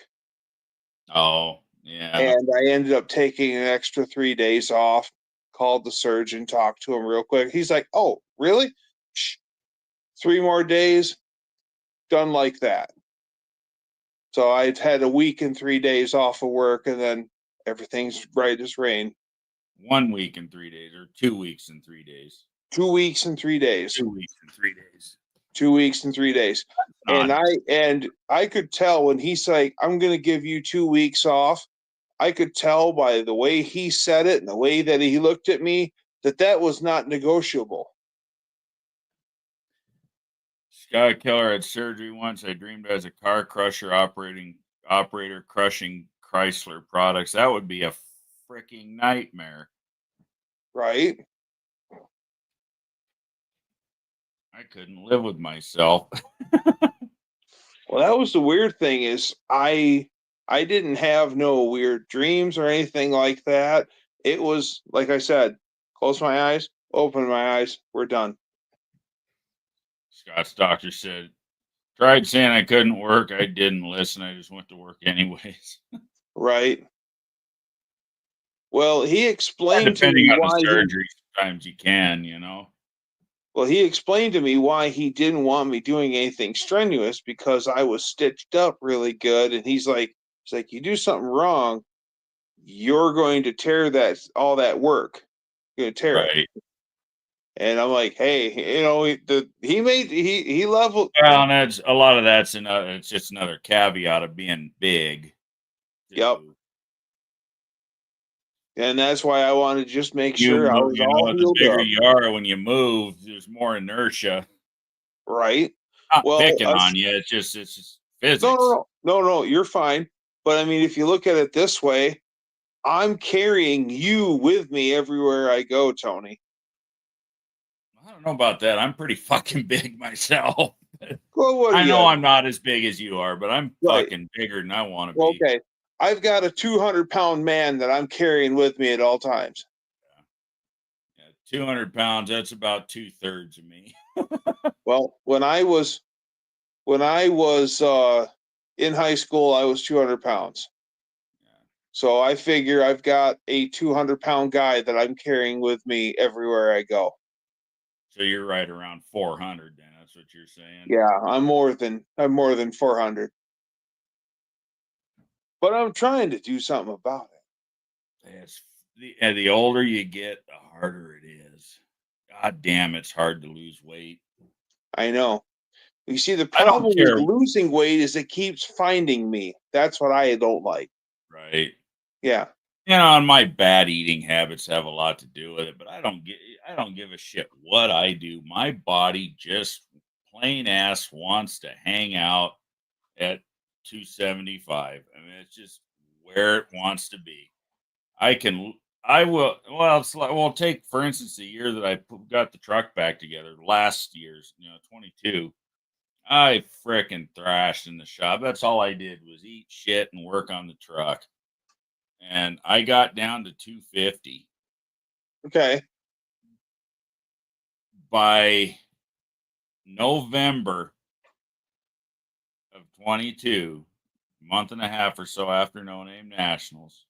S1: Oh, yeah.
S2: And I ended up taking an extra 3 days off, called the surgeon, talked to him real quick. He's like, "Oh, really? 3 more days, done like that." So I'd had a week and 3 days off of work, and then everything's right as rain.
S1: 1 week and 3 days, or 2 weeks and 3 days.
S2: 2 weeks and 3 days.
S1: 2 weeks and 3 days.
S2: 2 weeks and 3 days. And I could tell when he's like, I'm going to give you 2 weeks off. I could tell by the way he said it and the way that he looked at me that was not negotiable.
S1: Scott Keller had surgery once. I dreamed as a car crusher operator crushing Chrysler products. That would be a freaking nightmare.
S2: Right?
S1: I couldn't live with myself.
S2: Well, that was the weird thing is I didn't have no weird dreams or anything like that. It was, like I said, close my eyes, open my eyes, we're done.
S1: Scott's doctor said, tried saying I couldn't work. I didn't listen. I just went to work anyways.
S2: Right. Well, he explained to me why
S1: surgery, sometimes you can,
S2: Well, he explained to me why he didn't want me doing anything strenuous because I was stitched up really good. And he's like, you do something wrong, you're going to tear all that work. You're going to tear it. And I'm like, hey, he leveled.
S1: Well, and that's a lot of that's it's just another caveat of being big.
S2: Yep. And that's why I wanted to just make sure I was all
S1: the bigger you are when you move, there's more inertia.
S2: Right.
S1: Not picking on you. It's just physics.
S2: No, you're fine. But I mean, if you look at it this way, I'm carrying you with me everywhere I go, Tony.
S1: I don't know about that. I'm pretty fucking big myself.
S2: Well, what
S1: I
S2: do
S1: know
S2: you?
S1: I'm not as big as you are, but I'm
S2: Right.
S1: fucking bigger than I want to be.
S2: Okay. I've got a 200-pound man that I'm carrying with me at all times.
S1: Yeah, 200 pounds, that's about 2/3 of me.
S2: Well, when I was in high school, I was 200 pounds.
S1: Yeah.
S2: So I figure I've got a 200-pound guy that I'm carrying with me everywhere I go.
S1: So you're right around 400 then, that's what you're saying?
S2: Yeah, I'm more than 400. But I'm trying to do something about it.
S1: It's the older you get, the harder it is. God damn, it's hard to lose weight.
S2: I know. You see, the
S1: I don't
S2: problem with
S1: care.
S2: losing weight is it keeps finding me. That's what I don't like.
S1: Right.
S2: Yeah.
S1: And my bad eating habits have a lot to do with it, but I don't give a shit what I do. My body just plain ass wants to hang out at 275. I mean, it's just where it wants to be. I will, well, it's like, well, take for instance the year that got the truck back together, last year's, 22. I frickin' thrashed in the shop. That's all I did was eat shit and work on the truck. And I got down to 250
S2: Okay.
S1: by November of 22, month and a half or so after No Name Nationals.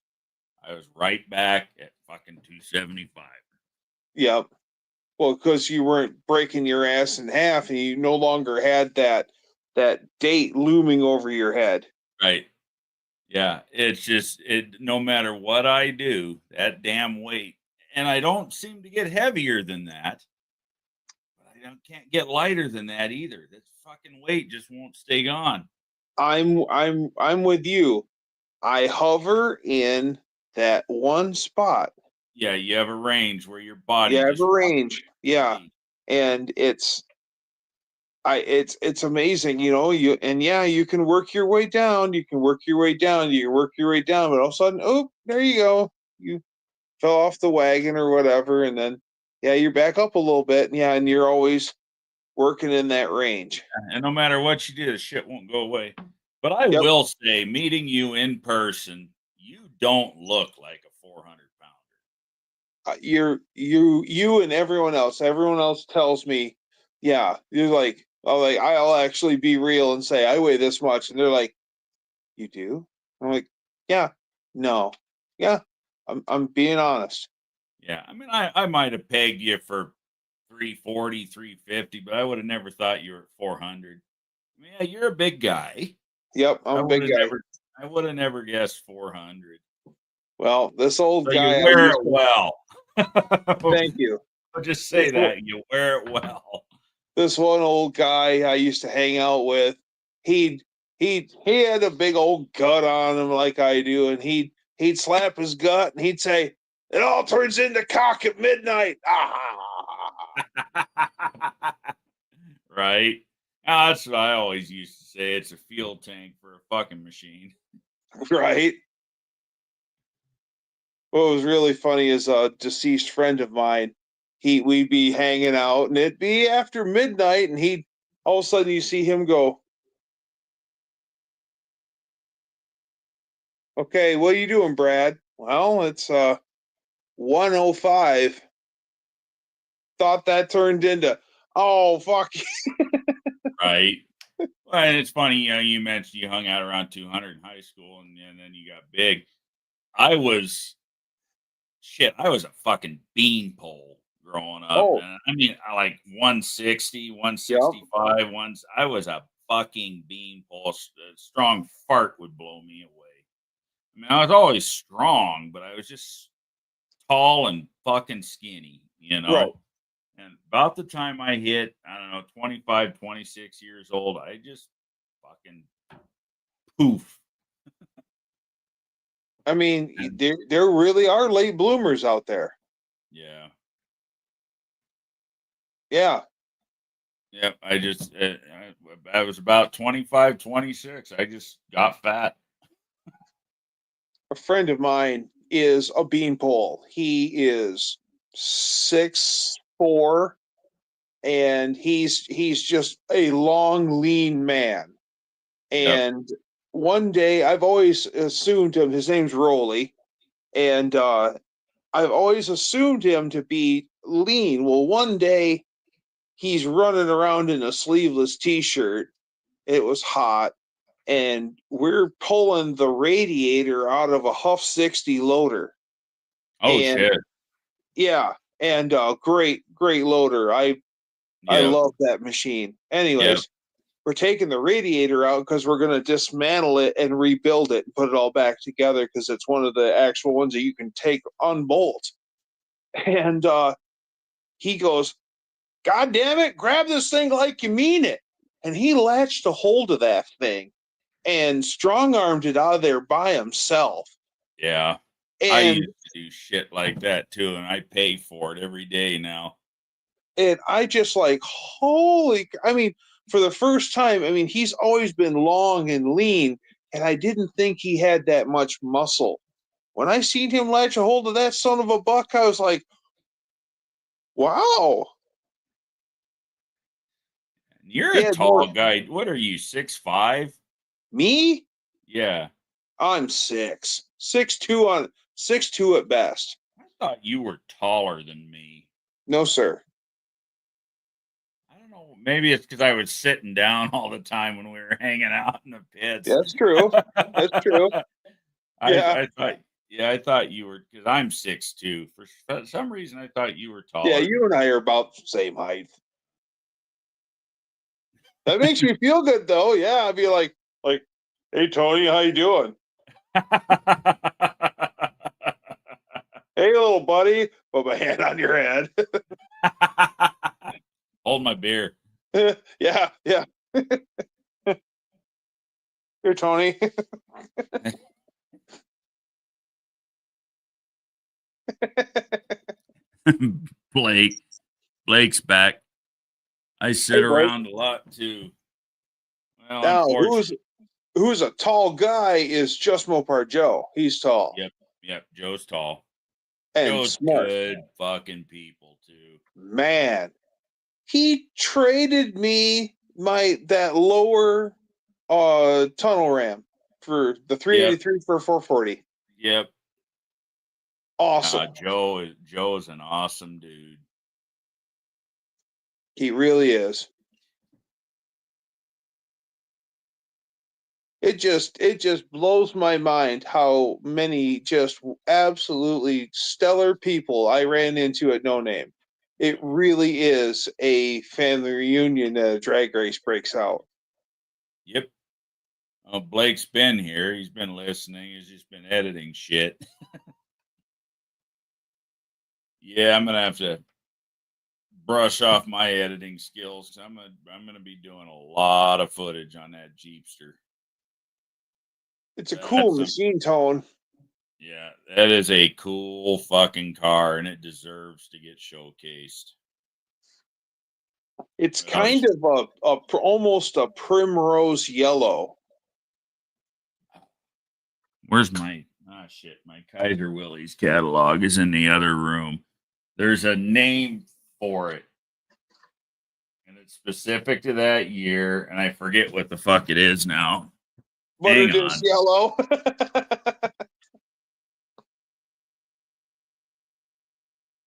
S1: I was right back at fucking 275.
S2: Yep. Well, because you weren't breaking your ass in half and you no longer had that date looming over your head.
S1: Right. Yeah. It's just no matter what I do, that damn weight. And I don't seem to get heavier than that. But can't get lighter than that either. That fucking weight just won't stay gone.
S2: I'm with you. I hover in that one spot.
S1: Yeah, you have a range where your body
S2: Yeah, I have
S1: just
S2: a
S1: wants
S2: range. Yeah.
S1: to be.
S2: And it's amazing, you can work your way down, you can work your way down, you can work your way down, but all of a sudden, oh, there you go. You fell off the wagon or whatever, and then yeah, you're back up a little bit. Yeah, and you're always working in that range.
S1: And no matter what you do, the shit won't go away. But I
S2: Yep.
S1: will say, meeting you in person, you don't look like a 400 pounder.
S2: You and everyone else tells me, yeah, you're like, oh, like I'll actually be real and say I weigh this much, and they're like, you do? I'm like, yeah, no, yeah, I'm being honest.
S1: Yeah, I mean, I might have pegged you for 340, 350, but I would have never thought you were 400. I mean, yeah, you're a big guy.
S2: Yep, I'm
S1: I
S2: a
S1: would
S2: big
S1: have
S2: guy.
S1: never, I would have never guessed 400.
S2: Well, this old
S1: So
S2: guy
S1: you
S2: I
S1: wear
S2: used
S1: it
S2: to,
S1: well.
S2: thank you.
S1: I'll just say
S2: This
S1: that you wear it well.
S2: this one old guy I used to hang out with, he'd he had a big old gut on him like I do, and he'd slap his gut and he'd say, "It all turns into cock at midnight."
S1: Right? That's what I always used to say. It's a fuel tank for a fucking machine.
S2: Right. What was really funny is a deceased friend of mine. We'd be hanging out, and it'd be after midnight, and he'd all of a sudden you see him go, "Okay, what are you doing, Brad?" "Well, it's 1:05. Thought that turned into, oh fuck."
S1: Right? Well, and it's funny, you mentioned you hung out around 200 in high school and then you got big. I was I was a fucking beanpole growing up.
S2: Oh,
S1: And I mean, I like 160,
S2: yeah.
S1: 165, once I was a fucking beanpole. A strong fart would blow me away. I mean, I was always strong, but I was just tall and fucking skinny,
S2: Right.
S1: And about the time I hit, I don't know, 25, 26 years old, I just fucking poof.
S2: I mean,
S1: And
S2: there really are late bloomers out there.
S1: yeah.
S2: Yeah.
S1: Yep. I was about 25, 26. I just got fat.
S2: A friend of mine is a beanpole. He is 6'4", and he's just a long, lean man. And one day, I've always assumed him. His name's Rolly, and I've always assumed him to be lean. Well, one day he's running around in a sleeveless t-shirt. It was hot, and we're pulling the radiator out of a Huff 60 loader.
S1: Oh, shit.
S2: Yeah, and great loader. I love that machine. Anyways, we're taking the radiator out because we're going to dismantle it and rebuild it and put it all back together because it's one of the actual ones that you can take unbolt. And he goes, "God damn it, grab this thing like you mean it." And he latched a hold of that thing and strong-armed it out of there by himself.
S1: Yeah.
S2: And
S1: I used to do shit like that too, and I pay for it every day now.
S2: And I just like, I mean, for the first time, I mean, he's always been long and lean, and I didn't think he had that much muscle. When I seen him latch a hold of that son of a buck, I was like, wow.
S1: You're a tall guy. What are you, 6'5"?
S2: Me?
S1: Yeah.
S2: I'm 6'2" at best.
S1: I thought you were taller than me.
S2: No, sir.
S1: I don't know. Maybe it's because I was sitting down all the time when we were hanging out in the pits.
S2: That's true. That's true.
S1: I thought you were, because I'm 6'2". For some reason, I thought you were taller.
S2: Yeah, you and I are about the same height. That makes me feel good, though. Yeah, I'd be like, "Hey, Tony, how you doing?" "Hey, little buddy," put my hand on your head.
S1: Hold my beer.
S2: Yeah. Here, Tony.
S1: Blake's back. I sit around a lot too. Well,
S2: now, who's a tall guy is Just Mopar Joe. He's tall.
S1: Yep. Joe's tall.
S2: And
S1: Joe's
S2: smart.
S1: Good fucking people too.
S2: Man, he traded me that lower tunnel ram for the 383 for 440.
S1: Yep.
S2: Awesome.
S1: Joe's an awesome dude.
S2: He really is. It just blows my mind how many just absolutely stellar people I ran into at No Name. It really is a family reunion that a drag race breaks out.
S1: Yep. Blake's been here. He's been listening. He's just been editing shit. Yeah, I'm gonna have to brush off my editing skills. I'm gonna be doing a lot of footage on that Jeepster.
S2: It's a cool machine, Tone.
S1: Yeah, that is a cool fucking car, and it deserves to get showcased.
S2: It's kind of almost a primrose yellow.
S1: Where's my my Kaiser Willys catalog is in the other room. There's a name for it, and it's specific to that year, and I forget what the fuck it is now.
S2: But it is yellow.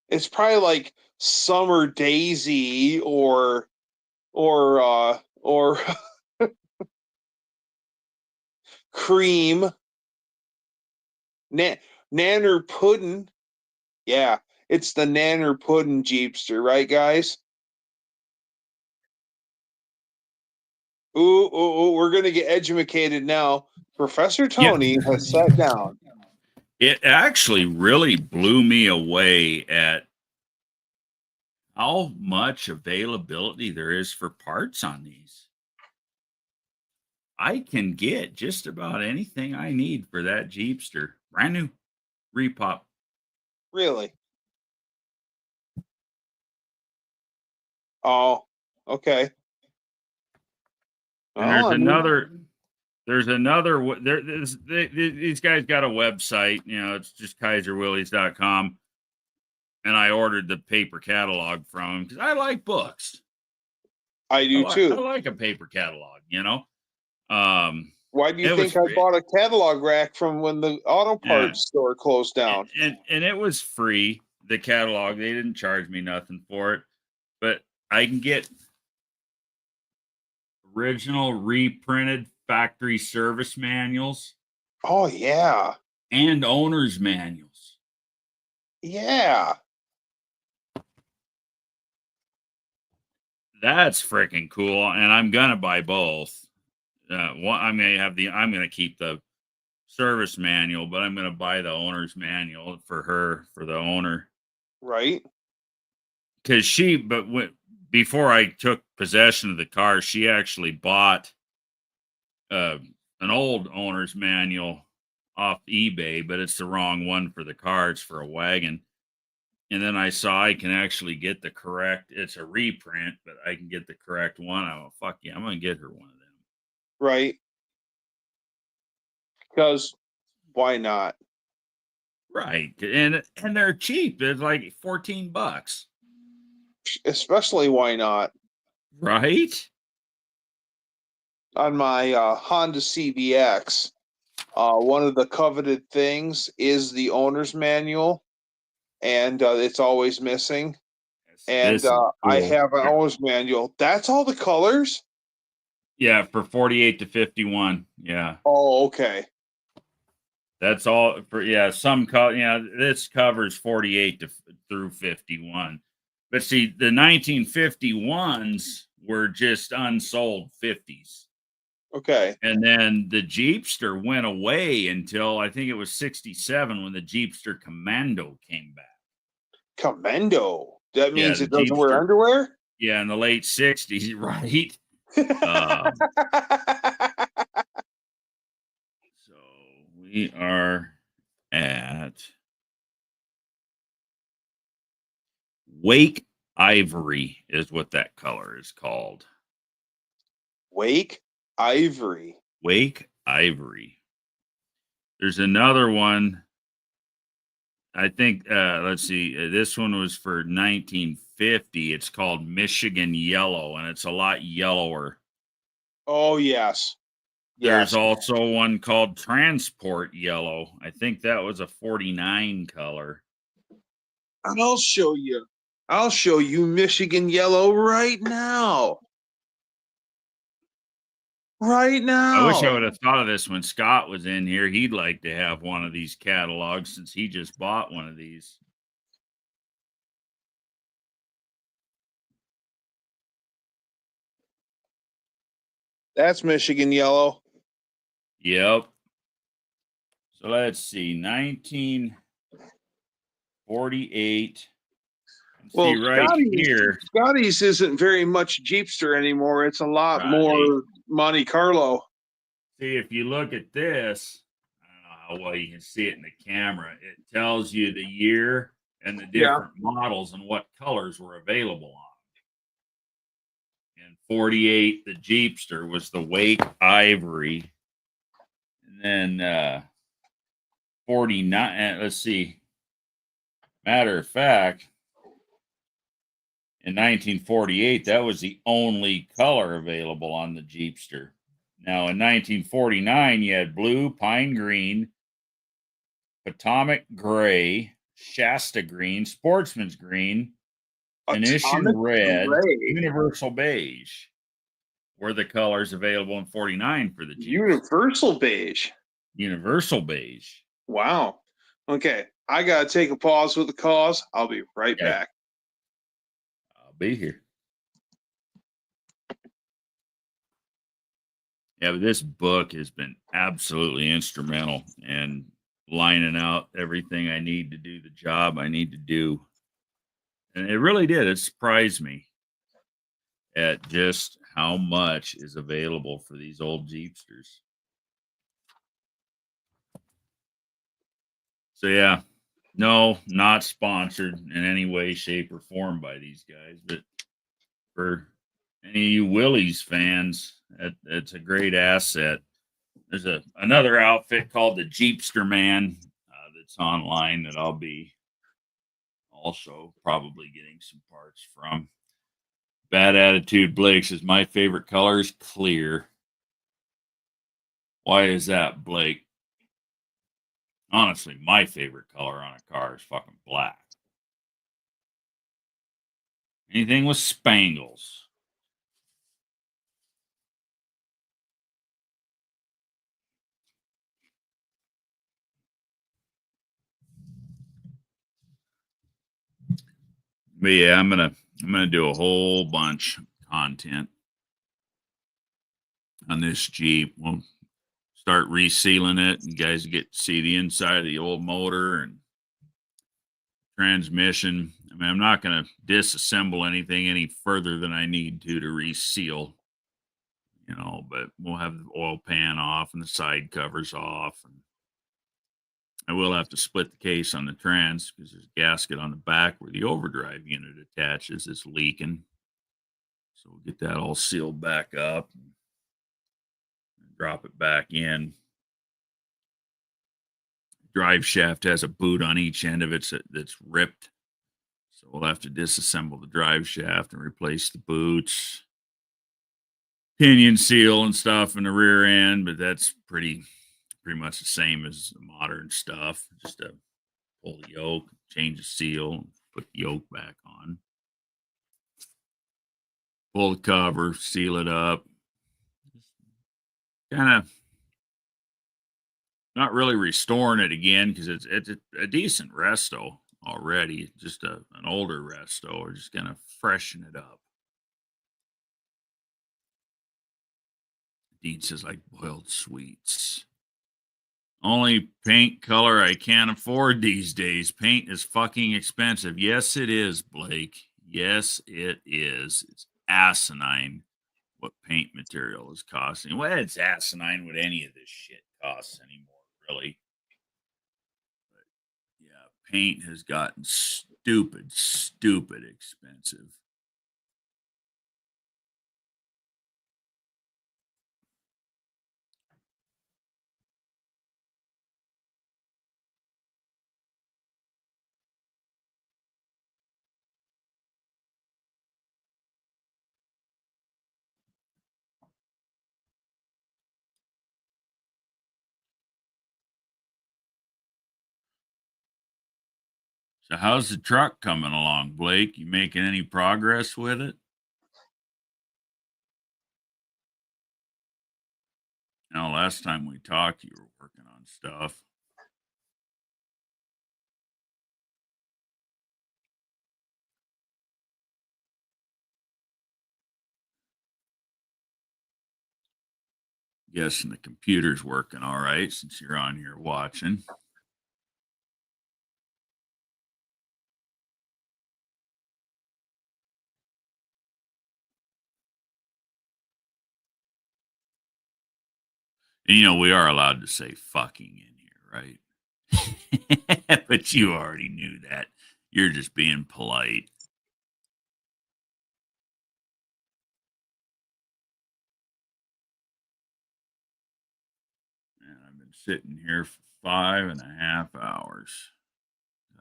S2: It's probably like Summer Daisy or Cream. Nanner Puddin'. Yeah, it's the Nanner Puddin' Jeepster, right, guys? Ooh, we're going to get educated now. Professor Tony has sat down.
S1: It actually really blew me away at how much availability there is for parts on these. I can get just about anything I need for that Jeepster. Brand new. Repop.
S2: Really? Oh, okay.
S1: And there's another these guys got a website, it's just kaiserwillys.com, and I ordered the paper catalog from them because I like books.
S2: I do
S1: I
S2: too.
S1: like a paper catalog,
S2: Why do you think I bought a catalog rack from when the auto parts store closed down?
S1: And it was free, the catalog. They didn't charge me nothing for it, but I can get original reprinted factory service manuals.
S2: Oh, yeah.
S1: And owner's manuals.
S2: Yeah.
S1: That's freaking cool. And I'm going to buy both. I'm going to keep the service manual, but I'm going to buy the owner's manual for the owner.
S2: Right.
S1: Because before I took possession of the car, she actually bought an old owner's manual off eBay, but it's the wrong one for the car. It's for a wagon. And then I saw I can actually get the correct, it's a reprint, but I can get the correct one. I'm fuck yeah, I'm going to get her one of them.
S2: Right. Because why not?
S1: Right. And they're cheap. It's like $14.
S2: Especially why not?
S1: Right.
S2: On my Honda CVX, one of the coveted things is the owner's manual, and it's always missing. And cool. I have an owner's manual. That's all the colors?
S1: Yeah, for 48 to 51. Yeah.
S2: Oh, okay.
S1: That's all for some color. This covers 48 through 51. But see, the 1951s were just unsold 50s.
S2: Okay.
S1: And then the Jeepster went away until I think it was 67 when the Jeepster Commando came back.
S2: Commando? That means it doesn't wear underwear?
S1: Yeah, in the late 60s, right? So we are at Wake Ivory is what that color is called.
S2: Wake Ivory.
S1: Wake Ivory. There's another one. I think, let's see. This one was for 1950. It's called Michigan Yellow, and it's a lot yellower.
S2: Oh, yes.
S1: There's also one called Transport Yellow. I think that was a 49 color.
S2: I'll show you. I'll show you Michigan Yellow right now. Right now.
S1: I wish I would have thought of this when Scott was in here. He'd like to have one of these catalogs since he just bought one of these.
S2: That's Michigan Yellow.
S1: Yep. So let's see. 1948.
S2: Well,
S1: see right here.
S2: Scotty's isn't very much Jeepster anymore. It's a lot more Monte Carlo.
S1: See, if you look at this, I don't know how well you can see it in the camera. It tells you the year and the different models and what colors were available on. And 48, the Jeepster was the Wake Ivory. And then 49, let's see. Matter of fact, in 1948, that was the only color available on the Jeepster. Now, in 1949, you had blue, pine green, Potomac gray, Shasta green, Sportsman's green, Venetian red, Universal beige were the colors available in 49 for the Jeep.
S2: Universal beige.
S1: Universal beige.
S2: Wow. Okay. I got to take a pause with the cause. I'll be right back.
S1: I'll be here. Yeah, but this book has been absolutely instrumental in lining out everything I need to do the job I need to do. And it really did. It surprised me at just how much is available for these old Jeepsters. So, yeah, no, not sponsored in any way, shape, or form by these guys. But for any of you Willys fans, it's a great asset. There's another outfit called the Jeepster Man that's online that I'll be also probably getting some parts from. Bad Attitude Blake says, my favorite color is clear. Why is that, Blake? Honestly, my favorite color on a car is fucking black. Anything with spangles. But yeah, I'm gonna do a whole bunch of content on this Jeep. We'll start resealing it. You guys get to see the inside of the old motor and transmission. I mean, I'm not going to disassemble anything any further than I need to reseal, you know, but we'll have the oil pan off and the side covers off. And I will have to split the case on the trans because there's a gasket on the back where the overdrive unit attaches. It's leaking. So we'll get that all sealed back up and drop it back in. Drive shaft has a boot on each end of it that's ripped. So we'll have to disassemble the drive shaft and replace the boots, pinion seal and stuff in the rear end, but that's pretty much the same as the modern stuff. Just to pull the yoke, change the seal, put the yoke back on, pull the cover, seal it up. Kind of not really restoring it again because it's a decent resto already. Just an older resto. We're just gonna freshen it up. Dean says like boiled sweets. Only paint color I can't afford these days. Paint is fucking expensive. Yes, it is, Blake. Yes, it is. It's asinine what paint material is costing. Well, it's asinine what any of this shit costs anymore, really. But yeah, paint has gotten stupid expensive. So how's the truck coming along, Blake? You making any progress with it? Now, last time we talked, you were working on stuff. Guessing the computer's working all right since you're on here watching. And, you know, we are allowed to say fucking in here, right? But you already knew that. You're just being polite. And I've been sitting here for 5.5 hours.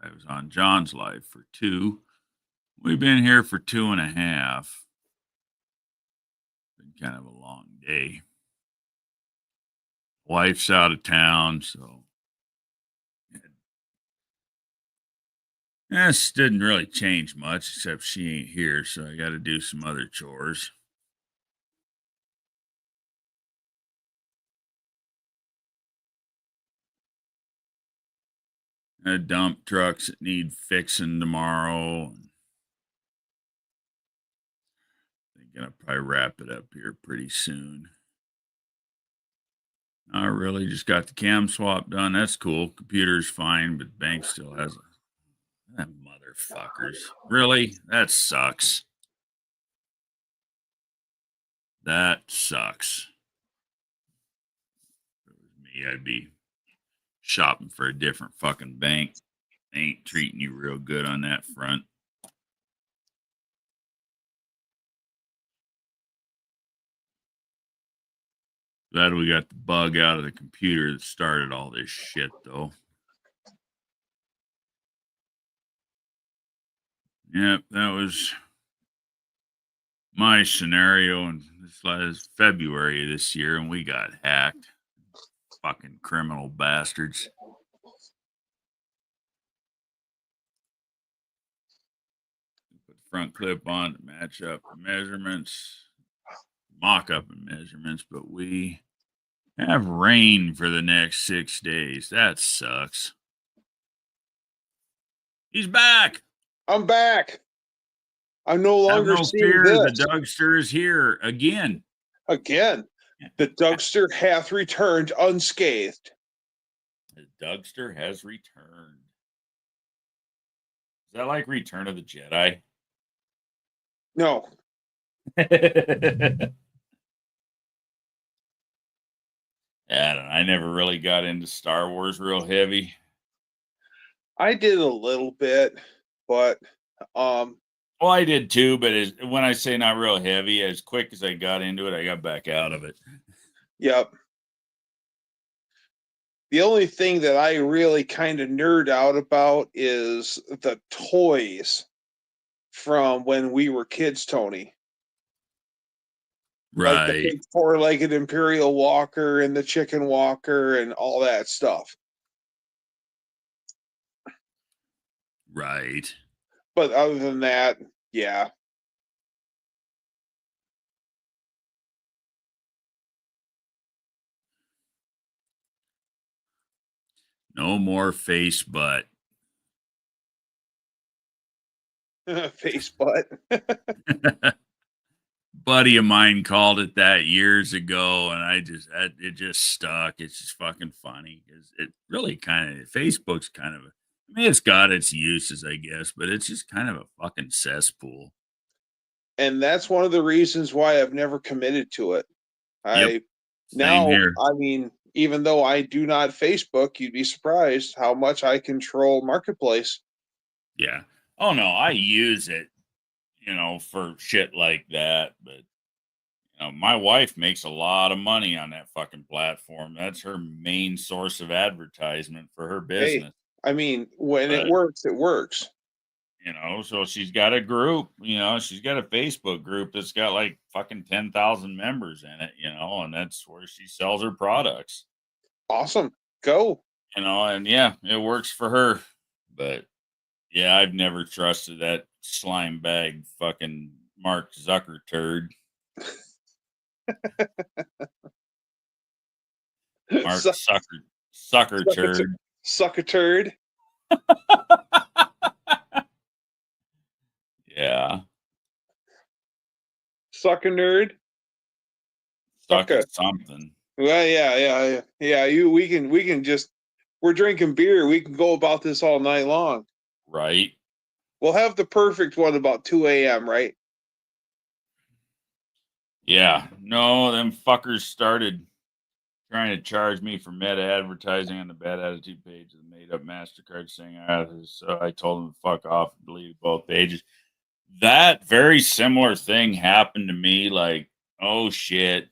S1: I was on John's live for 2. We've been here for 2.5. Been kind of a long day. Wife's out of town, so this didn't really change much, except she ain't here, so I got to do some other chores. Dump trucks that need fixing tomorrow. I'm gonna probably wrap it up here pretty soon. I really just got the cam swap done. That's cool. Computer's fine, but bank still has that motherfuckers. Really? That sucks. That sucks. If it was me, I'd be shopping for a different fucking bank. They ain't treating you real good on that front. Glad we got the bug out of the computer that started all this shit, though. Yep, that was my scenario in this last February of this year, and we got hacked. Fucking criminal bastards. Put the front clip on to match up the measurements, mock up the measurements, but we have rain for the next 6 days. That sucks. He's back.
S2: I'm back. I'm no
S1: Have
S2: longer
S1: no
S2: seeing
S1: fear.
S2: this.
S1: The Dougster is here again.
S2: Again, the Dougster hath returned unscathed.
S1: The Dougster has returned. Is that like Return of the Jedi?
S2: No.
S1: I never really got into Star Wars real heavy.
S2: I did a little bit, but
S1: well, I did too, but when I say not real heavy, as quick as I got into it, I got back out of it.
S2: Yep. The only thing that I really kind of nerd out about is the toys from when we were kids, Tony.
S1: Right.
S2: Like the big four-legged Imperial Walker and the Chicken Walker and all that stuff.
S1: Right.
S2: But other than that, yeah.
S1: No more face butt.
S2: Face butt.
S1: Buddy of mine called it that years ago, and it just stuck. It's just fucking funny because it really kind of Facebook's kind of it's got its uses, I guess, but it's just kind of a fucking cesspool.
S2: And that's one of the reasons why I've never committed to it.
S1: Yep. Same here.
S2: I mean, even though I do not Facebook, you'd be surprised how much I control Marketplace.
S1: Yeah. Oh no, I use it, for shit like that. But my wife makes a lot of money on that fucking platform. That's her main source of advertisement for her business.
S2: Hey, I mean, when it works, it works.
S1: So she's got a group, she's got a Facebook group that's got like fucking 10,000 members in it, and that's where she sells her products.
S2: Awesome. Go.
S1: And yeah, it works for her. But yeah, I've never trusted that slime bag fucking Mark Zucker turd. Mark sucker turd.
S2: Sucker turd.
S1: Yeah.
S2: Sucker nerd.
S1: Sucker something.
S2: Well, yeah. We can just, we're drinking beer. We can go about this all night long.
S1: Right.
S2: We'll have the perfect one about 2 a.m., right?
S1: Yeah. No, them fuckers started trying to charge me for meta advertising on the Bad Attitude page of the made up MasterCard saying so I told them to fuck off and deleted both pages. That very similar thing happened to me, like, oh shit.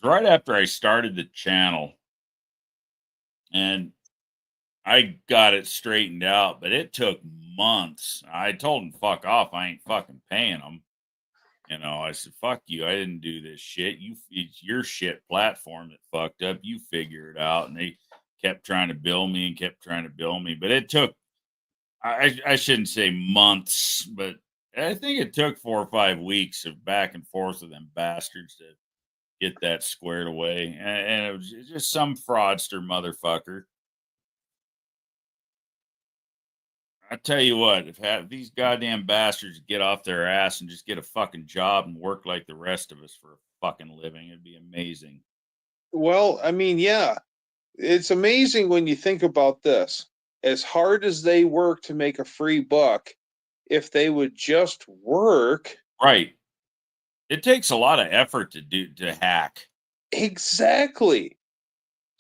S1: Right after I started the channel, and I got it straightened out, but it took months. I told them, fuck off. I ain't fucking paying them. I said, fuck you. I didn't do this shit. It's your shit platform that fucked up. You figure it out. And they kept trying to bill me. But it took, I shouldn't say months, but I think it took 4 or 5 weeks of back and forth with them bastards to get that squared away. And it was just some fraudster motherfucker. I tell you what, if these goddamn bastards get off their ass and just get a fucking job and work like the rest of us for a fucking living, it'd be amazing.
S2: Well, I mean, yeah, it's amazing when you think about this. As hard as they work to make a free buck, if they would just work.
S1: Right. It takes a lot of effort to hack.
S2: Exactly.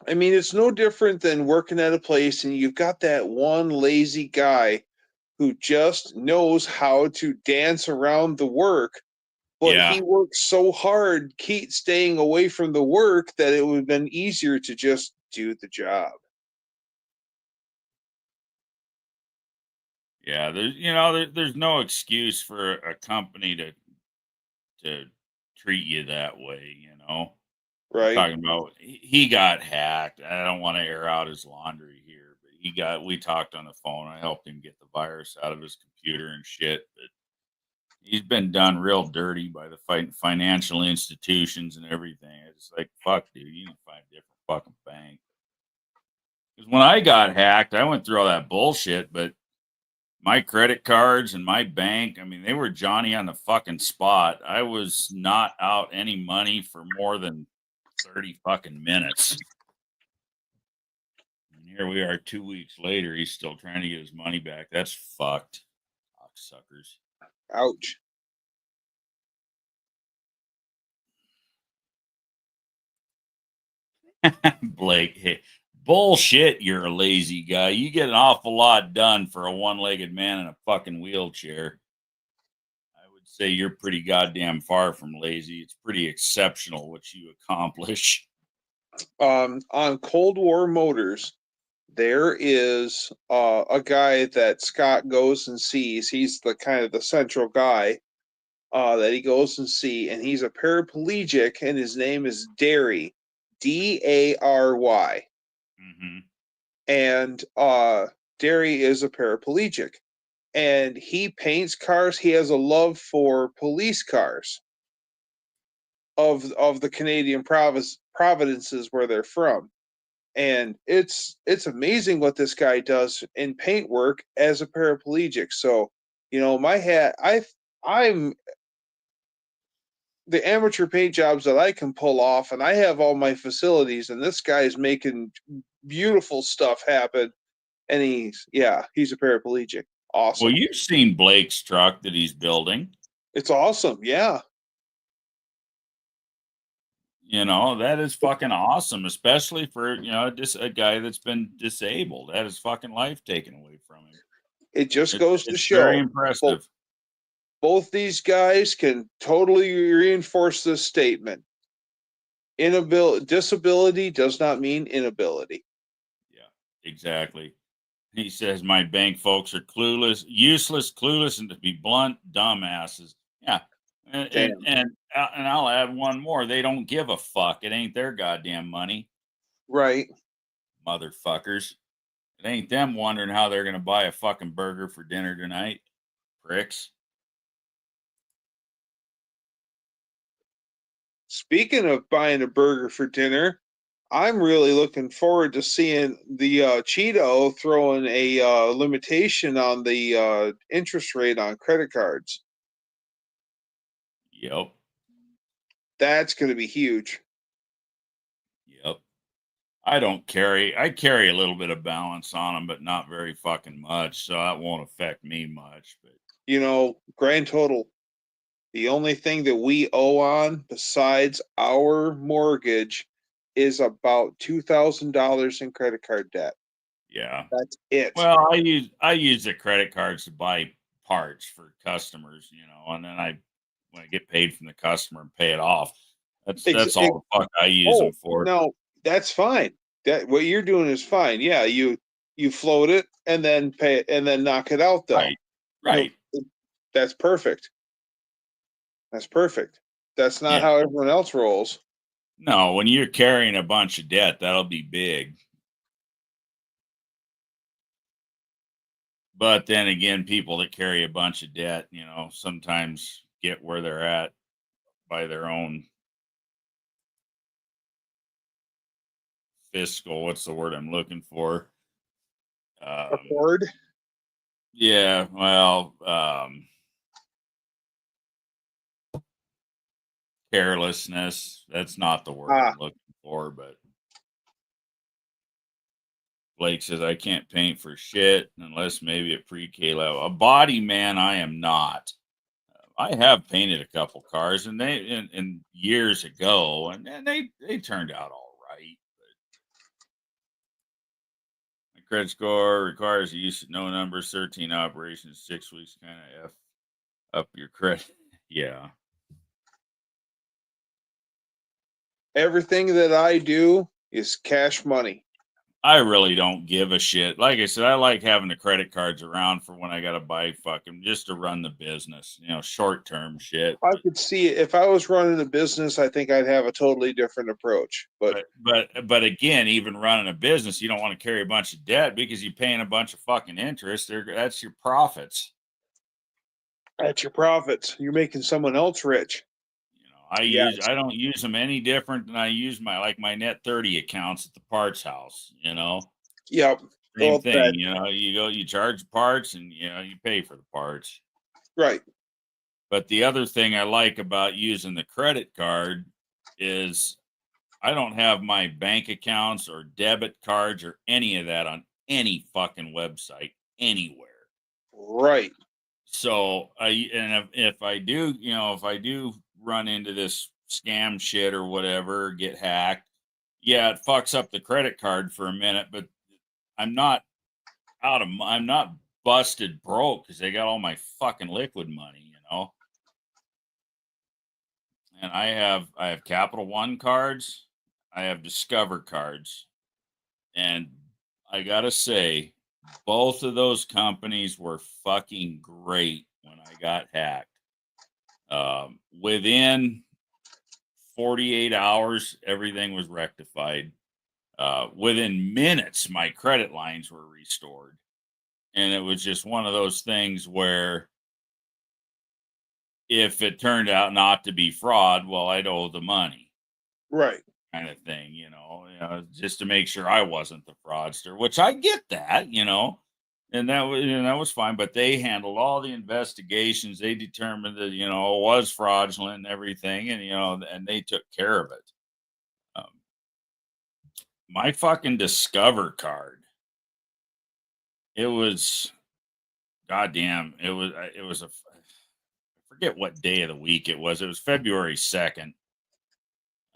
S2: I mean, it's no different than working at a place and you've got that one lazy guy who just knows how to dance around the work, but he works so hard, keep staying away from the work, that it would have been easier to just do the job.
S1: Yeah, there's no excuse for a company to treat you that way. I'm
S2: Right.
S1: talking about he got hacked. I don't want to air out his laundry here, but we talked on the phone. I helped him get the virus out of his computer and shit. But he's been done real dirty by the financial institutions and everything. It's like, fuck, dude, you need to find a different fucking bank. Because when I got hacked, I went through all that bullshit, but my credit cards and my bank, I mean, they were Johnny on the fucking spot. I was not out any money for more than 30 fucking minutes. And here we are 2 weeks later. He's still trying to get his money back. That's fucked. Cocksuckers.
S2: Ouch.
S1: Blake, hey, bullshit, you're a lazy guy. You get an awful lot done for a one-legged man in a fucking wheelchair. I would say you're pretty goddamn far from lazy. It's pretty exceptional what you accomplish.
S2: On Cold War Motors, there is a guy that Scott goes and sees. He's the kind of the central guy that he goes and see, and he's a paraplegic, and his name is Dary, Dary.
S1: Mm-hmm.
S2: And Dary is a paraplegic, and he paints cars. He has a love for police cars of the Canadian provinces where they're from. And it's amazing what this guy does in paint work as a paraplegic. So, my hat, I'm the amateur paint jobs that I can pull off, and I have all my facilities, and this guy's making beautiful stuff happen. And he's a paraplegic. Awesome.
S1: Well, you've seen Blake's truck that he's building.
S2: It's awesome. Yeah.
S1: That is fucking awesome, especially for, just a guy that's been disabled, had his fucking life taken away from him.
S2: It just goes to show.
S1: Very impressive.
S2: Both these guys can totally reinforce this statement. Disability does not mean inability.
S1: Yeah, exactly. He says my bank folks are useless, clueless, and to be blunt, dumbasses. Yeah. And I'll add one more. They don't give a fuck. It ain't their goddamn money.
S2: Right.
S1: Motherfuckers. It ain't them wondering how they're going to buy a fucking burger for dinner tonight. Pricks.
S2: Speaking of buying a burger for dinner, I'm really looking forward to seeing the Cheeto throwing a limitation on the interest rate on credit cards.
S1: Yep.
S2: That's going to be huge.
S1: Yep. I carry a little bit of balance on them, but not very fucking much. So that won't affect me much. But
S2: grand total, the only thing that we owe on besides our mortgage is about $2,000 in credit card debt.
S1: Yeah.
S2: That's it.
S1: Well, I use the credit cards to buy parts for customers, and then when I get paid from the customer and pay it off. That's all the fuck I use them for.
S2: No, that's fine. That what you're doing is fine. Yeah, you float it and then pay it and then knock it out though.
S1: Right.
S2: That's perfect. That's not how everyone else rolls.
S1: No, when you're carrying a bunch of debt, that'll be big. But then again, people that carry a bunch of debt, sometimes get where they're at by their own fiscal. What's the word I'm looking for?
S2: Afford?
S1: Yeah, well, carelessness. That's not the word I'm looking for, but Blake says I can't paint for shit unless maybe at pre-K level. A body man, I am not. I have painted a couple cars, and they in years ago, and they turned out all right. But my credit score requires the use of no numbers, 13 operations, 6 weeks, kind of F up your credit. Yeah.
S2: Everything that I do is cash money.
S1: I really don't give a shit. Like I said, I like having the credit cards around for when I got to buy fucking just to run the business, short term shit.
S2: I could see it. If I was running a business, I think I'd have a totally different approach.
S1: But again, even running a business, you don't want to carry a bunch of debt because you're paying a bunch of fucking interest. That's your profits.
S2: That's your profits. You're making someone else rich.
S1: I don't use them any different than I use my Net 30 accounts at the parts house,
S2: Yep.
S1: Same thing, you charge parts and you pay for the parts.
S2: Right.
S1: But the other thing I like about using the credit card is I don't have my bank accounts or debit cards or any of that on any fucking website anywhere.
S2: Right.
S1: So if I do run into this scam shit or whatever, get hacked, yeah, it fucks up the credit card for a minute, but I'm not I'm not busted broke because they got all my fucking liquid money, And I have Capital One cards, I have Discover cards, and I gotta say, both of those companies were fucking great when I got hacked. Within 48 hours, everything was rectified. Within minutes, my credit lines were restored. And it was just one of those things where if it turned out not to be fraud, well, I'd owe the money.
S2: Right.
S1: Kind of thing, just to make sure I wasn't the fraudster, which I get that, and that was fine. But they handled all the investigations. They determined that it was fraudulent and everything, and and they took care of it. My fucking Discover card, it was goddamn. It was I forget what day of the week it was. It was February 2nd.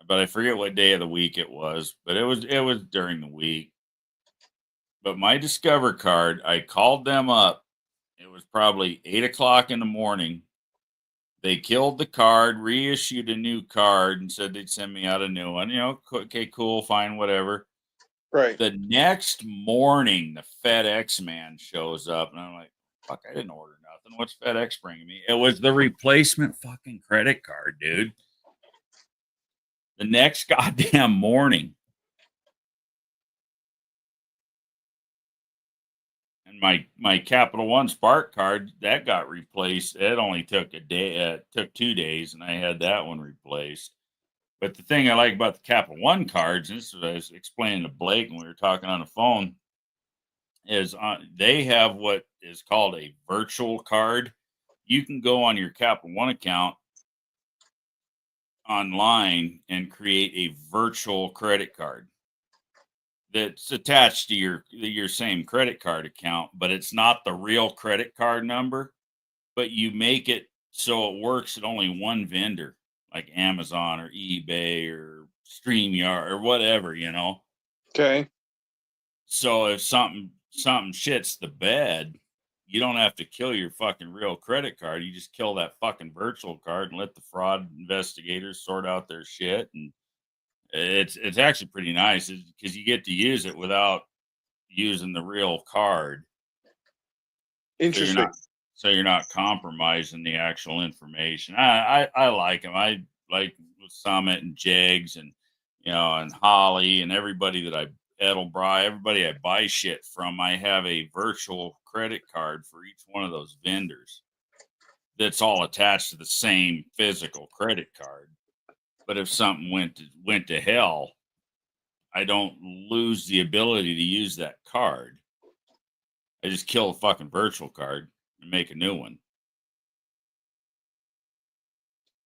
S1: But I forget what day of the week it was, but it was during the week. But my Discover card, I called them up. It was probably 8:00 in the morning. They killed the card, reissued a new card, and said they'd send me out a new one. Okay, cool, fine, whatever.
S2: Right.
S1: The next morning, the FedEx man shows up, and I'm like, fuck, I didn't order nothing. What's FedEx bringing me? It was the replacement fucking credit card, dude. The next goddamn morning. And my Capital One Spark card, that got replaced. It only took a day, took 2 days, and I had that one replaced. But the thing I like about the Capital One cards, and this is what I was explaining to Blake when we were talking on the phone, is they have what is called a virtual card. You can go on your Capital One account online and create a virtual credit card that's attached to your same credit card account, but it's not the real credit card number, but you make it so it works at only one vendor, like Amazon or eBay or StreamYard or whatever,
S2: Okay.
S1: So if something shits the bed, you don't have to kill your fucking real credit card. You just kill that fucking virtual card and let the fraud investigators sort out their shit. And it's actually pretty nice because you get to use it without using the real card.
S2: Interesting.
S1: So you're not compromising the actual information. I like them. I like Summit and Jigs and and Holly and everybody that Edelbry, everybody I buy shit from. I have a virtual credit card for each one of those vendors that's all attached to the same physical credit card. But if something went to hell, I don't lose the ability to use that card. I just kill the fucking virtual card and make a new one.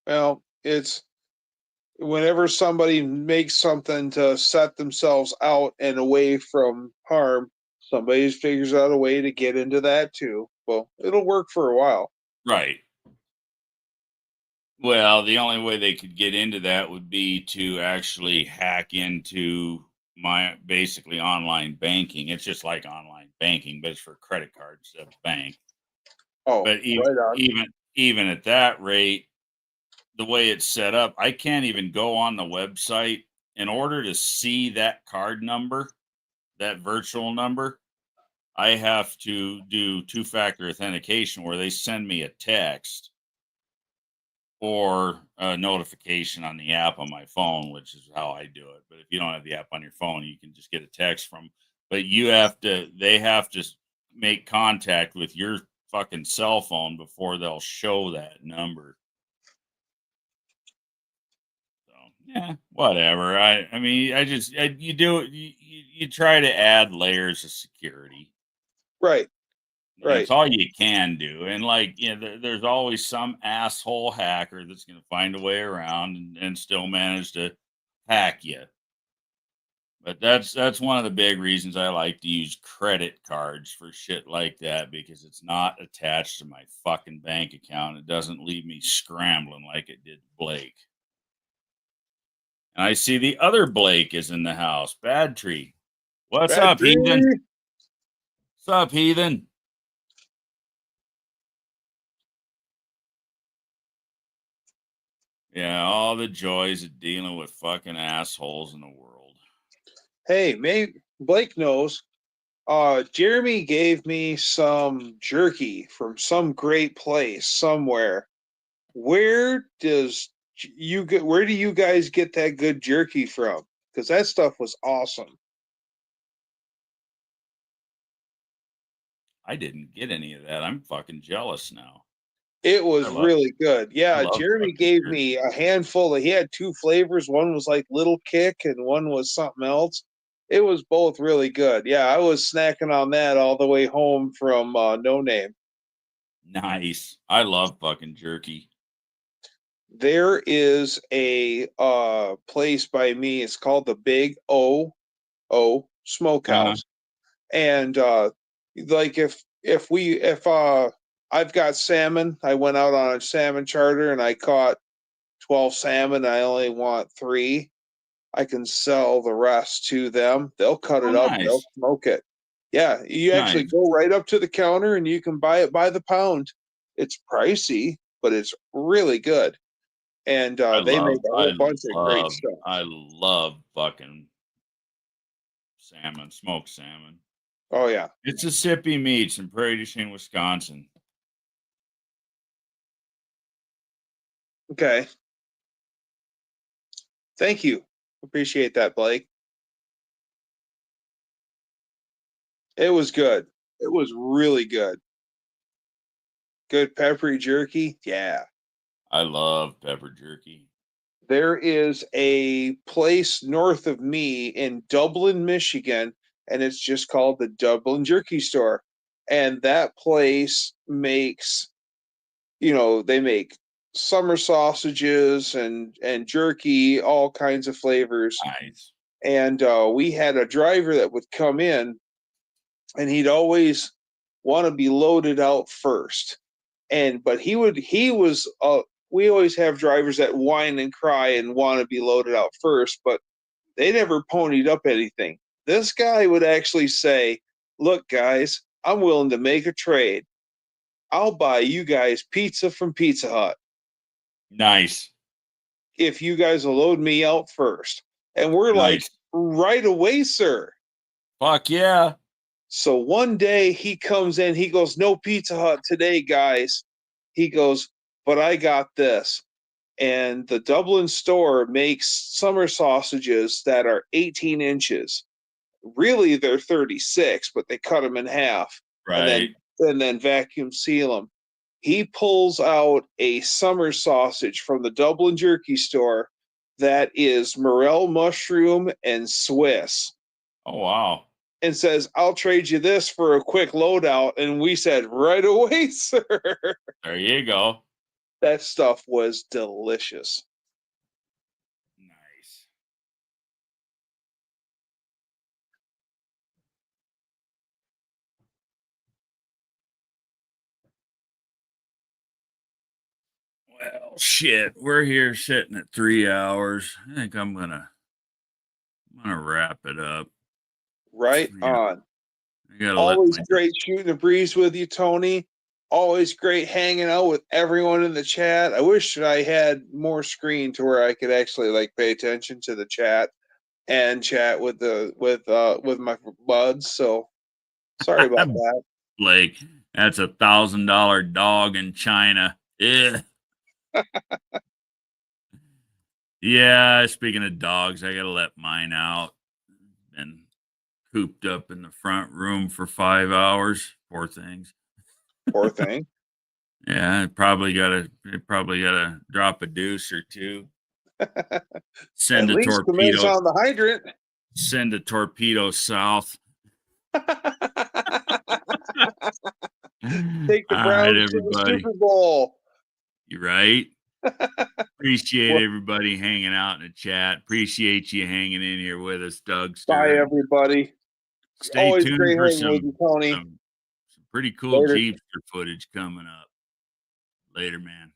S2: Well, it's whenever somebody makes something to set themselves out and away from harm, somebody figures out a way to get into that too. Well, it'll work for a while.
S1: Right. Well, the only way they could get into that would be to actually hack into my basically online banking. It's just like online banking, but it's for credit cards instead of bank.
S2: Oh,
S1: but even at that rate, the way it's set up, I can't even go on the website in order to see that card number. that virtual number, I have to do two-factor authentication where they send me a text or a notification on the app on my phone, which is how I do it. But if you don't have the app on your phone, you can just get a text from. But they have to make contact with your fucking cell phone before they'll show that number. So yeah, whatever. I mean, you try to add layers of security.
S2: Right.
S1: That's all you can do. And like, there's always some asshole hacker that's going to find a way around and still manage to hack you. But that's one of the big reasons I like to use credit cards for shit like that, because it's not attached to my fucking bank account. It doesn't leave me scrambling like it did Blake. And I see the other Blake is in the house. Bad Tree. What's up, heathen? What's up, heathen? Yeah, all the joys of dealing with fucking assholes in the world.
S2: Hey, maybe Blake knows. Jeremy gave me some jerky from some great place somewhere. Where do you guys get that good jerky from? Because that stuff was awesome.
S1: I didn't get any of that. I'm fucking jealous now.
S2: It was really good. Yeah, Jeremy gave
S1: jerky.
S2: me a handful. He had two flavors. One was like Little Kick and one was something else. It was both really good. Yeah, I was snacking on that all the way home from No Name.
S1: Nice. I love fucking jerky.
S2: There is a place by me. It's called the Big O Smokehouse. And like if I've got salmon, I went out on a salmon charter and I caught 12 salmon. I only want 3. I can sell the rest to them. They'll cut it up.
S1: Nice.
S2: They'll smoke it. Yeah, you actually go right up to the counter and you can buy it by the pound. It's pricey, but it's really good. And they make a whole bunch of great stuff.
S1: I love fucking salmon, smoked salmon.
S2: Oh yeah,
S1: it's Mississippi Meats in Prairie du Chien, Wisconsin.
S2: Okay. Thank you. Appreciate that, Blake. It was good. It was really good. Good peppery jerky. Yeah.
S1: I love pepper jerky.
S2: There is a place north of me in Dublin, Michigan, and it's just called the Dublin Jerky Store. And that place makes, they make summer sausages and jerky, all kinds of flavors.
S1: Nice.
S2: And we had a driver that would come in, and he'd always want to be loaded out first. But we always have drivers that whine and cry and want to be loaded out first, but they never ponied up anything. This guy would actually say, "Look, guys, I'm willing to make a trade. I'll buy you guys pizza from Pizza Hut.
S1: Nice.
S2: If you guys will load me out first." And we're like, "Right away, sir."
S1: Fuck yeah.
S2: So one day he comes in, he goes, "No Pizza Hut today, guys." He goes, "But I got this." And the Dublin store makes summer sausages that are 18 inches. Really, they're 36, but they cut them in half.
S1: Right.
S2: And then vacuum seal them. He pulls out a summer sausage from the Dublin Jerky Store that is morel mushroom and Swiss.
S1: Oh, wow.
S2: And says, "I'll trade you this for a quick loadout." And we said, "Right away, sir."
S1: There you go.
S2: That stuff was delicious.
S1: Nice. Well, shit. We're here sitting at 3 hours. I think I'm gonna wrap it up.
S2: Right on.
S1: I
S2: Always great shooting the breeze with you, Tony. Always great hanging out with everyone in the chat. I wish I had more screen to where I could actually pay attention to the chat. and chat with my buds. So sorry about that.
S1: Blake, that's $1,000 dog in China. Yeah. Yeah, speaking of dogs, I gotta let mine out. Been cooped up in the front room for 5 hours. Poor things.
S2: Poor thing.
S1: Yeah, it probably gotta drop a deuce or two. Send
S2: At
S1: a
S2: least commence
S1: torpedo.
S2: on the hydrant.
S1: Send a torpedo south.
S2: Take the
S1: All right,
S2: Browns to the
S1: everybody.
S2: Super Bowl.
S1: You right? Appreciate everybody hanging out in the chat. Appreciate you hanging in here with us, Doug.
S2: Bye, everybody.
S1: Stay
S2: Always
S1: tuned
S2: great
S1: for
S2: hanging with you, Tony.
S1: some pretty cool
S2: Later.
S1: Jeepster footage coming up. Later, man.